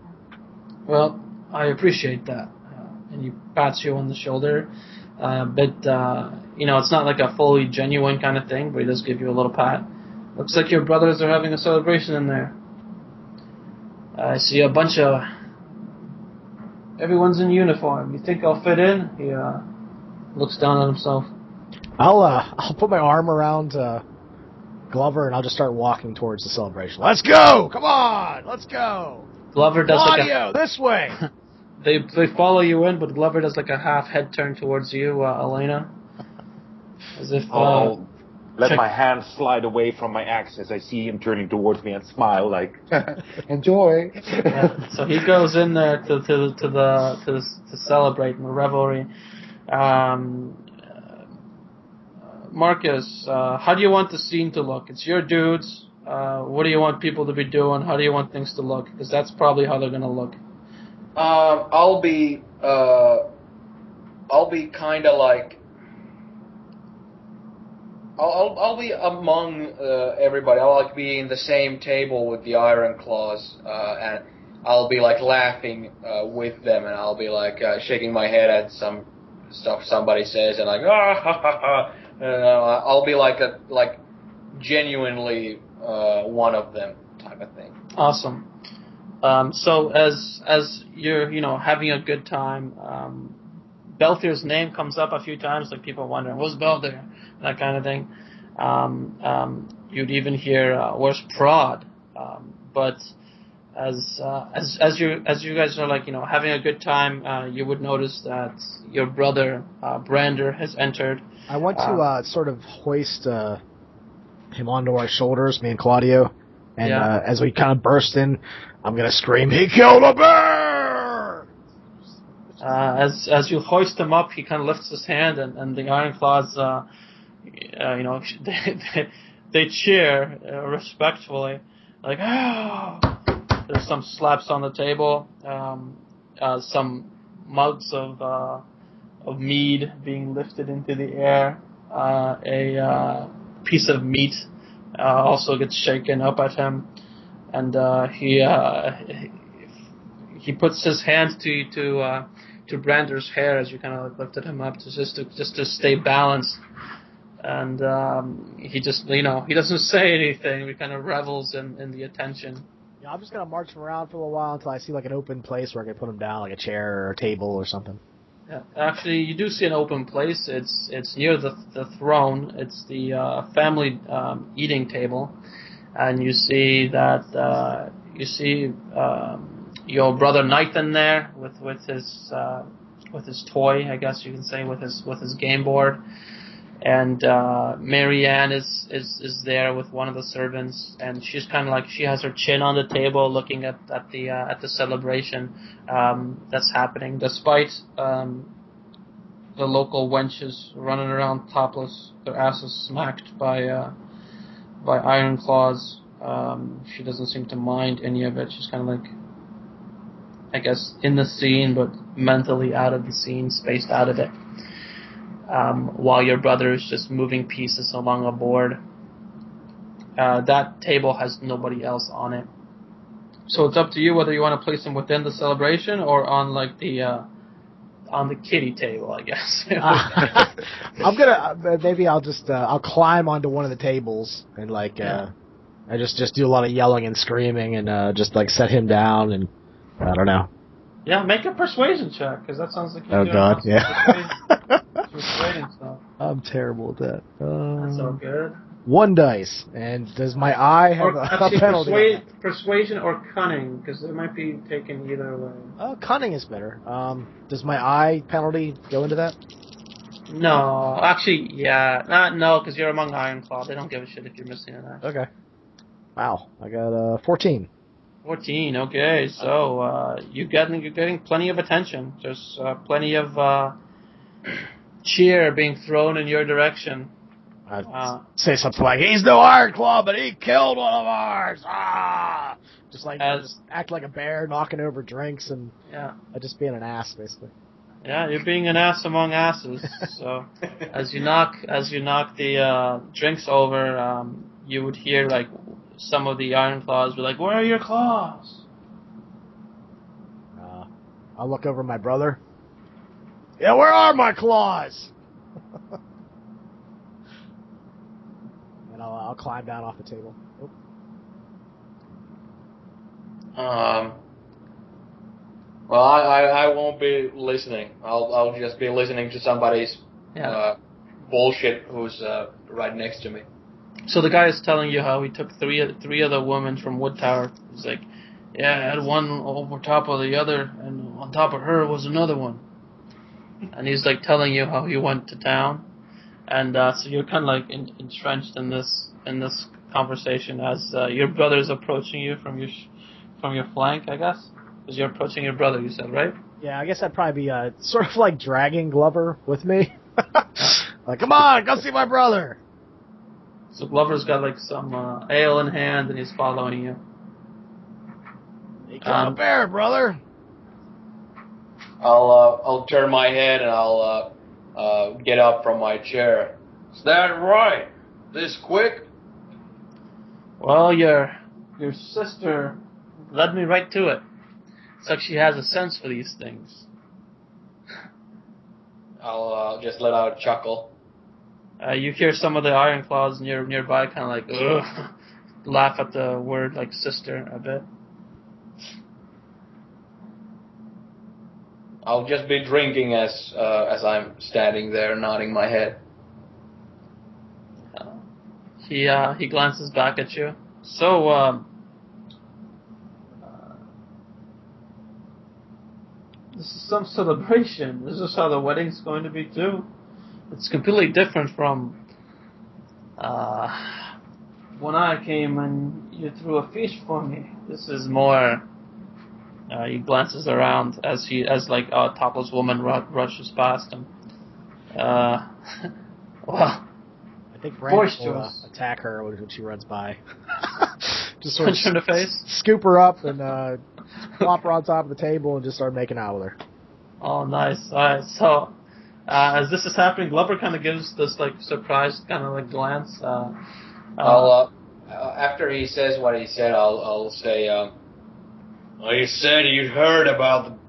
Well, I appreciate that. And he pats you on the shoulder. But it's not like a fully genuine kind of thing, but he does give you a little pat. Looks like your brothers are having a celebration in there. I see a bunch of... Everyone's in uniform. You think I'll fit in? He looks down at himself. I'll put my arm around Glover and I'll just start walking towards the celebration. Let's go! Come on! Let's go! Glover does Audio, this way! They follow you in, but Glover does like a half head turn towards you, Elena. As if... Let my hand slide away from my axe as I see him turning towards me and smile like, enjoy. Yeah, so he goes in there to celebrate in the revelry. Marcus, how do you want the scene to look? It's your dudes. What do you want people to be doing? How do you want things to look? Because that's probably how they're gonna look. I'll be kind of like. I'll be among everybody. I'll like be in the same table with the Iron Claws, and I'll be like laughing with them, and I'll be like shaking my head at some stuff somebody says, and like I'll be like genuinely one of them type of thing. Awesome. So as you're having a good time, Belthier's name comes up a few times, like people wondering, where's Belthier? That kind of thing. You'd even hear, where's Prod? But as you guys are having a good time, you would notice that your brother Brander has entered. I want to sort of hoist him onto our shoulders, me and Claudio, and as we kind of burst in, I'm gonna scream, "He killed a bear!" As you hoist him up, he kind of lifts his hand, and the Iron Claws, they cheer respectfully, like, "Oh!" There's some slaps on the table, some mugs of mead being lifted into the air, a piece of meat also gets shaken up at him, and he puts his hand to Brander's hair as you kind of lifted him up, just to stay balanced, and he just he doesn't say anything. He kind of revels in the attention. Yeah, I'm just gonna march him around for a little while until I see like an open place where I can put him down, like a chair or a table or something. Yeah, actually, you do see an open place. It's near the throne. It's the family eating table, and you see that your brother Nathan there with his toy, I guess you can say, with his game board, and Marianne is there with one of the servants, and she's kind of like, she has her chin on the table looking at the celebration that's happening, despite the local wenches running around topless, their asses smacked by Iron Claws. She doesn't seem to mind any of it. She's kind of like, I guess, in the scene, but mentally out of the scene, spaced out of it. While your brother is just moving pieces along a board. That table has nobody else on it. So it's up to you whether you want to place him within the celebration or on like on the kiddie table, I guess. I'm gonna maybe I'll just I'll climb onto one of the tables and like I just do a lot of yelling and screaming and just like set him down, and I don't know. Yeah, make a persuasion check, because that sounds like you're doing God, yeah. persuading stuff. I'm terrible at that. That's all good. 1 dice, and does my eye have a penalty? Persuasion or cunning, because it might be taken either way. Cunning is better. Does my eye penalty go into that? No, actually, yeah. No, because you're among Ironclaw. They don't give a shit if you're missing an axe. Okay. Wow, I got 14. 14, okay. So you're getting plenty of attention. There's plenty of cheer being thrown in your direction. I'd say something like, "He's no Ironclaw, but he killed one of ours!" Ah! Just like just act like a bear, knocking over drinks, and just being an ass, basically. Yeah, you're being an ass among asses. So as you knock the drinks over, you would hear like some of the Ironclaws be like, "Where are your claws?" I'll look over my brother. Yeah, where are my claws? And I'll climb down off the table. Oop. Well, I won't be listening. I'll just be listening to somebody's bullshit who's right next to me. So the guy is telling you how he took three other women from Wood Tower. He's like, yeah, I had one over top of the other, and on top of her was another one. And he's like telling you how he went to town, and so you're kind of like entrenched in this conversation as your brother's approaching you from your flank, I guess, because you're approaching your brother. You said, right? Yeah, I guess I'd probably be sort of like dragging Glover with me. Like, come on, go see my brother. So Glover's got like some ale in hand, and he's following you. He killed a bear, brother. I'll turn my head and I'll get up from my chair. Is that right? This quick? Well, your sister led me right to it. It's like she has a sense for these things. I'll just let out a chuckle. You hear some of the Ironclaws nearby kind of like, ugh, laugh at the word like sister a bit. I'll just be drinking as I'm standing there nodding my head. He glances back at you. So, this is some celebration. This is how the wedding's going to be too. It's completely different from when I came and you threw a feast for me. This is more. He glances around as a topless woman rushes past him. Well, I think Brandon will attack her when she runs by. Just sort of punch her in the face. Scoop her up and plop her on top of the table and just start making out with her. Oh, nice. All right. So, as this is happening, Glover kind of gives this like surprised kind of like glance. I'll after he says what he said, I'll say. Well, you said you'd heard about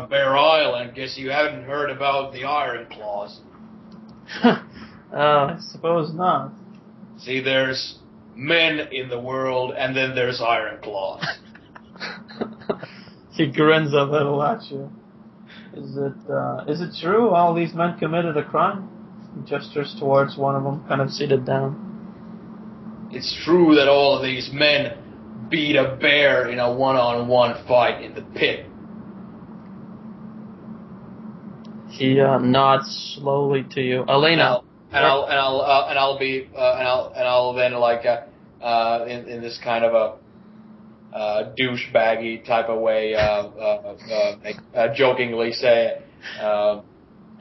Bear Island. Guess you haven't heard about the Ironclaws. I suppose not. See, there's men in the world, and then there's Ironclaws. He grins a little at you. Is it true all these men committed a crime? He gestures towards one of them, kind of seated down. It's true that all of these men beat a bear in a one-on-one fight in the pit. He nods slowly to you, Elena. I'll then like in this kind of a douchebaggy type of way jokingly say, and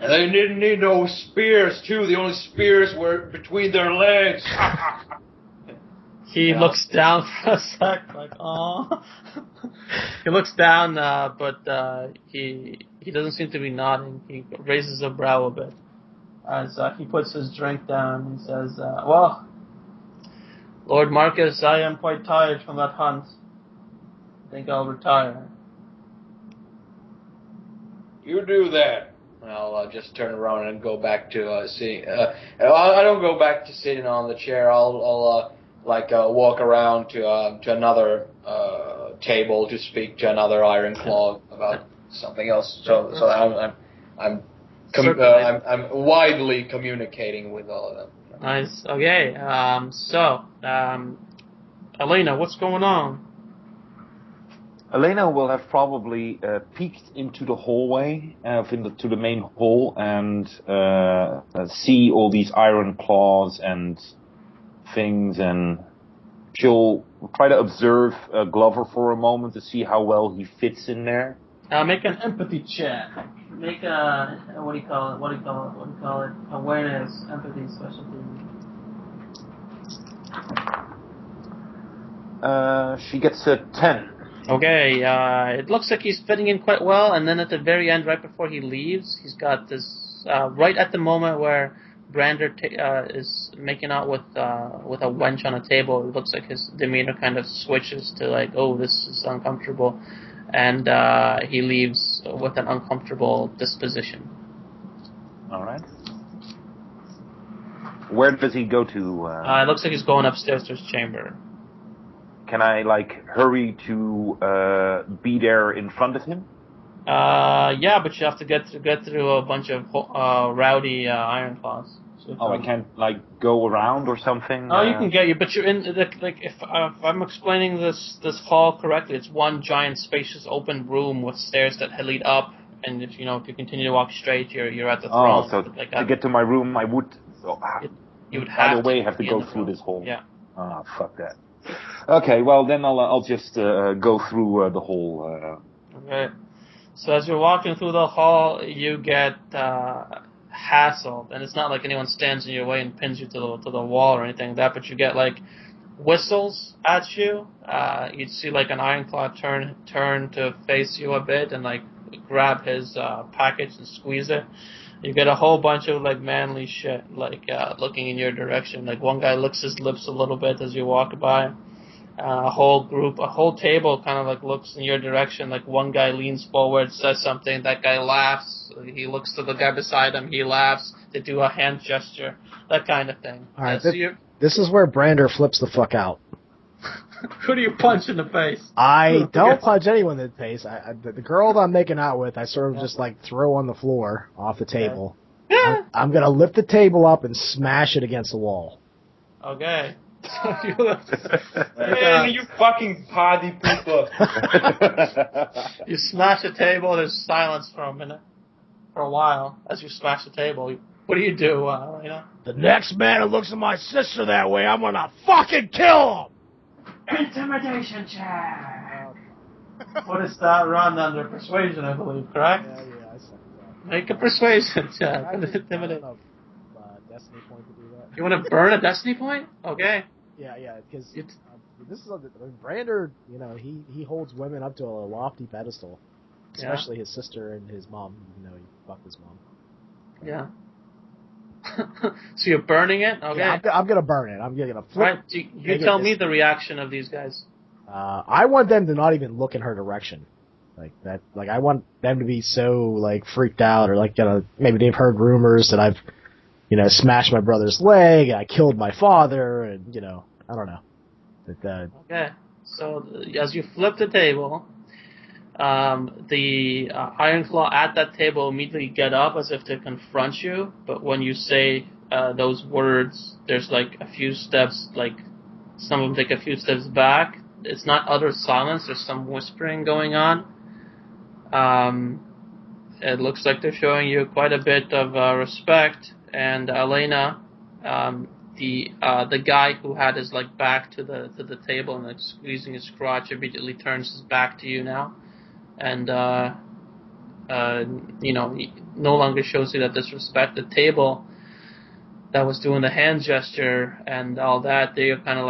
they didn't need no spears too. The only spears were between their legs. He looks down for a sec, like, aw. He looks down, but he doesn't seem to be nodding. He raises a brow a bit. As he puts his drink down and says, well, Lord Marcus, I am quite tired from that hunt. I think I'll retire. You do that. I'll just turn around and go back to sitting. I don't go back to sitting on the chair. I'll walk around to another table to speak to another Ironclaw about something else. So I'm widely communicating with all of them. Nice. Okay. So, Elena, what's going on? Elena will have probably peeked into the hallway, to the main hall, and see all these iron claws and things, and she'll try to observe Glover for a moment to see how well he fits in there. Make an empathy check. Make a what do you call it? Awareness, empathy, specialty. She gets a 10. Okay, it looks like he's fitting in quite well, and then at the very end, right before he leaves, he's got this, right at the moment where Brander is making out with a wench on a table, it looks like his demeanor kind of switches to like, oh, this is uncomfortable, and he leaves with an uncomfortable disposition. Alright. Where does he go to? It looks like he's going upstairs to his chamber. Can I, hurry to be there in front of him? Yeah, but you have to get through a bunch of rowdy Iron Claws. So I can't, go around or something? Oh, you can but you're in, if I'm explaining this hall correctly, it's one giant, spacious, open room with stairs that lead up, and if you continue to walk straight, you're at the throne. Oh, so to get to my room, I would... you would have to go through this hall. Yeah. Ah, fuck that. Okay, well then I'll just go through the hall. Okay. So as you're walking through the hall, you get hassled, and it's not like anyone stands in your way and pins you to the wall or anything like that, but you get whistles at you. You'd see an Ironclaw turn to face you a bit and grab his package and squeeze it. You get a whole bunch of manly shit looking in your direction. One guy licks his lips a little bit as you walk by. A whole table kind of looks in your direction. One guy leans forward, says something. That guy laughs. He looks to the guy beside him. He laughs. They do a hand gesture. That kind of thing. All right, this is where Brander flips the fuck out. Who do you punch in the face? I don't punch anyone in the face. The girl that I'm making out with, I sort of just throw on the floor off the table. Yeah. I'm gonna lift the table up and smash it against the wall. Okay. You fucking party people. You smash the table. There's silence for a while as you smash the table. What do you do? The next man who looks at my sister that way, I'm gonna fucking kill him. Intimidation check. What is that? Run under persuasion, I believe, correct? Yeah, I said that. Make a persuasion check. Intimidate. Destiny point to do that. You want to burn a destiny point? Okay. Yeah, because this is Brander. He holds women up to a lofty pedestal, especially his sister and his mom. Even though he fucked his mom. Yeah. So you're burning it? Okay. Yeah, I'm gonna burn it. I'm gonna flip. Right. You tell me the reaction of these guys. I want them to not even look in her direction, that. I want them to be so freaked out, or maybe they've heard rumors that I've, smashed my brother's leg, and I killed my father, and I don't know. Okay. So as you flip the table, the Ironclaw at that table immediately get up as if to confront you, but when you say those words, there's a few steps, some of them take a few steps back. It's not utter silence, there's some whispering going on. It looks like they're showing you quite a bit of respect, and Elena, the guy who had his back to the table and squeezing his crotch immediately turns his back to you now. And, he no longer shows you that disrespect. The table that was doing the hand gesture and all that, they are kind of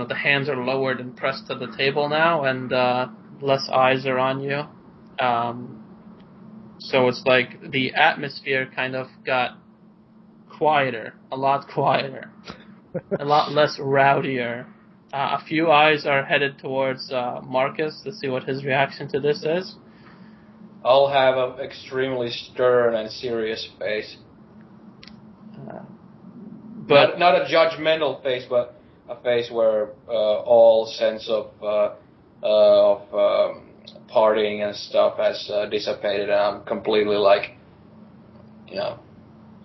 the hands are lowered and pressed to the table now, and less eyes are on you. So it's the atmosphere kind of got quieter, a lot quieter, a lot less rowdier. A few eyes are headed towards Marcus to see what his reaction to this is. I'll have an extremely stern and serious face. But not a judgmental face, but a face where all sense of partying and stuff has dissipated, and I'm completely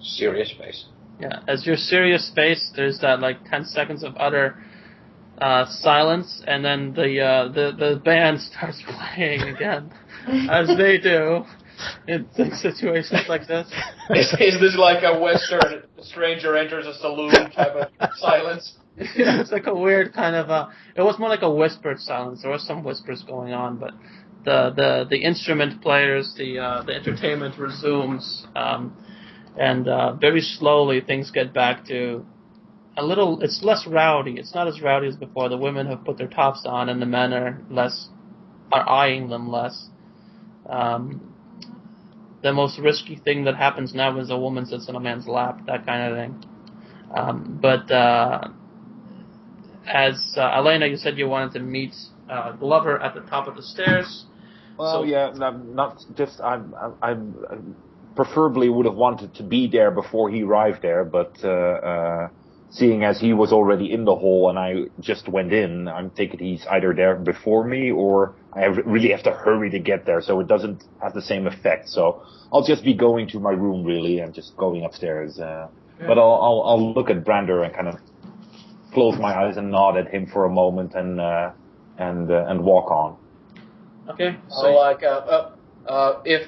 serious face. Yeah, as your serious face, there's that 10 seconds of utter silence, and then the band starts playing again, as they do in situations like this. Is this like a Western stranger enters a saloon type of silence? Yeah, it's like a weird kind of it was more like a whispered silence. There was some whispers going on, but the instrument players, the entertainment resumes, and very slowly things get back to a little. It's less rowdy. It's not as rowdy as before. The women have put their tops on, and the men are eyeing them less. The most risky thing that happens now is a woman sits on a man's lap, that kind of thing. But as Elena, you said you wanted to meet Glover at the top of the stairs. Well, yeah, not just I preferably would have wanted to be there before he arrived there, but seeing as he was already in the hall and I just went in, I'm thinking he's either there before me or I really have to hurry to get there, so it doesn't have the same effect. So I'll just be going to my room really and just going upstairs. But I'll look at Brander and kind of close my eyes and nod at him for a moment and walk on. Okay. So if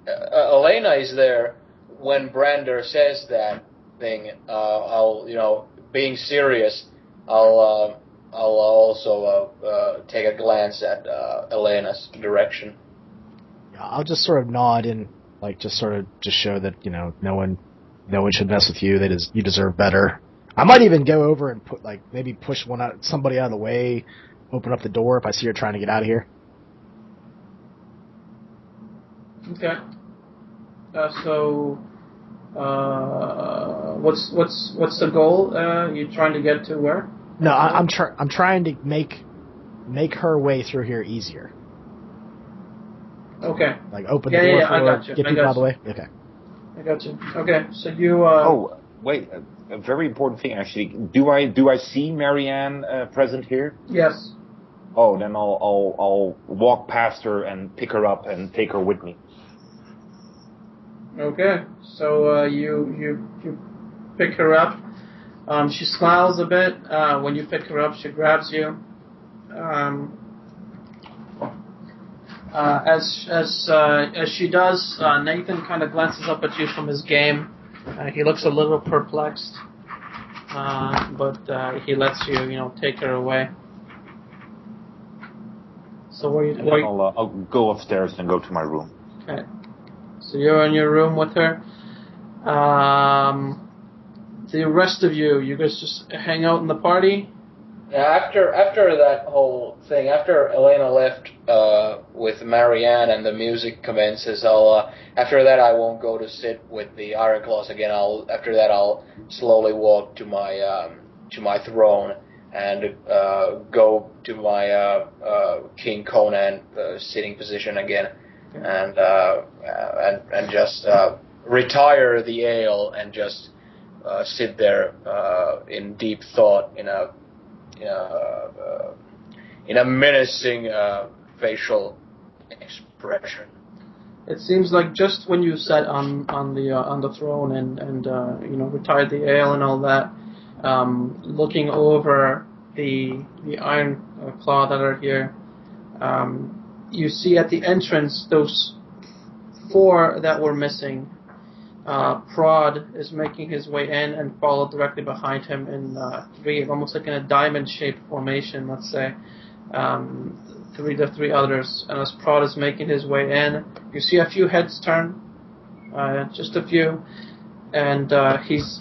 Elena is there when Brander says that thing, I'll being serious, I'll also take a glance at Elena's direction. Yeah, I'll just sort of nod and just show that no one should mess with you. You deserve better. I might even go over and maybe push somebody out of the way, open up the door if I see her trying to get out of here. Okay. So, what's the goal? You trying to get to where? No, I'm trying to make her way through here easier. Okay. Open the door for her, get people out of the way. Okay. I got you. Okay, so you. Oh, wait. A very important thing, actually. Do I see Marianne present here? Yes. Oh, then I'll walk past her and pick her up and take her with me. Okay, so you pick her up. She smiles a bit when you pick her up. She grabs you. As she does, Nathan kind of glances up at you from his game. He looks a little perplexed, but he lets you, take her away. So I'll go upstairs and go to my room. Okay. So you're in your room with her. The rest of you guys just hang out in the party? Yeah, after that whole thing, after Elena left with Marianne and the music commences, after that I won't go to sit with the Ironclaws again. After that I'll slowly walk to my throne and go to my King Conan sitting position again, and just retire the ale and just sit there in deep thought in a menacing facial expression. It seems like just when you sat on the throne and retired the ale and all that, looking over the Iron Claw that are here, you see at the entrance those 4 that were missing. Prod is making his way in and followed directly behind him in 3, almost like in a diamond-shaped formation, let's say. The 3 others. And as Prod is making his way in, you see a few heads turn, just a few. And his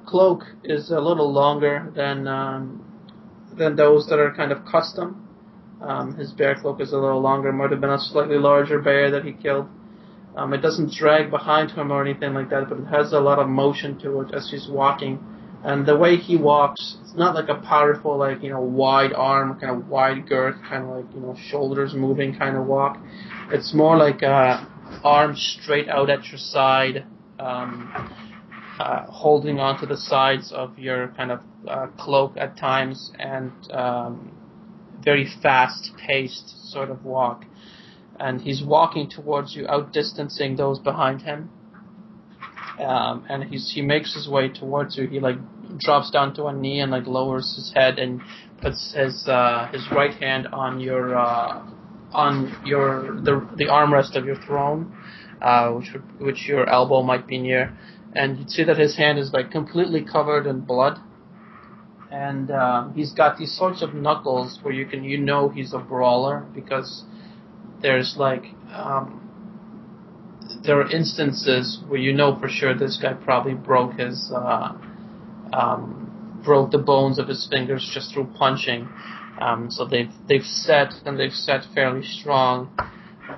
cloak is a little longer than those that are kind of custom. His bear cloak is a little longer. Might have been a slightly larger bear that he killed. It doesn't drag behind him or anything like that, but it has a lot of motion to it as he's walking. And the way he walks, it's not like a powerful, wide arm, kind of wide girth, kind of shoulders moving kind of walk. It's more like arms straight out at your side, holding onto the sides of your kind of cloak at times, and very fast-paced sort of walk. And he's walking towards you, outdistancing those behind him. And he makes his way towards you. He drops down to a knee and like lowers his head and puts his right hand on the armrest of your throne, which your elbow might be near, and you'd see that his hand is like completely covered in blood, and he's got these sorts of knuckles where you know he's a brawler because there's like there are instances where you know for sure this guy probably broke the bones of his fingers just through punching. So they've set fairly strong.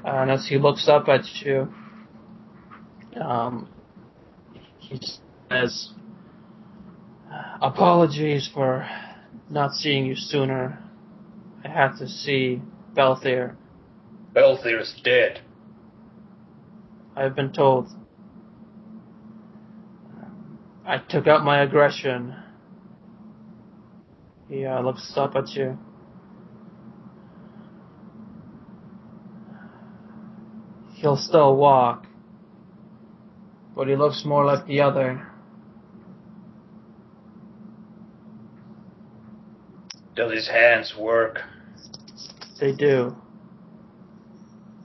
And as he looks up at you, he says, "Apologies for not seeing you sooner. I had to see Belthier." "Belthier is dead." "I've been told. I took out my aggression." He looks up at you. "He'll still walk, but he looks more like the other." "Does his hands work?" "They do."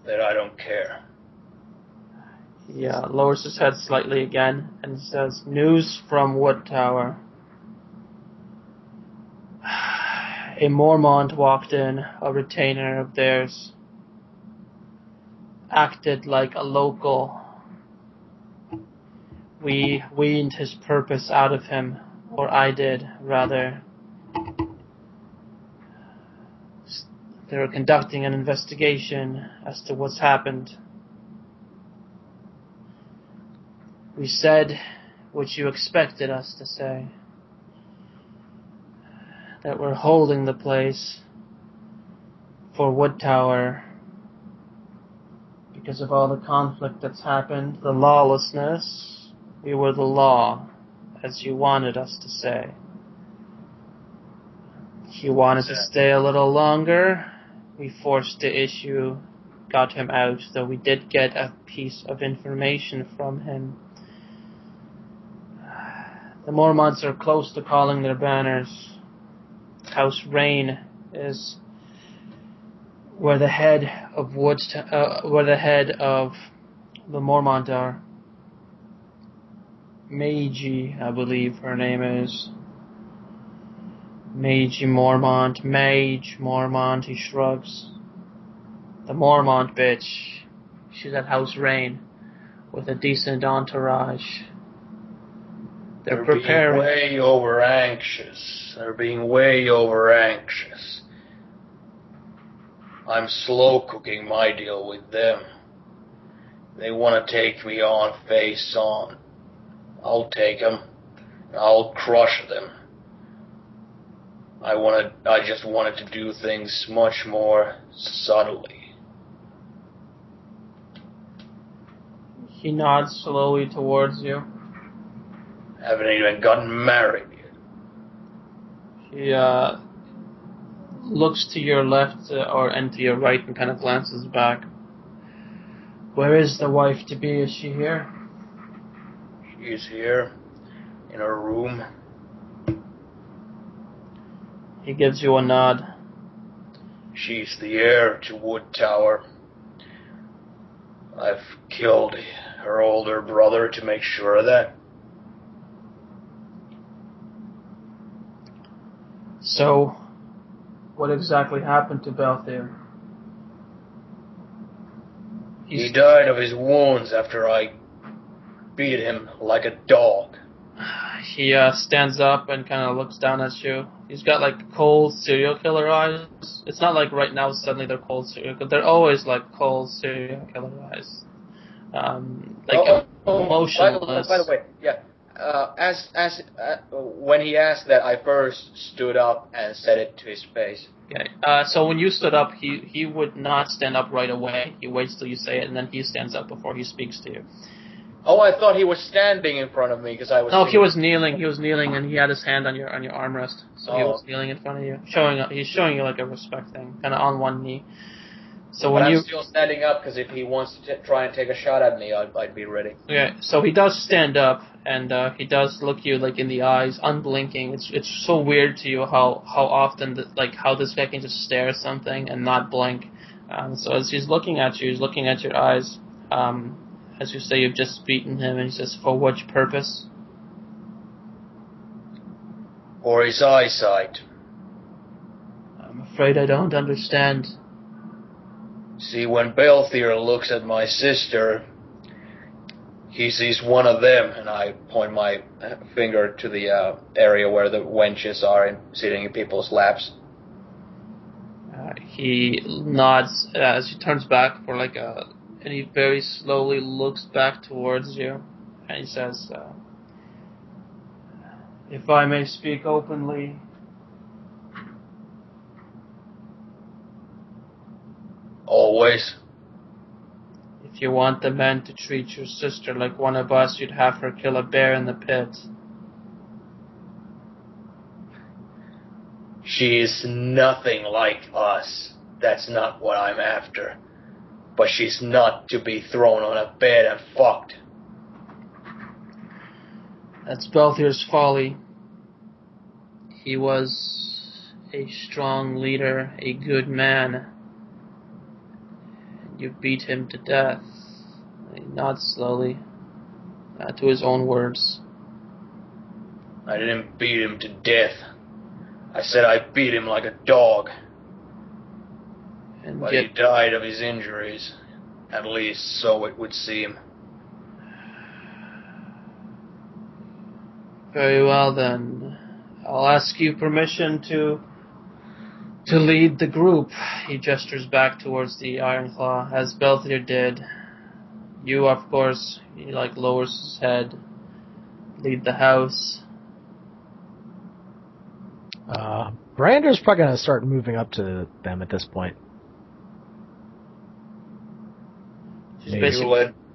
"Then I don't care." He lowers his head slightly again and says, "News from Wood Tower. A Mormont walked in, a retainer of theirs. Acted like a local. We weaned his purpose out of him, or I did, rather. They're conducting an investigation as to what's happened. We said what you expected us to say. That we're holding the place for Wood Tower because of all the conflict that's happened, the lawlessness. We were the law, as you wanted us to say. He wanted to stay a little longer. We forced the issue, got him out, though we did get a piece of information from him. The Mormonts are close to calling their banners. House Rain is where the head of the Mormont are. Meiji, I believe her name is. Meiji Mormont, Mage Mormont, he shrugs. The Mormont bitch. She's at House Rain with a decent entourage. They're preparing. Being way over anxious. They're being way over anxious. I'm slow cooking my deal with them. They want to take me on face on. I'll take them. I'll crush them. I just wanted to do things much more subtly. He nods slowly towards you. Haven't even gotten married yet. He looks to your left and to your right and kind of glances back. Where is the wife to be? Is she here? She's here, in her room. He gives you a nod. She's the heir to Wood Tower. I've killed her older brother to make sure of that. So, what exactly happened to Belthier? He died of his wounds after I beat him like a dog. He stands up and kind of looks down at you. He's got like cold serial killer eyes. It's not like right now suddenly they're cold serial killer. They're always like cold serial killer eyes. Emotionless. By the way, yeah. When he asked that, I first stood up and said it to his face. Okay. So when you stood up, he would not stand up right away. He waits till you say it, and then he stands up before he speaks to you. Oh, I thought he was standing in front of me because I was. No, he was kneeling. He was kneeling, and he had his hand on your armrest. So he was kneeling in front of you, he's showing you like a respect thing, kind of on one knee. So when I'm still standing up because if he wants to try and take a shot at me, I'd be ready. Yeah, so he does stand up and he does look you like in the eyes, unblinking. It's so weird to you how often how this guy can just stare at something and not blink. So as he's looking at you, he's looking at your eyes. As you say, you've just beaten him, and he says, "For what purpose?" For his eyesight. I'm afraid I don't understand. See, when Belthier looks at my sister, he sees one of them, and I point my finger to the area where the wenches are sitting in people's laps. He nods as he turns back for and he very slowly looks back towards you, and he says, "If I may speak openly, Always. If you want the men to treat your sister like one of us, you'd have her kill a bear in the pit." She is nothing like us. That's not what I'm after. But she's not to be thrown on a bed and fucked. That's Belthier's folly. He was a strong leader, a good man. You beat him to death. He nods slowly to his own words. I didn't beat him to death. I said I beat him like a dog. But he died of his injuries. At least so it would seem. Very well then. I'll ask you permission to lead the group. He gestures back towards the Iron Claw, as Belthier did. You, of course, he lowers his head. Lead the house. Brander's probably going to start moving up to them at this point.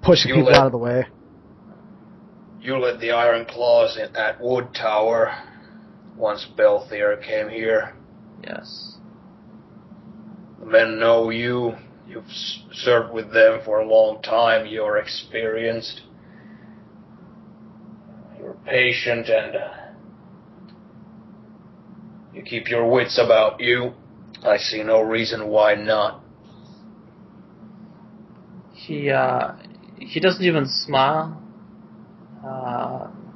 Pushing people out of the way. You led the Iron Claws at Wood Tower once Belthier came here. Yes. The men know you. You've served with them for a long time. You're experienced. You're patient and you keep your wits about you. I see no reason why not. He doesn't even smile,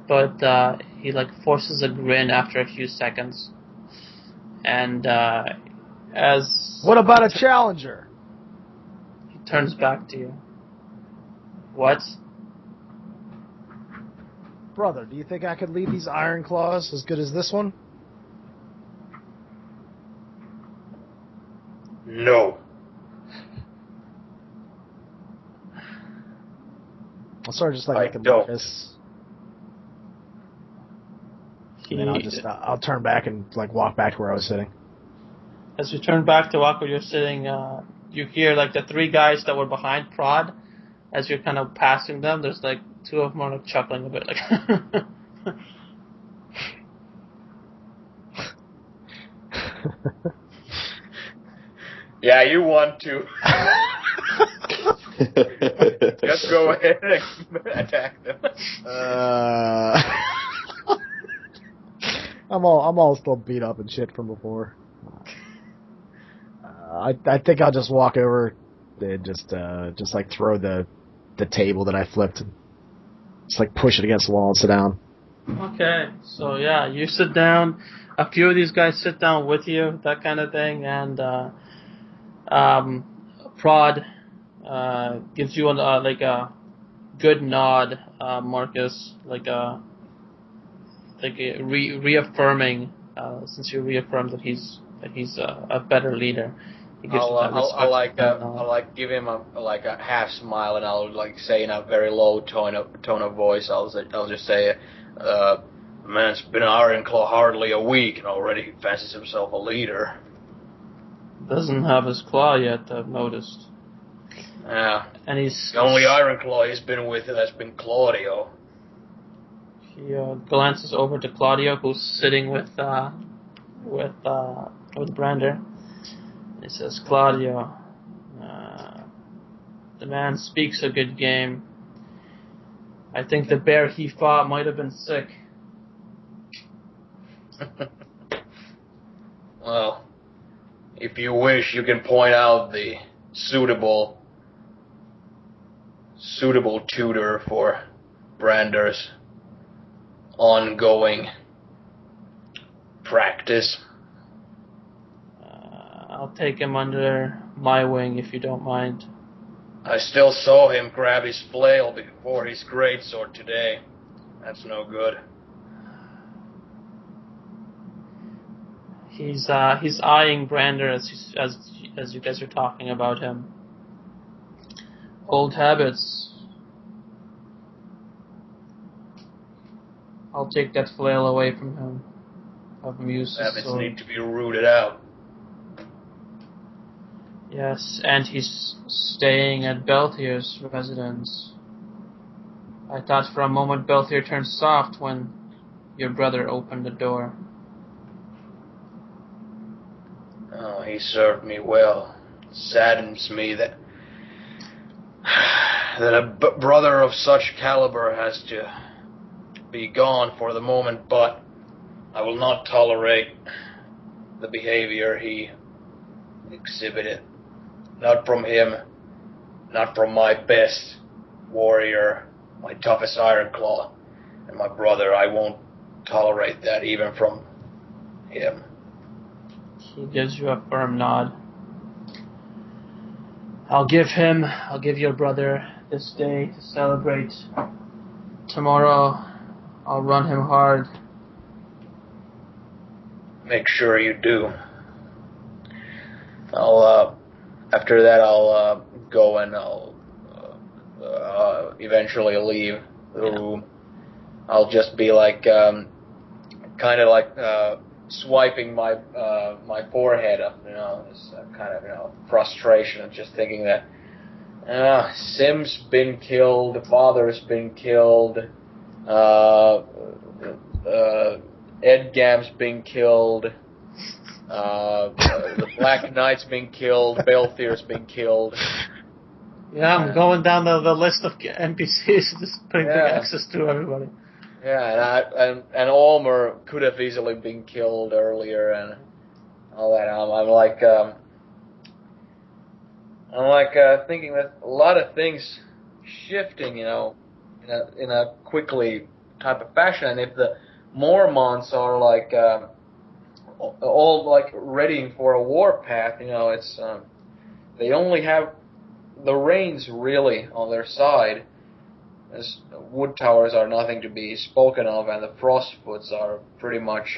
but he forces a grin after a few seconds, and as what about a challenger? He turns back to you. What? Brother, do you think I could lead these Iron Claws as good as this one? No. I'll sort of just like this. And then I'll turn back and walk back to where I was sitting. As you turn back to walk where you're sitting, you hear the three guys that were behind Prod. As you're kind of passing them, there's two of them are chuckling a bit, Yeah, you want to. Just go ahead and attack them. I'm all still beat up and shit from before. I think I'll just walk over and just throw the table that I flipped, and just push it against the wall and sit down. Okay, so yeah, you sit down. A few of these guys sit down with you, that kind of thing, and Prod gives you a good nod, Marcus, reaffirming, since you reaffirmed that he's a better leader. I'll give him a half smile, and I'll say in a very low tone of voice. I'll just say, man's been an Iron Claw hardly a week, and already he fancies himself a leader. Doesn't have his claw yet, I've noticed. Yeah. And he's the only Iron Claw he's been with has been Claudio. He glances over to Claudio, who's sitting with Brander. He says, Claudio, The man speaks a good game. I think the bear he fought might have been sick. Well, if you wish, you can point out the suitable tutor for Brander's ongoing practice. I'll take him under my wing if you don't mind. I still saw him grab his flail before his greatsword today. That's no good. He's eyeing Brander as you guys are talking about him. Old habits. I'll take that flail away from him. Have him use his Habits sword. need to be rooted out. Yes, and he's staying at Belthier's residence. I thought for a moment Belthier turned soft when your brother opened the door. Oh, he served me well. It saddens me that a brother of such caliber has to be gone for the moment, but I will not tolerate the behavior he exhibited. Not from him, not from my best warrior, my toughest Ironclaw, and my brother. I won't tolerate that even from him. He gives you a firm nod. I'll give your brother this day to celebrate. Tomorrow, I'll run him hard. Make sure you do. After that, I'll go and I'll eventually leave the room. I'll just be like, kind of like swiping my my forehead up, this kind of frustration of just thinking that Sim's been killed, Father's been killed, Edgam's been killed. The Black Knight's been killed. Belthier's been killed. Yeah, I'm going down the list of NPCs, just putting big access to everybody. Yeah, and Ulmer could have easily been killed earlier, and all that. I'm like thinking that a lot of things shifting, in a quickly type of fashion, and if the Mormonts are like all like readying for a warpath, it's they only have the reins really on their side, as wood towers are nothing to be spoken of, and the frostfoots are pretty much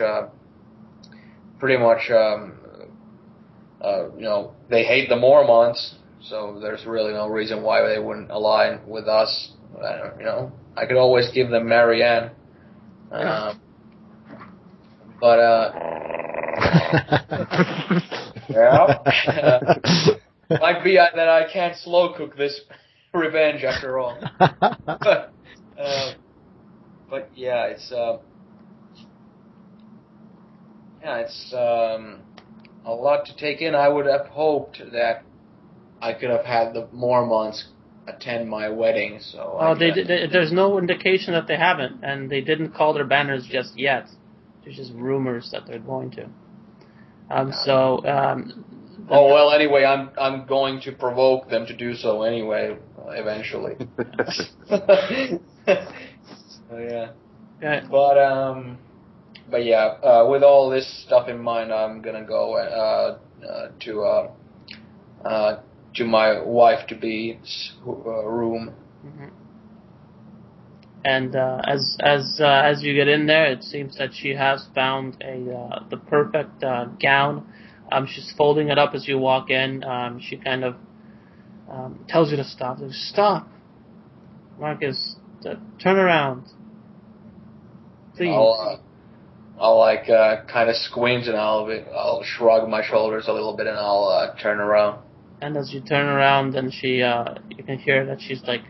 they hate the Mormonts, so there's really no reason why they wouldn't align with us. I could always give them Marianne, but might be that I can't slow cook this revenge after all. But yeah, it's a lot to take in. I would have hoped that I could have had the Mormonts attend my wedding. So there's no indication that they haven't, and they didn't call their banners just yet. There's just rumors that they're going to. Anyway, I'm going to provoke them to do so anyway, eventually. Yeah. But yeah, with all this stuff in mind, I'm gonna go to my wife to be's room. Mm-hmm. And as you get in there, it seems that she has found the perfect gown. She's folding it up as you walk in. She kind of tells you to stop. Stop, Marcus. Turn around, please. I'll kind of squint, and I'll shrug my shoulders a little bit, and I'll turn around. And as you turn around, then she you can hear that she's like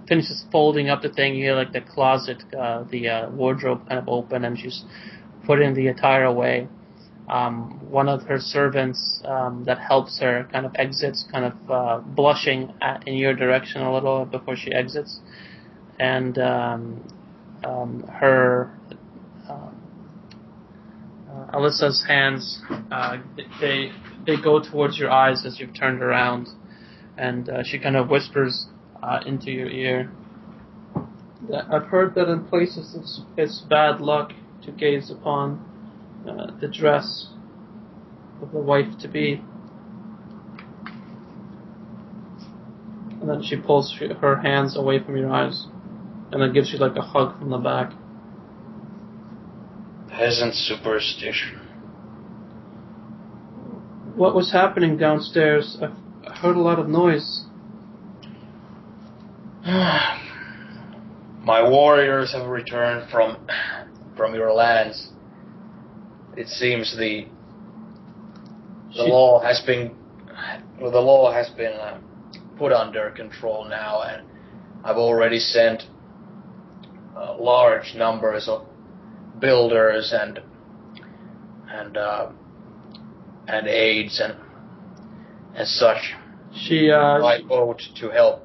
finishes folding up the thing. You hear like the closet, the wardrobe kind of open, and she's putting the attire away. one of her servants that helps her kind of exits, kind of blushing in your direction a little before she exits, and Alyssa's hands they go towards your eyes as you've turned around, and she kind of whispers into your ear. I've heard that in places it's bad luck to gaze upon the dress of the wife-to-be. And then she pulls her hands away from your eyes, and then gives you like a hug from the back. Peasant superstition. What was happening downstairs? I heard a lot of noise. My warriors have returned from your lands. It seems the law has been put under control now, and I've already sent large numbers of builders and aides and such. By boat to help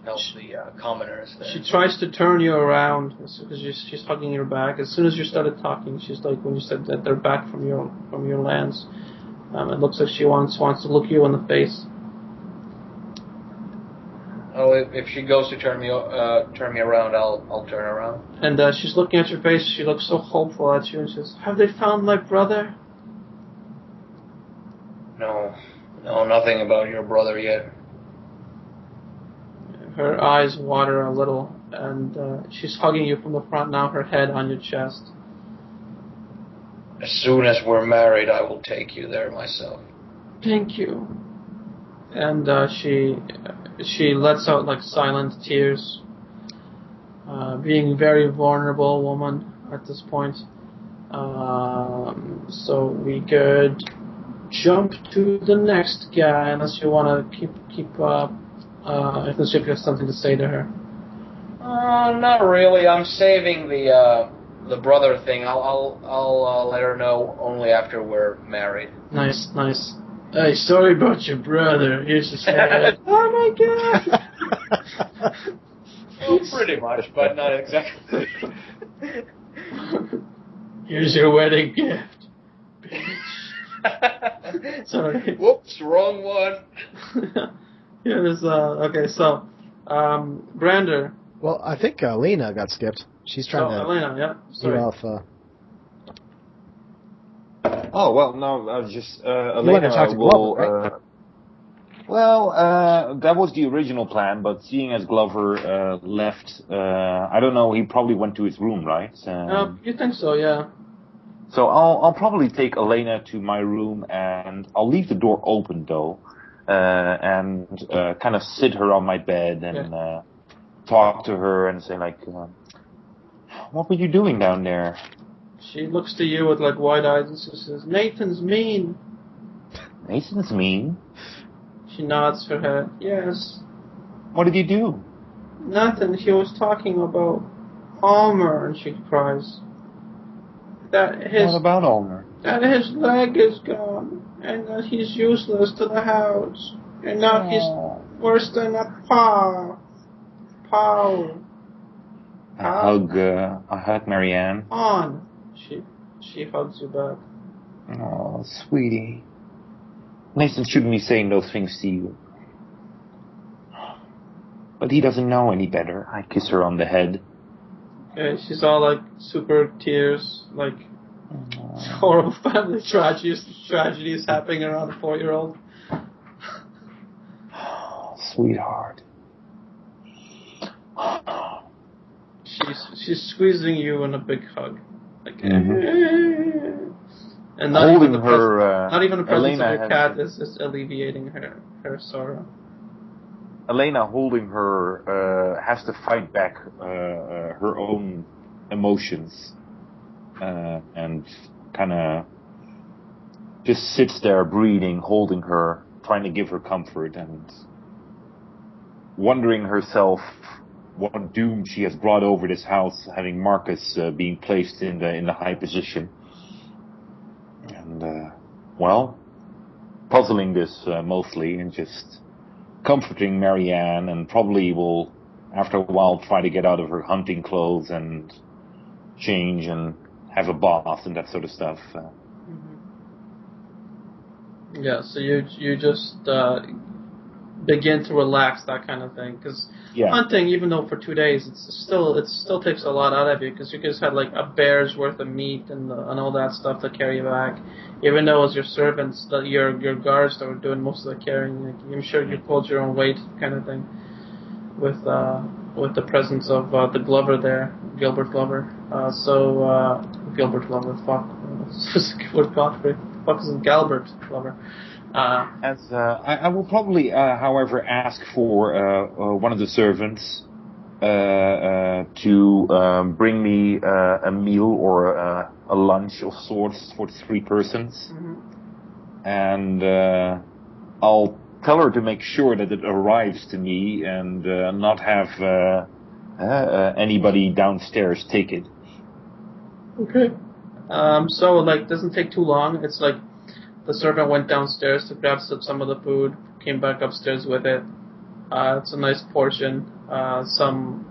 the commoners there. She tries to turn you around because she's hugging your back. As soon as you started talking, she's like, when you said that they're back from your lands, it looks like she wants to look you in the face. Oh, if she goes to turn me around, I'll turn around. And she's looking at your face. She looks so hopeful at you, and she says, "Have they found my brother?" No, nothing about your brother yet. Her eyes water a little, and she's hugging you from the front now, her head on your chest. As soon as we're married, I will take you there myself. Thank you. And she lets out like silent tears, being a very vulnerable woman at this point. So we could jump to the next guy, unless you want to keep if the ship has something to say to her. Not really. I'm saving the brother thing. I'll let her know only after we're married. Nice. Hey, sorry about your brother. Here's his head. Oh my god! Well, pretty much, but not exactly. Here's your wedding gift, bitch. Sorry. Whoops, wrong one. Yeah, there's okay. So, Brander. Well, I think Lena got skipped. She's trying to. Elena, yeah. Sorry. Off. Oh well, no, I was just Elena will. Right? That was the original plan, but seeing as Glover left, I don't know. He probably went to his room, right? You think so? Yeah. So I'll probably take Elena to my room, and I'll leave the door open though, and kind of sit her on my bed and talk to her and say like, "What were you doing down there?" She looks to you with like wide eyes and says, "Nathan's mean." Nathan's mean? She nods her head. Yes. What did you do? Nothing. He was talking about Almer, and she cries. What about Almer? That his leg is gone, and that he's useless to the house, and now he's worse than a paw. I hug Marianne. On. She hugs you back. Oh, sweetie. Nathan shouldn't be saying those things to you. But he doesn't know any better. I kiss her on the head. Okay, she's all like super tears, like horrible family tragedies happening around a 4-year-old. Sweetheart. She's squeezing you in a big hug. Like, and not even the presence of your cat is alleviating her sorrow. Elena holding her has to fight back her own emotions and kind of just sits there breathing, holding her, trying to give her comfort and wondering herself what doom she has brought over this house, having Marcus being placed in the high position. And well, puzzling this mostly and just comforting Marianne, and probably will, after a while, try to get out of her hunting clothes and change and have a bath and that sort of stuff. Yeah, so you just begin to relax, that kind of thing, because hunting, even though for 2 days, it still takes a lot out of you, because you just had like a bear's worth of meat and all that stuff to carry back. Even though it was your servants, your guards that were doing most of the carrying, like, I'm sure you pulled your own weight, kind of thing, with the presence of the Glover there, Gilbert Glover. Gilbert Glover, fuck, Gilbert Godfrey, fuck is Galbert Glover. I will probably, however, ask for one of the servants to bring me a meal or a lunch of sorts for 3 persons, and I'll tell her to make sure that it arrives to me and not have anybody downstairs take it. Okay. So like, doesn't take too long. It's like the servant went downstairs to grab some of the food, came back upstairs with it. It's a nice portion. Some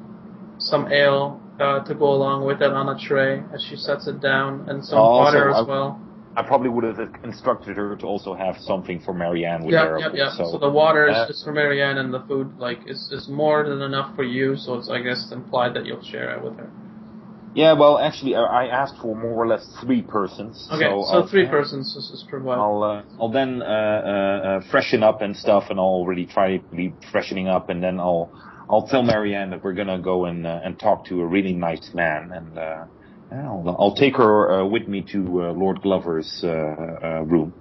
ale to go along with it on a tray as she sets it down, and some water as well. I probably would have instructed her to also have something for Marianne with her. Yeah. So the water is just for Marianne, and the food is more than enough for you. So it's, I guess, implied that you'll share it with her. Yeah, well, actually, I asked for more or less 3 persons. Okay, so 3 persons is provided. I'll then freshen up and stuff, and I'll already try to be freshening up, and then I'll tell Marianne that we're gonna go and talk to a really nice man, and I'll take her with me to Lord Glover's room.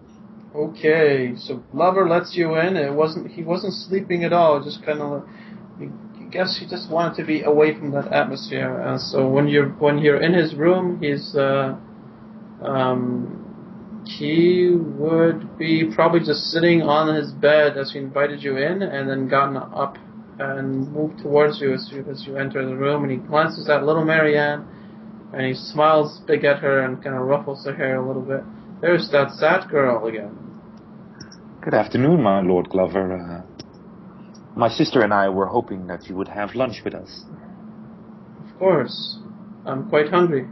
Okay, so Glover lets you in. He wasn't sleeping at all. Just kind of, I guess he just wanted to be away from that atmosphere. So when you're in his room, he would be probably just sitting on his bed as he invited you in, and then gotten up and moved towards you as you enter the room, and he glances at little Marianne, and he smiles big at her and kind of ruffles her hair a little bit. There's that sad girl again. Good afternoon, my Lord Glover. My sister and I were hoping that you would have lunch with us. Of course. I'm quite hungry.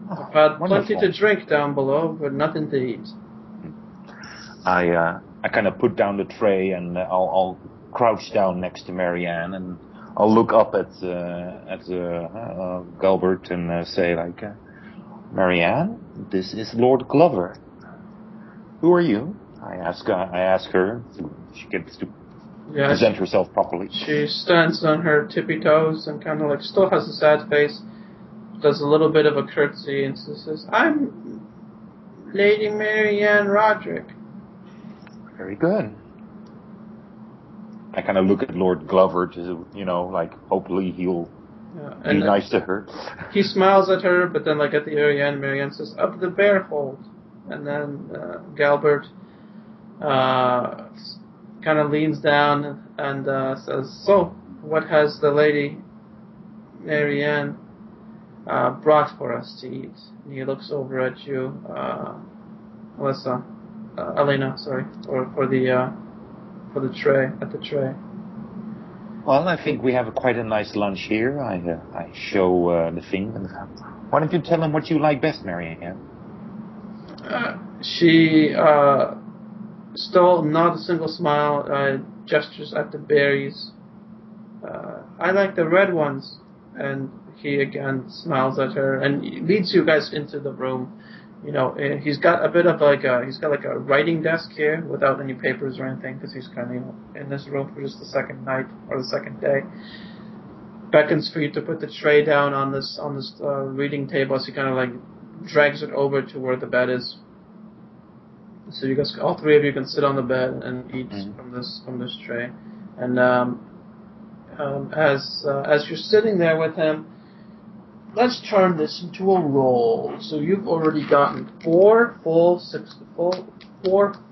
I've had plenty to drink down below, but nothing to eat. I kind of put down the tray, and I'll crouch down next to Marianne, and I'll look up at Gilbert and say, like, Marianne, this is Lord Glover. Who are you? I ask her. She gets to present herself properly. She stands on her tippy toes and kind of like still has a sad face, does a little bit of a curtsy, and says, "I'm Lady Marianne Roderick." Very good. I kind of look at Lord Glover to, like, hopefully he'll be nice to her. He smiles at her, but then, like, at the very end, Marianne says, "Up the bear hold." And then Galbert kind of leans down and says, "So, what has the Lady Marianne brought for us to eat?" And he looks over at you, Elena, sorry, for the tray, at the tray. Well, I think we have quite a nice lunch here. I show the thing. Why don't you tell him what you like best, Marianne? She still not a single smile, gestures at the berries. "I like the red ones." And he again smiles at her and leads you guys into the room. He's got a bit of he's got a writing desk here without any papers or anything, because he's kind of in this room for just the second night or the second day. Beckons for you to put the tray down on this reading table, so he kind of like drags it over to where the bed is. So you guys, all 3 of you, can sit on the bed and eat from this tray. And as you're sitting there with him, let's turn this into a roll. So you've already gotten 4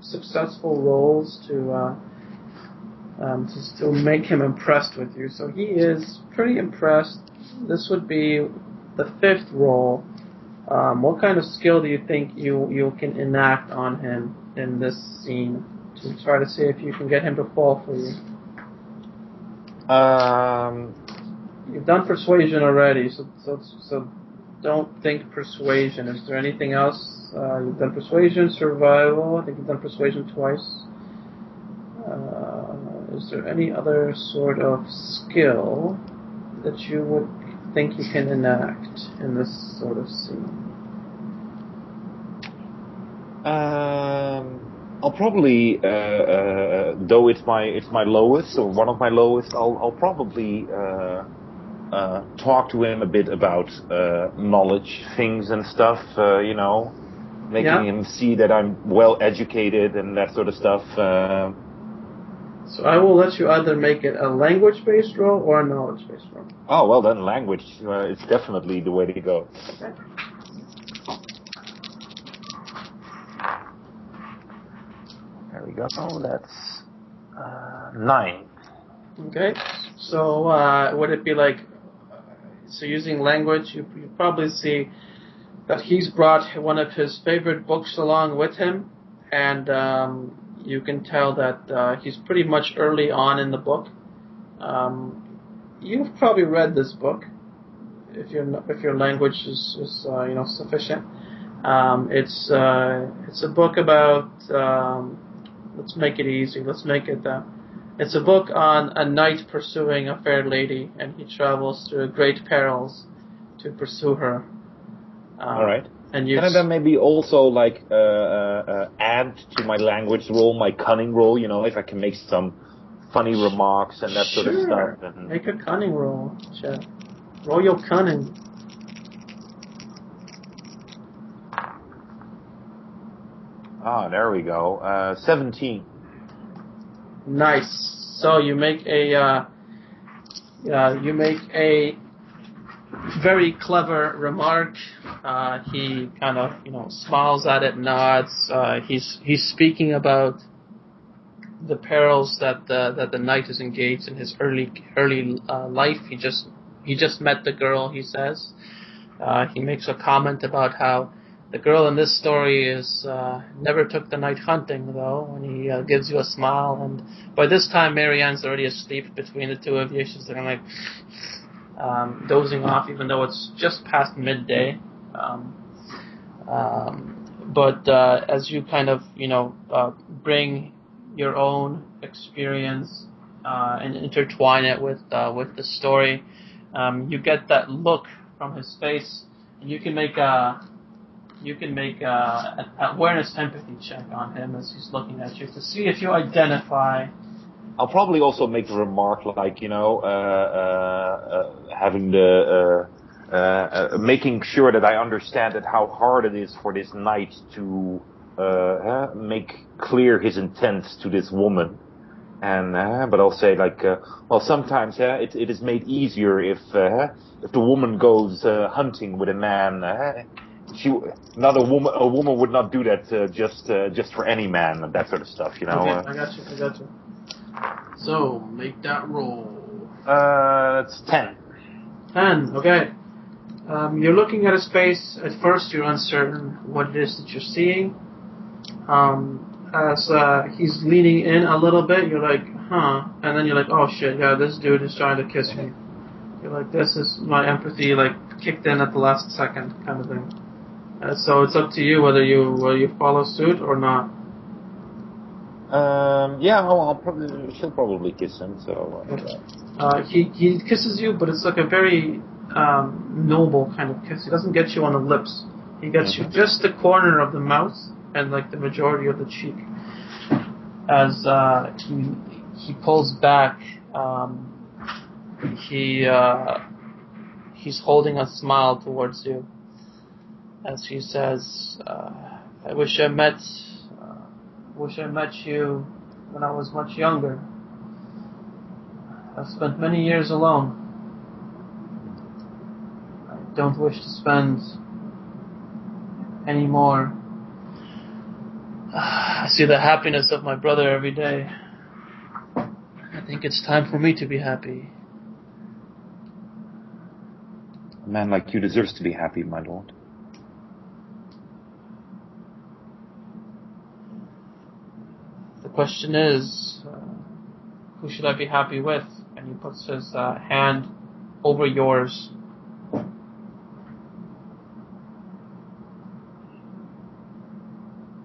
successful rolls to make him impressed with you. So he is pretty impressed. This would be the 5th roll. What kind of skill do you think you can enact on him in this scene to try to see if you can get him to fall for you? You've done persuasion already, so don't think persuasion. Is there anything else? You've done persuasion, survival. I think you've done persuasion twice. Is there any other sort of skill that you would think you can enact in this sort of scene? I'll probably, though it's my lowest or one of my lowest, I'll probably talk to him a bit about knowledge, things and stuff. Making him see that I'm well educated and that sort of stuff. So I will let you either make it a language-based roll or a knowledge-based roll. Oh, well then language is definitely the way to go. Okay. There we go. Oh, that's 9. Okay. So would it be like, so using language, you probably see that he's brought one of his favorite books along with him, and you can tell that he's pretty much early on in the book. You've probably read this book if your language is sufficient. It's a book about. Let's make it easy. It's a book on a knight pursuing a fair lady, and he travels through great perils to pursue her. All right. And can I then maybe also add to my language roll, my cunning roll? If I can make some funny remarks and that sort of stuff. And make a cunning roll, Chad. Roll your cunning. There we go. 17. Nice. So you make a very clever remark. He kind of smiles at it, nods. He's speaking about the perils that the knight is engaged in his early life. He just met the girl. He says. He makes a comment about how the girl in this story is never took the knight hunting, though, and he gives you a smile. And by this time, Marianne's already asleep between the two of you. She's kind of dozing off, even though it's just past midday. But as you kind of, bring your own experience and intertwine it with the story, you get that look from his face, and you can make an awareness empathy check on him as he's looking at you to see if you identify. I'll probably also make a remark like, having the making sure that I understand that how hard it is for this knight to make clear his intent to this woman. And but I'll say sometimes it is made easier if the woman goes hunting with a man. A woman would not do that just for any man, that sort of stuff, Okay, I got you. So make that roll. That's 10. 10. Okay. You're looking at a space. At first, you're uncertain what it is that you're seeing. As he's leaning in a little bit, you're like, huh, and then you're like, oh shit, yeah, this dude is trying to kiss me. You're like, this is my empathy, kicked in at the last second, kind of thing. So it's up to you whether you follow suit or not. She'll probably kiss him. So he kisses you, but it's like a very noble kind of kiss. He doesn't get you on the lips. He gets you just the corner of the mouth and the majority of the cheek. As he pulls back, he's holding a smile towards you. As he says, I wish I met you when I was much younger. I've spent many years alone. I don't wish to spend any more. I see the happiness of my brother every day. I think it's time for me to be happy. A man like you deserves to be happy, my lord. question is, who should I be happy with? And he puts his hand over yours.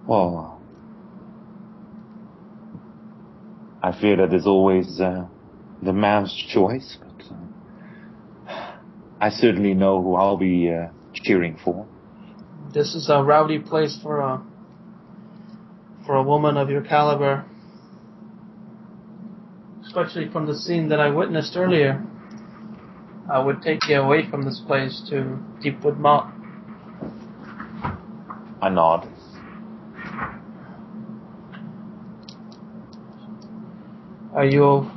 Well, I fear that is always the man's choice, but I certainly know who I'll be cheering for. This is a rowdy place for a woman of your caliber, especially from the scene that I witnessed earlier. I would take you away from this place to Deepwood Motte. I nod. Are you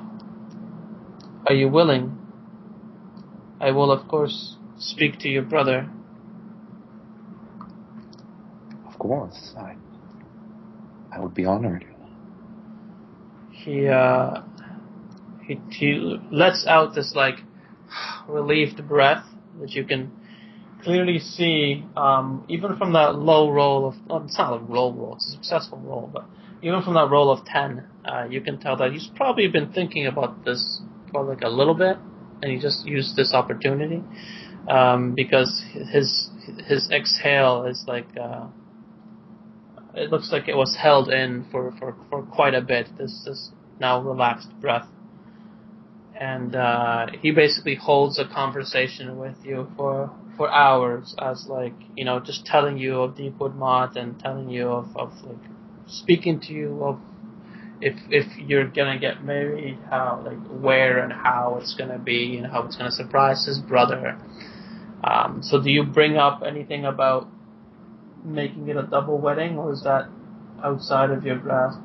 willing? I will, of course, speak to your brother. Of course, I would be honored. He lets out this like relieved breath that you can clearly see, even from that low roll of, well, it's not a low roll, it's a successful roll, but even from that roll of 10, you can tell that he's probably been thinking about this for like a little bit, and he just used this opportunity, because his exhale is like, it looks like it was held in for quite a bit, this now relaxed breath. And he basically holds a conversation with you for hours, as like, you know, just telling you of Deepwood Motte and telling you of like speaking to you of if you're gonna get married, how, like, where and how it's gonna be, and how it's gonna surprise his brother. So do you bring up anything about making it a double wedding, or is that outside of your grasp?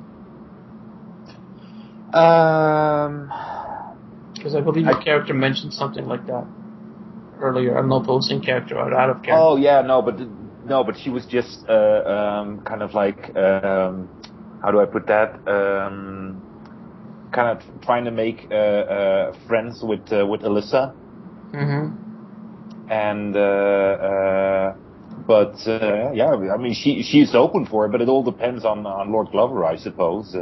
Because I believe your character mentioned something like that earlier. I don't know if it was in character or out of character. Oh yeah, no, but she was just kind of like, how do I put that? Kind of trying to make friends with Alyssa. Mm-hmm. And but yeah, I mean she's open for it, but it all depends on Lord Glover, I suppose.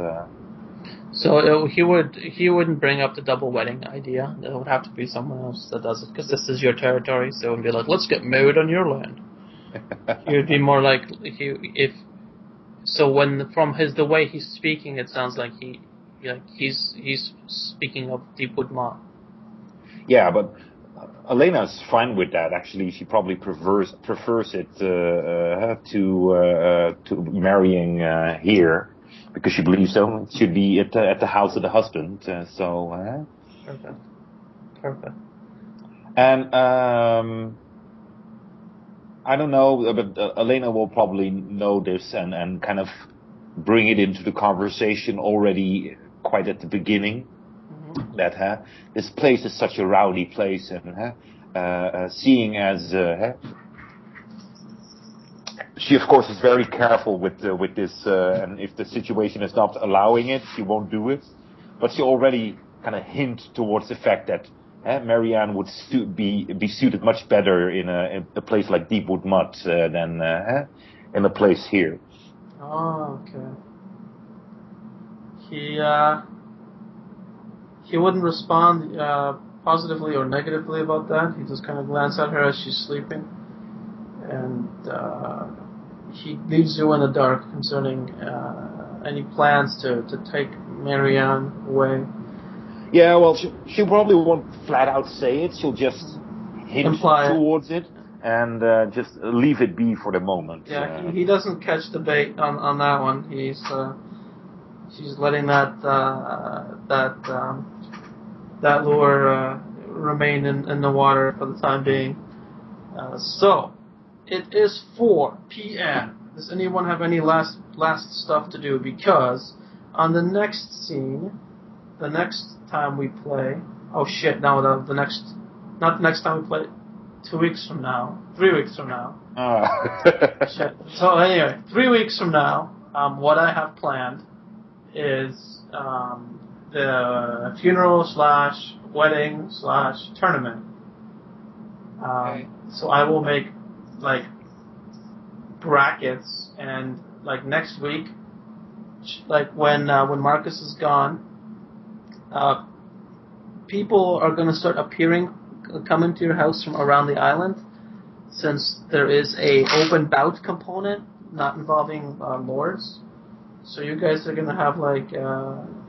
So he wouldn't bring up the double wedding idea. It would have to be someone else that does it, because this is your territory. So it would be like, let's get married on your land. He would be more like the way he's speaking, it sounds like he's speaking of Deepwood Motte. Yeah, but Elena's fine with that. Actually, she probably prefers it to marrying here. Because she believes so, it should be at the house of the husband. Perfect. And I don't know, but Elena will probably know this and kind of bring it into the conversation already quite at the beginning. Mm-hmm. That this place is such a rowdy place, and seeing as she, of course, is very careful with this, and if the situation is not allowing it, she won't do it. But she already kind of hint towards the fact that Marianne would be suited much better in a place like Deepwood Motte than in a place here. Oh, okay. He wouldn't respond positively or negatively about that. He just kind of glanced at her as she's sleeping, and he leaves you in the dark concerning any plans to take Marianne away. Yeah, well, she probably won't flat out say it. She'll just hint towards it and just leave it be for the moment. Yeah, he doesn't catch the bait on that one. She's letting that lure remain in the water for the time being. So. It is 4 p.m. Does anyone have any last stuff to do? Because on the next scene, the next time we play... Oh shit, no, not the next time we play, 2 weeks from now. 3 weeks from now. Shit. So anyway, 3 weeks from now, what I have planned is the funeral / wedding / tournament. Okay. So I will make like brackets, and like next week like when Marcus is gone, people are going to start coming to your house from around the island, since there is a open bout component, not involving lords. So you guys are going to have like,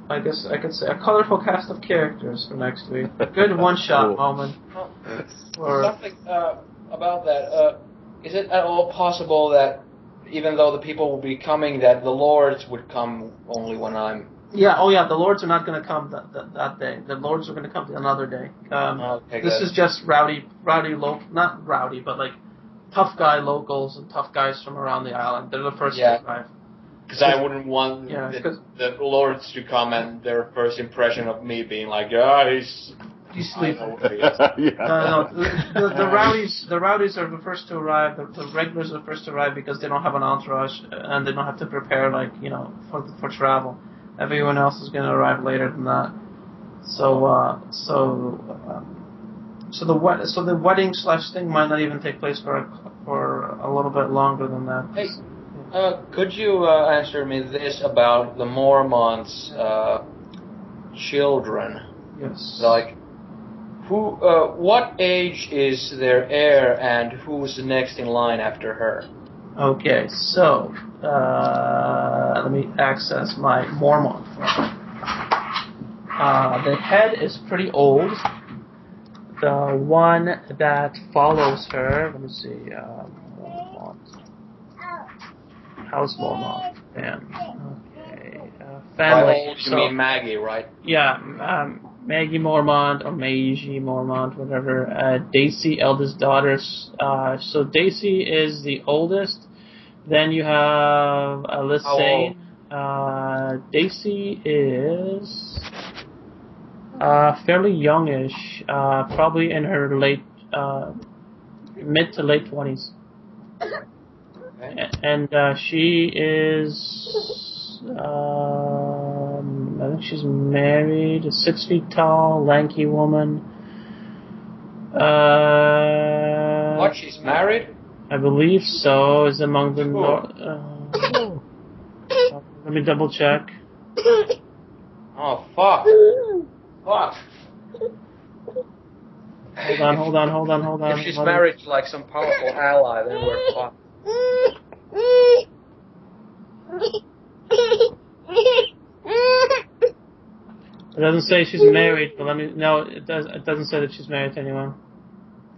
I guess I could say, a colorful cast of characters for next week. Good one-shot moment. Something about that. Is it at all possible that even though the people will be coming, that the lords would come only when I'm... Yeah, the lords are not going to come that day. The lords are going to come another day. This is just not rowdy, but like tough guy locals and tough guys from around the island. They're the first to arrive. Because I wouldn't want the lords to come and their first impression of me being like, he's sleeping. The rowdies are the first to arrive. The regulars are the first to arrive because they don't have an entourage and they don't have to prepare for travel. Everyone else is going to arrive later than that. So the wedding / thing might not even take place for a little bit longer than that. Hey. Could you answer me this about the Mormont's children? Yes. Like, what age is their heir, and who's next in line after her? Okay, so let me access my Mormont file. The head is pretty old. The one that follows her, let me see, Mormont. House Mormont. Okay. Family. By old, you mean Maggie, right? Yeah, Maggie Mormont or Meiji Mormont, whatever. Daisy, eldest daughter. So Daisy is the oldest. Then you have Alyssane. Daisy is fairly youngish, probably in her mid to late 20s. Okay. And she is, I think she's married, a 6 feet tall, lanky woman. What, she's married? I believe so, is among the... let me double check. Oh, fuck. Fuck. Hold on. If she's married to, like, some powerful ally, then we're fucked. It doesn't say she's married, but it doesn't say that she's married to anyone.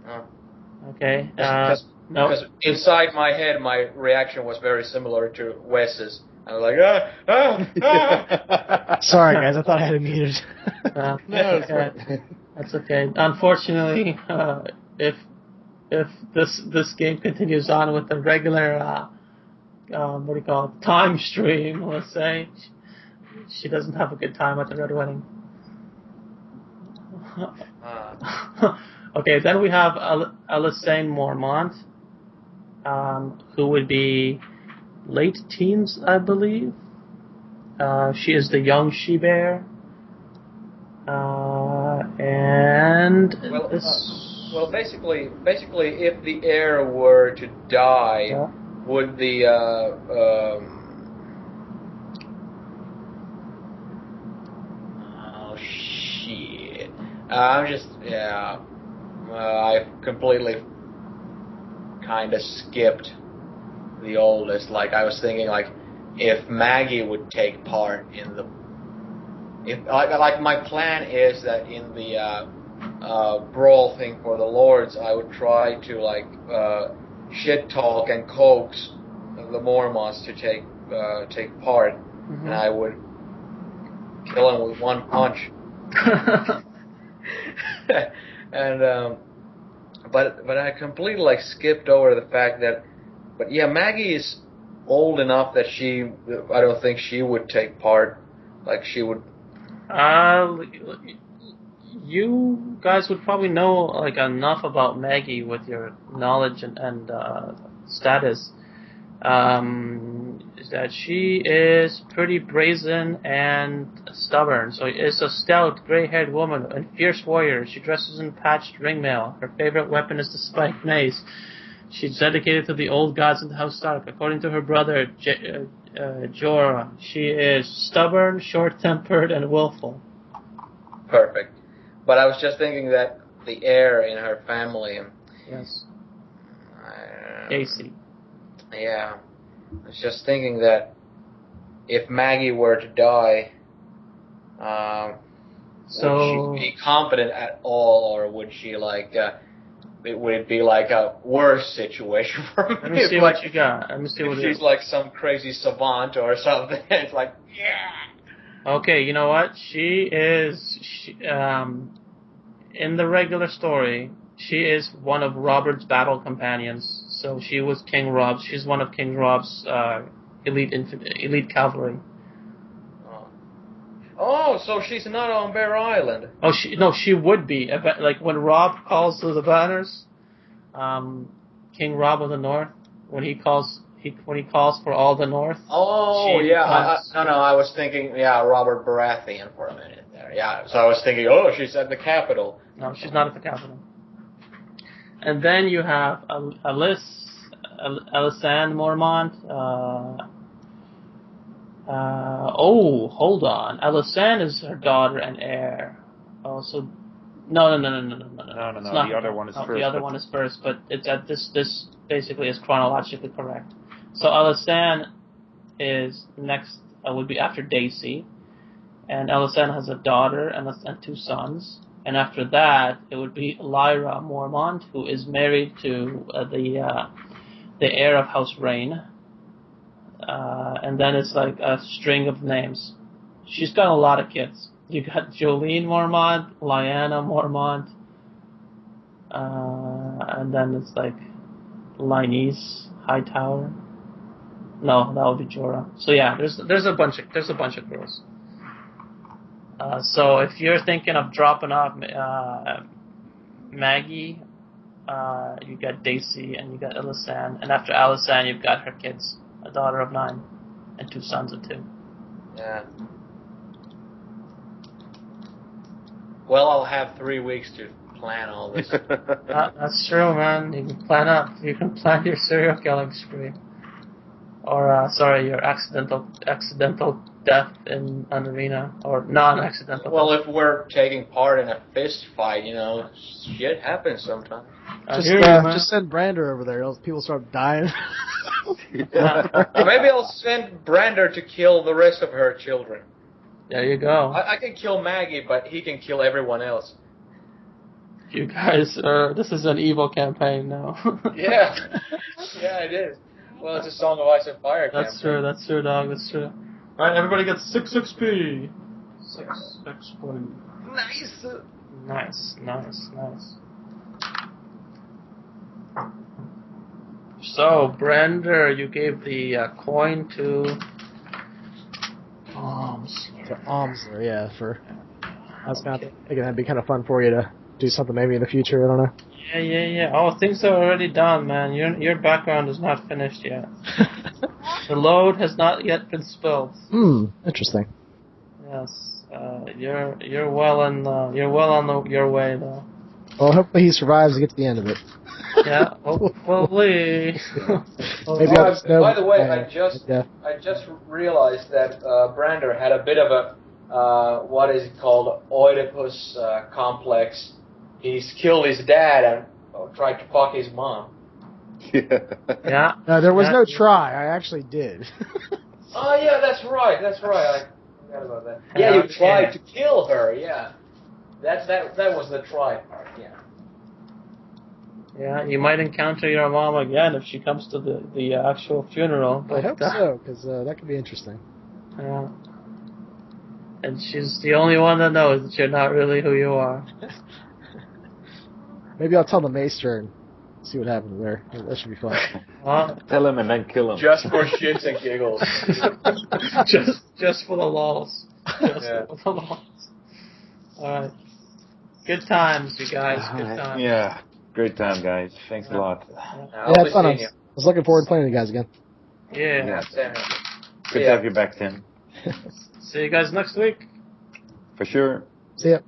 Oh. Okay. Because inside my head, my reaction was very similar to Wes's. I was like, Sorry, guys, I thought I had it muted. No, that's okay. Unfortunately, if this game continues on with the regular, time stream, let's say, she doesn't have a good time at the Red Wedding. Okay, then we have Alyssane Mormont, who would be late teens, I believe. She is the young she-bear. Well, basically, if the heir were to die, would the oh shit! I completely kind of skipped the oldest. Like, I was thinking, like, if Maggie would take part in the... my plan is that in the brawl thing for the Lords, I would try to, shit talk and coax the Mormonts to take part, and I would kill him with one punch. And, but I completely, skipped over the fact that... But yeah, Maggie is old enough that I don't think she would take part. Like, she would... You guys would probably know, enough about Maggie with your knowledge and status. Is that she is pretty brazen and stubborn. So it's a stout, gray-haired woman and fierce warrior. She dresses in patched ringmail. Her favorite weapon is the spiked mace. She's dedicated to the old gods of the House Stark. According to her brother, Jorah. She is stubborn, short-tempered, and willful. Perfect. But I was just thinking that the heir in her family. Yes. Casey. Yeah. I was just thinking that if Maggie were to die, would she be competent at all, or would she would it be like a worse situation for me? Let me see what you got. Let me see what she's like some crazy savant or something. It's like, yeah. Okay, you know what? She is, in the regular story, she is one of Robert's battle companions. So she was King Rob's. She's one of King Rob's elite cavalry. Oh, so she's not on Bear Island. Oh, she would be. Like when Rob calls to the banners, King Rob of the North, when he calls for all the North. Oh, yeah. I was thinking, Robert Baratheon for a minute there. Yeah, so I was thinking, she's at the capital. No, she's not at the capital. And then you have Alysanne Mormont. Hold on. Alysanne is her daughter and heir. Oh, so no. The other one is first. The other one is first, but it's at this basically is chronologically correct. So Alysanne is next. Would be after Daisy, and Alysanne has a daughter and 2 sons. And after that, it would be Lyra Mormont, who is married to the heir of House Rain. And then it's like a string of names. She's got a lot of kids. You got Jolene Mormont, Lyanna Mormont, and then it's like Lyonesse Hightower. No, that would be Jorah. So yeah, there's a bunch of girls. So if you're thinking of dropping off Maggie, you got Daisy and you got Alysanne, and after Alysanne you've got her kids, a daughter of 9 and 2 sons of 2. Yeah. Well, I'll have 3 weeks to plan all this. That's true, man. You can plan your serial killing spree, or your accidental death in an arena, or non-accidental. Well, if we're taking part in a fist fight, shit happens sometimes. Just send Brander over there. Else people start dying. Maybe I'll send Brander to kill the rest of her children. There you go. I can kill Maggie, but he can kill everyone else. You guys this is an evil campaign now. Yeah, it is. Well, it's a Song of Ice and Fire campaign. That's true, dog, that's true. Alright, everybody gets 6 XP. 6 XP. Nice. So, Brander, you gave the coin to Amsler. To Amsler, yeah. I was thinking that'd be kind of fun for you to do something maybe in the future. I don't know. Yeah. Oh, things are already done, man. Your background is not finished yet. The load has not yet been spilled. Interesting. Yes, you're well on your way though. Well, hopefully he survives to get to the end of it. Yeah, hopefully. Maybe by the way, I just realized that Brander had a bit of a what is it called, Oedipus complex. He's killed his dad and tried to fuck his mom. Yeah. No, there was no try. I actually did. Oh yeah, that's right. I forgot about that. Yeah, you tried to kill her. Yeah, that was the try part. Yeah. Yeah, you might encounter your mom again if she comes to the actual funeral. I hope so, because that could be interesting. Yeah. And she's the only one that knows that you're not really who you are. Maybe I'll tell the Maester and see what happens there. That should be fun. Tell him and then kill him. Just for shits and giggles. just for the lulz. For the lulz. Alright. Good times, you guys. Good times. Yeah. Great time, guys. Thanks a lot. Yeah, it's fun. I was looking forward to playing with you guys again. Yeah. Good to have you back, Tim. See you guys next week. For sure. See ya.